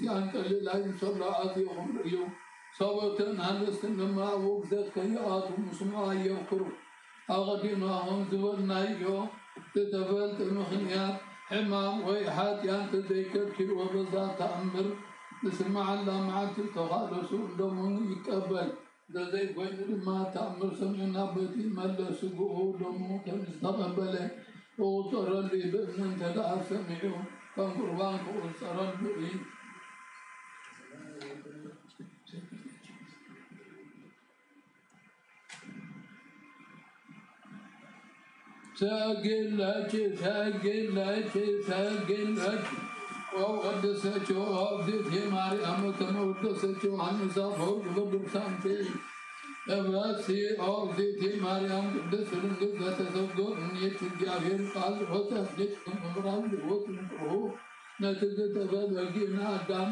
ክርስቲያን ቀልላይ ሰላዓት ይኹም እዩ ሰቦትን ሃለስትንማ ውግዘት ከይኣቱ ምስምዓ የምክሩ ኣቐዲምናኹም ዝበልናዮ ዝተፈልጥ ምኽንያት ሕማም ወይ ሓጢያን ተዘይከልኪልዎ በዛ ተኣምር ንስማዓላ መዓልቲ ተኻለሱ እንደሞኑ ይቀበል ዘዘይኮይኑ ድማ ተኣምር ሰሚዑና በቲ መለስግኡ ደሞ ከምዝተቐበለ ክቁፀረሉ ብእምነ እንተደኣ ሰሚዑ ከም ቁርባን ክቁፀረሉ እዩ ሰግለች ወቀደሰችው አብዚት የማርያም ከመወደሰችው አንሳ ፈውቅ በዱርሳንቴ እብራሲ አብዚት የማርያም ቅድስት ድንግል ዘተሰብጎ እምኔት እግዚአብሔር ቃል ወተፍልት ምምራብ ልወት ምጥሩ ነትግተበ በጊና አዳም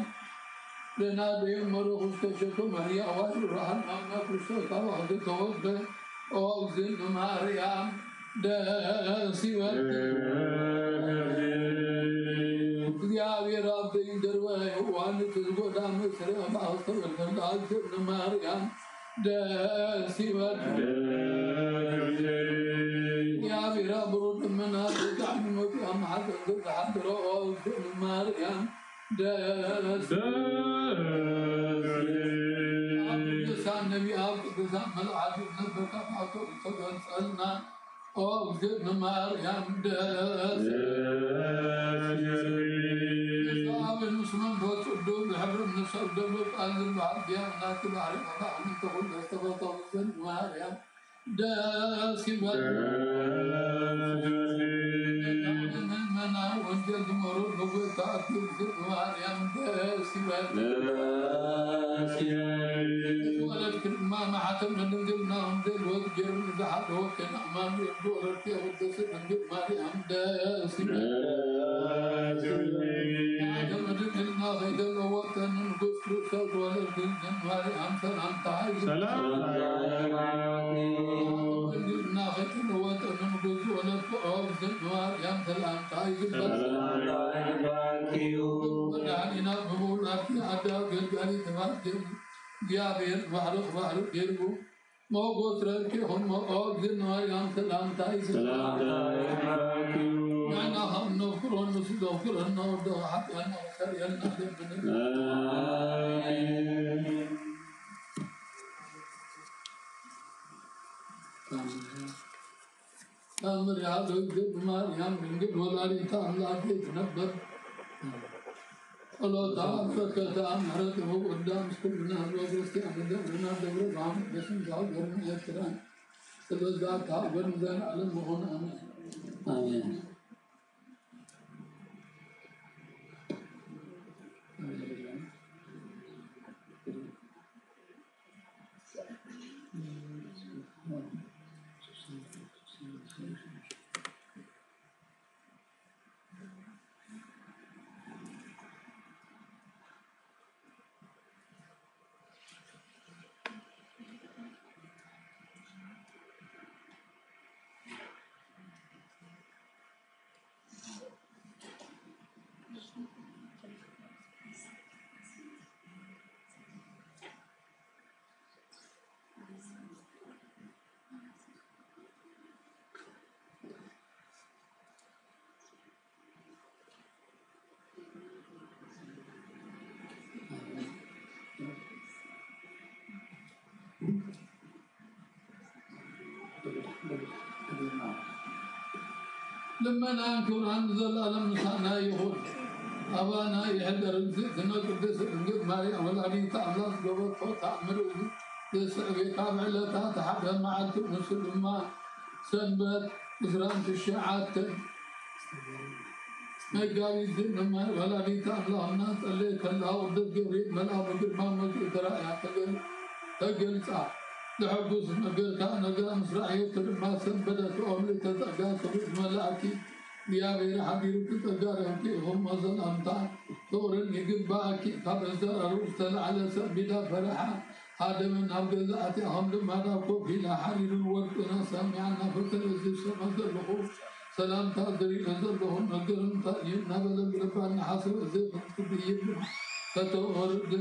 ለናደዩ መረኹስ ተሸቶ ማርያ ዋድ ረሃን አምና ክርስቶስ አዋህድ ተወልደ አብዚት ማርያም ደስ ይበል እግዚአብሔር አብኝ ደርባይ ዋን ትዝጎዳ መስረ ማስተወልደ አዝብ ማርያም ደስ ይበል እግዚአብሔር አብሮት መና ተቃም መቃም ሐዘን ተሐድሮ አዝብ ማርያም ደስ ቅዱሳን ነቢያት ቅዱሳን መላእክት ነበቃቱ ተገልጸልና أوجد مريم دس صعب المسلمين بتقدم بحبر النساء دبلت أنزل بعد يوم ناس بعرف أنا من تقول استبقى وزن مريم دس يبل منا وجد مرور لقوا تأكل زن مريم دس يبل ولد ما حتى من نزلنا نزل وجر نزحت وكنا أمام يبدو رتيه ودسر نجيب مريم دس هذا مدلنا غيدنا وطن نقص رسول ولد جن مريم سلام تعيش سلام مدلنا غيدنا وطن نقص ولد جن مريم سلام تعيش سلام ودعنا بقولنا في عداء قلبي تبارك እግዚአብሔር ባርክ ይርጉ ሞጎት ረክ ሆን ሞጎት ዝናያም ሰላም ታይስ ሰላም ያና ሀምኖ ፍሮን መስዶ ፍሮን ነው ዶ ሐቀና ሰሪያና ለብነ ታምር ያለው ማርያም ድንግል ወላዲተ አምላክ ነበር الله تعالى فكذا مرته قدام سكبنا وجلست عندنا دبر رام بسم الله غرم يكران سلوزا تا ورمزان على المهون آمين لما نانكر عن ظلال مسانا يهود أبانا يحضر زنا قدس انجد مريم والعلي تعالى قبط فتعمل يسعي كامل لتا تحب مع المسلمة سنبت إسرام الشيعات مقاوي الزنا والعلي تعالى الناس اللي كلها ودد جبريل ملا بقر ما مجد رائع تقل صح لحبوس نقل كان نقل مسرعية ما سنبدت أملي تتقى صبيت ملاكي يا غير حبيب تتقى هم أصل أمتان ثور النقل باكي خبزر أرسل على سبيل فرحا هذا من أبقى هم لما نقو في لحرير الوقت سمعنا فتلزي سمد الخوف سلام تقدري نزل لهم نقل تأيين نبل بربان حسر زي خطبي فتورد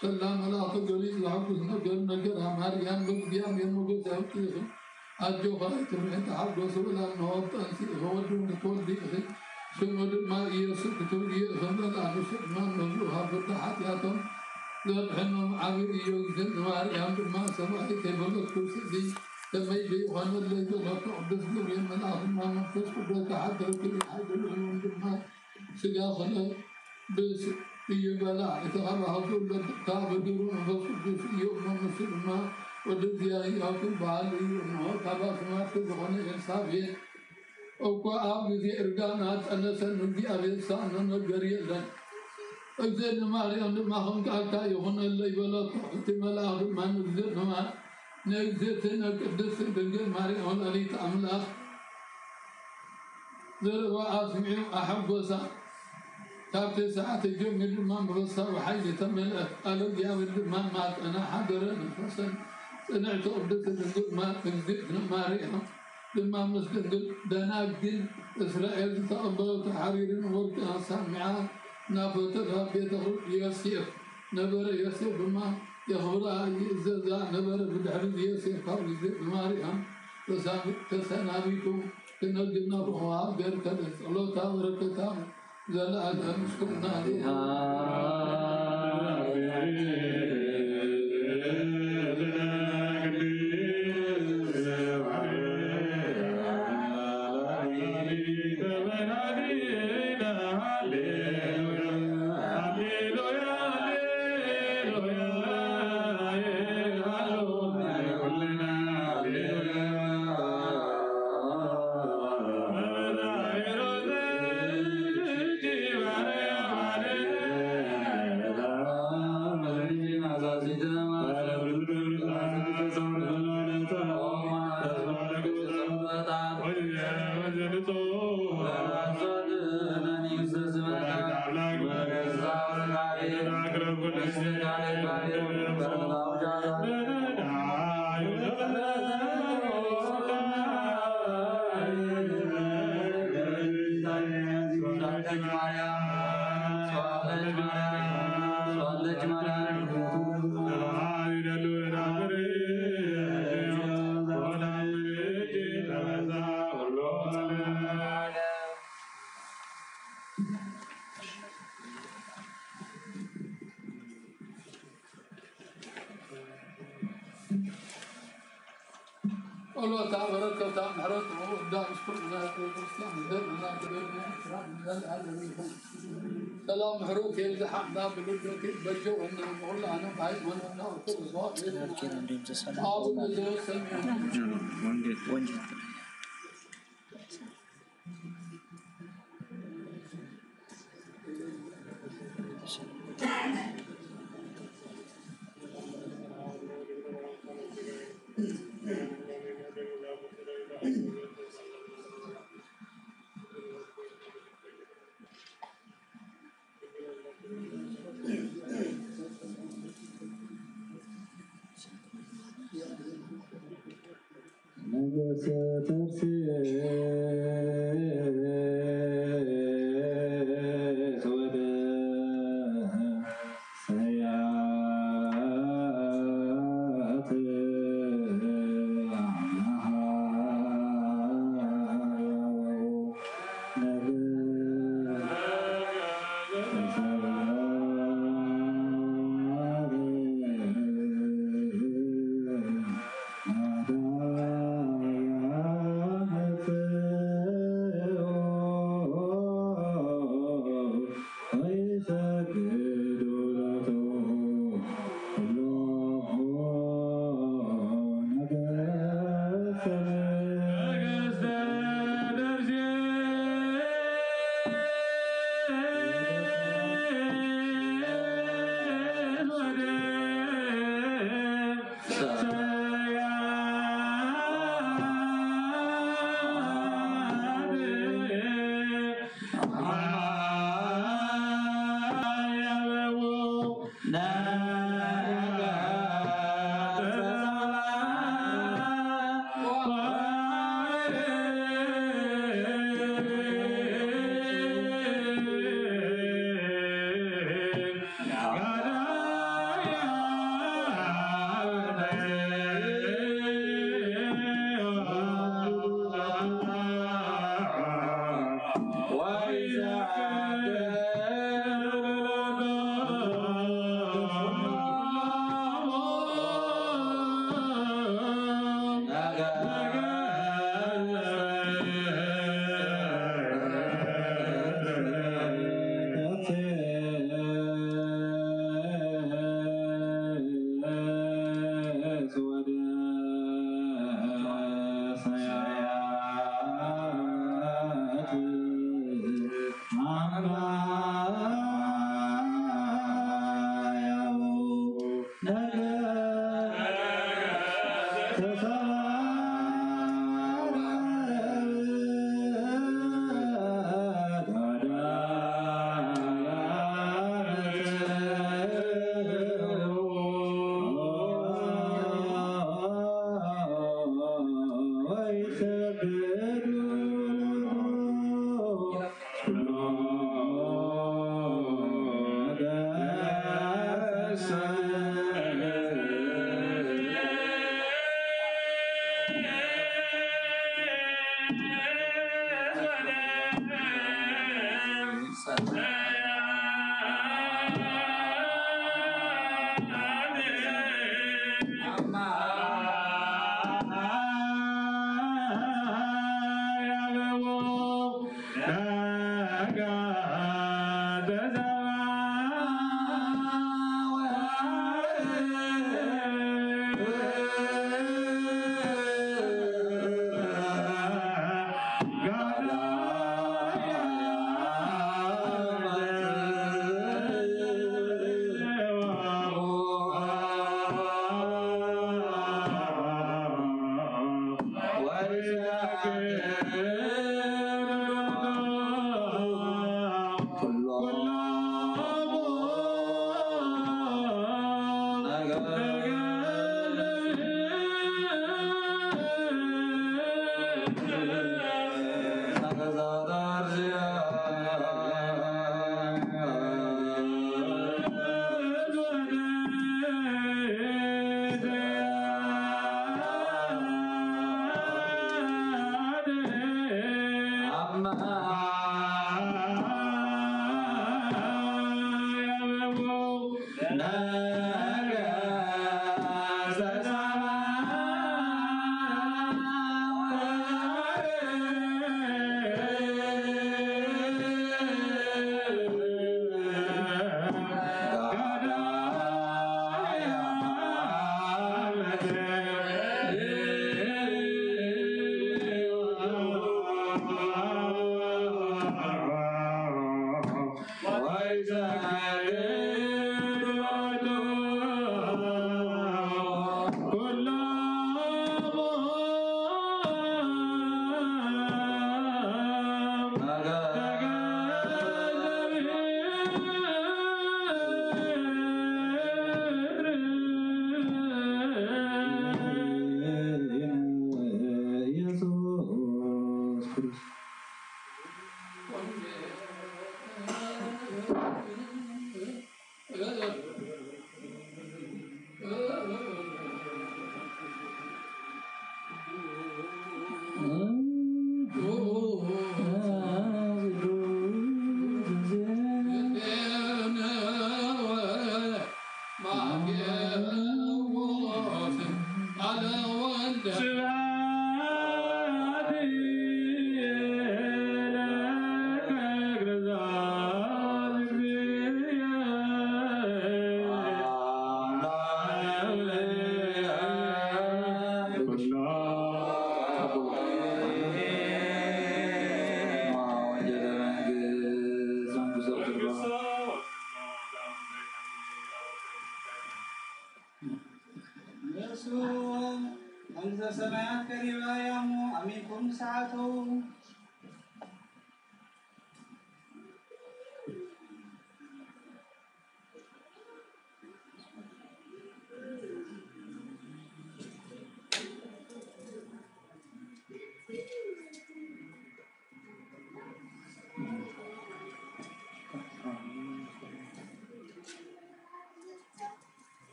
فلا ملاك جليل العبد نجر نجر مريم بقيام يموت سوتيه أجو خايت من تحب وسولا نوب أنسي هو دون تولدي سمود ما يسك تولي خمن أنس ما نزوها فتحت ياتم لأنهم عمل يوجد مريم ما سمعت بلد كوسدي تمي بيوهن اللي تغطى عبد سلوين من آخر ما نفس قدرة حتى كل حاجة العلوم ما سجاخنا بس يبلع يتغرى هذول الكتاب يدورون فصل في يوم مسلما ودزيا يأكل بعلي ونهار كباس ما تبغون إنصافين أو كأب ذي إرجانات أنا سنودي أبي سان نجري لنا إذا ما ريان ما هم كأكا يهون اللي بلا تحتمل أهل ما نزل ما نزل نقدس دنجل ما ريان اللي تعمله ذل وأسمع أحب وسام تابت ساعات اليوم من الإمام بصر وحي تمل قالوا يا ولد الإمام مات أنا حاضر الحسن سمعت أبدت الدنقل ما تنزل ما ريحه الإمام مسجد دناقل إسرائيل تقبل تحرير ورقها سامعة نافتها بيته يسير نبر يسير بما يخبرها يزدى نبر بالحرير يسير قبل يزيد ما ريحه تسانابيكم تنجلنا بخواه غير كذلك الله تعالى ركتها زال هذا مشكلنا الله تعالى بركة وتعالى حركة وقدام شكرنا الإسلام ذرنا كبرنا إحرامنا العالمين سلام حروك يزحمنا بلدك بجو إننا نقول أنا بعيد من أنا وكل صوت أبو نزول سميع Namaste.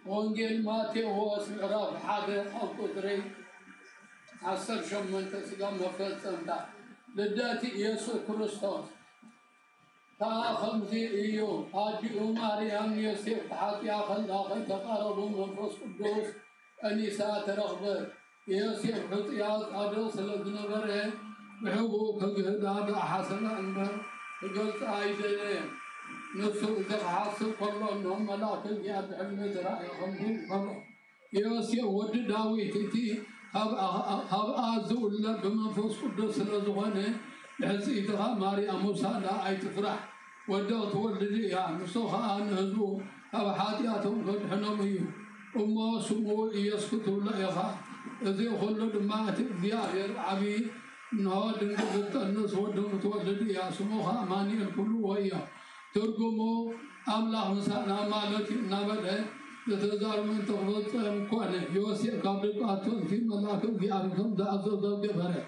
وانجيل ماتيوس مقراف حاجة أو قدري عصر شمن تسقى مفلسن دا لداتي يسوع كريستوس تا خمسي إيو أجيو مريم يوسف تحتي أخلاقي تقاربوا منفس قدوس أنيسات رغبة يوسف خطيات أدوس لذنبره بحبوك جهداد حسن أنبر قلت أيدي نفسه إذا حاسب كله أنهم ملاك الجاب علمت رأيهم كله يوسف ود داوي تتي هب أزول بمنفس قدوس لذنبره لحسيتها مريم موسى لا أي تفرح ودوت ولدي يا نسوها أنهزو أو حاتياتهم قد حنميو أما سمو يسكتوا لا يخاف إذا خلد ما تبديا عبي نهاد نقبت الناس ودهم تولدي يا سموها أماني الكل ويا ترجمو أملا مسانا مالك نبده لتزار من تغلط مكانه يوسف قبل قاتل في ملاك في أرضهم دعزو ضد بره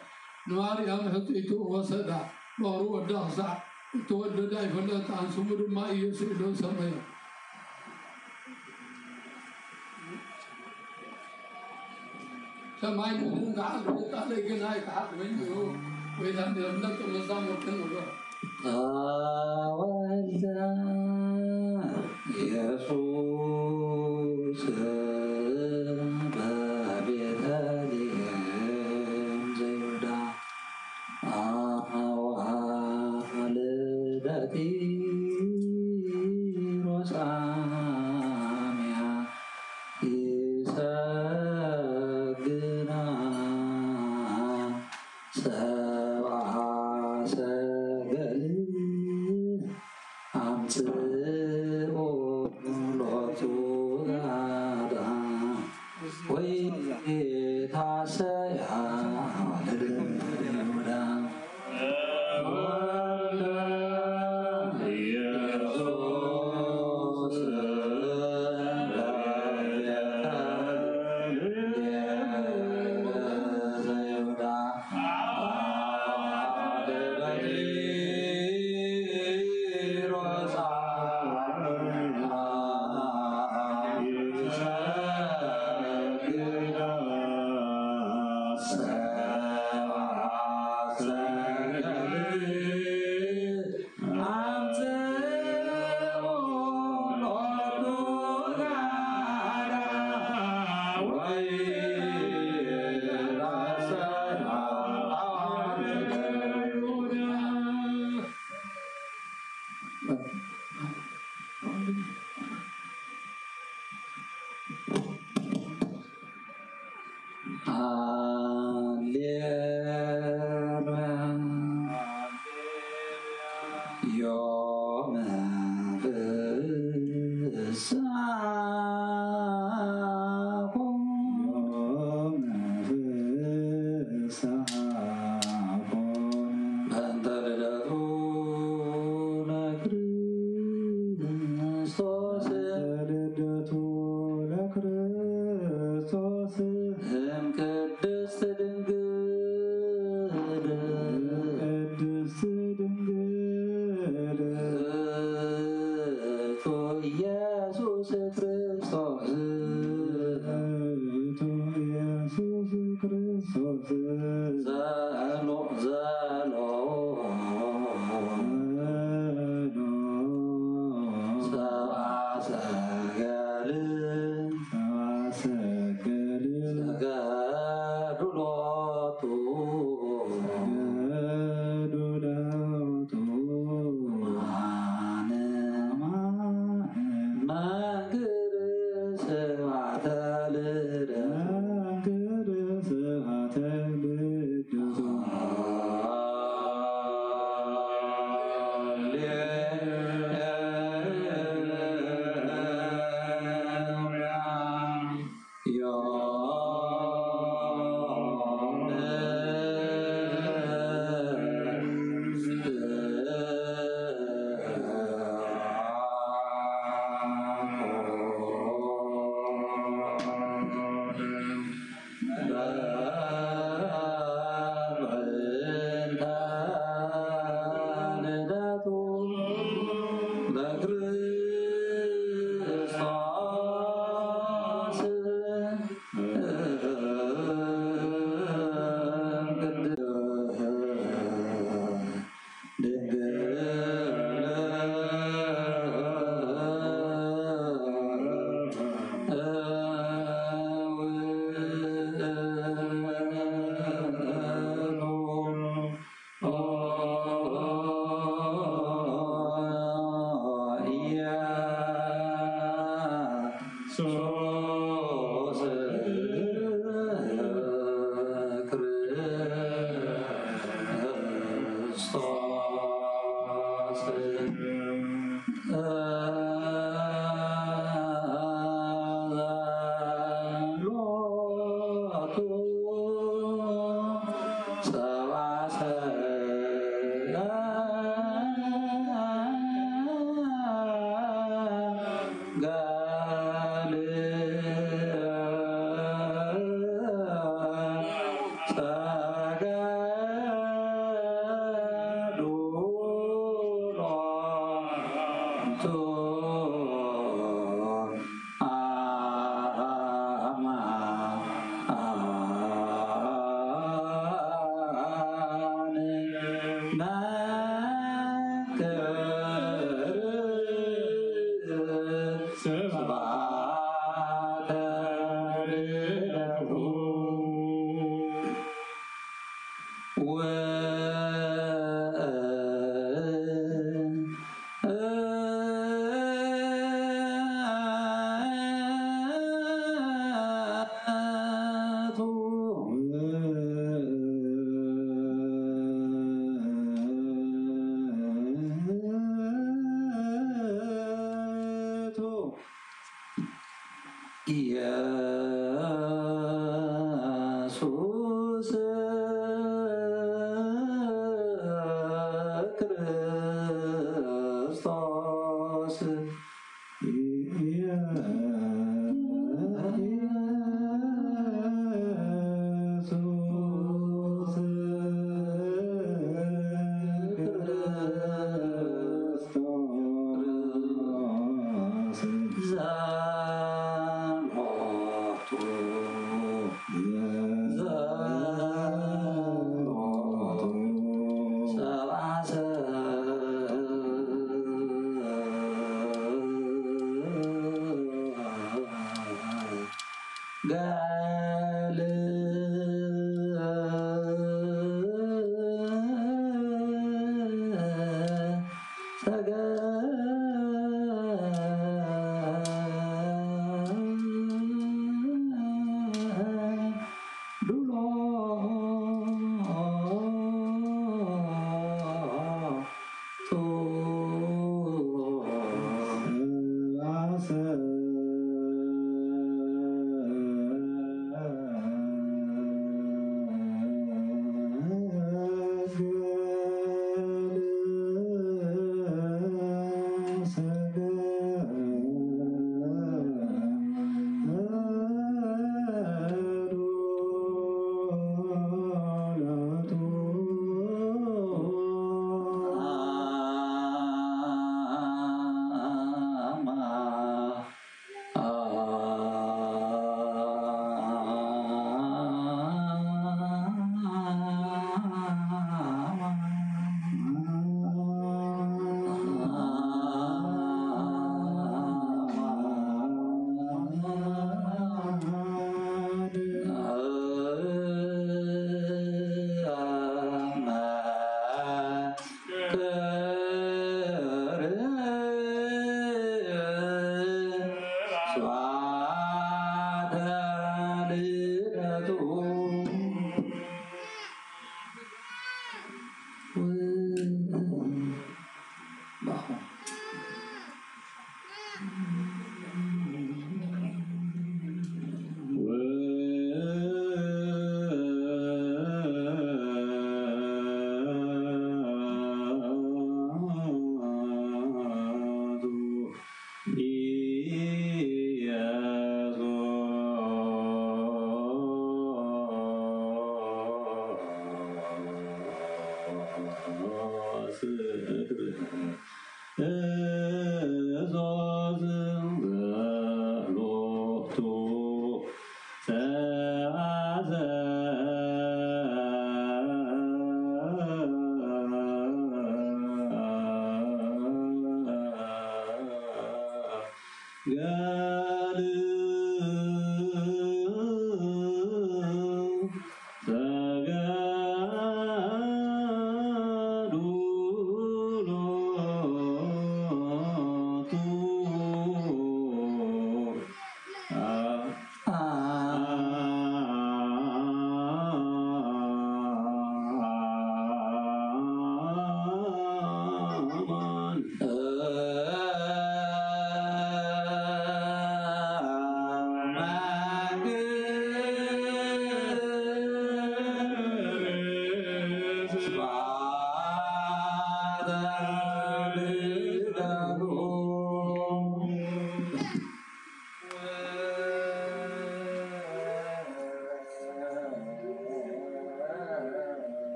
نواري هم حطيتو وسدا بارو الدهسا تودد فلت عن سمر ما يسئلون سميا سماي من قال قال جناي تحت منه وإذا لم تمزام وكنه أولدا يسوس بابتالهم زيودا أولدتي رساميا إساقنا سبع سقل أمسئو لطو غادا ويتاسيا ولدنا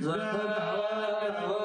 Zara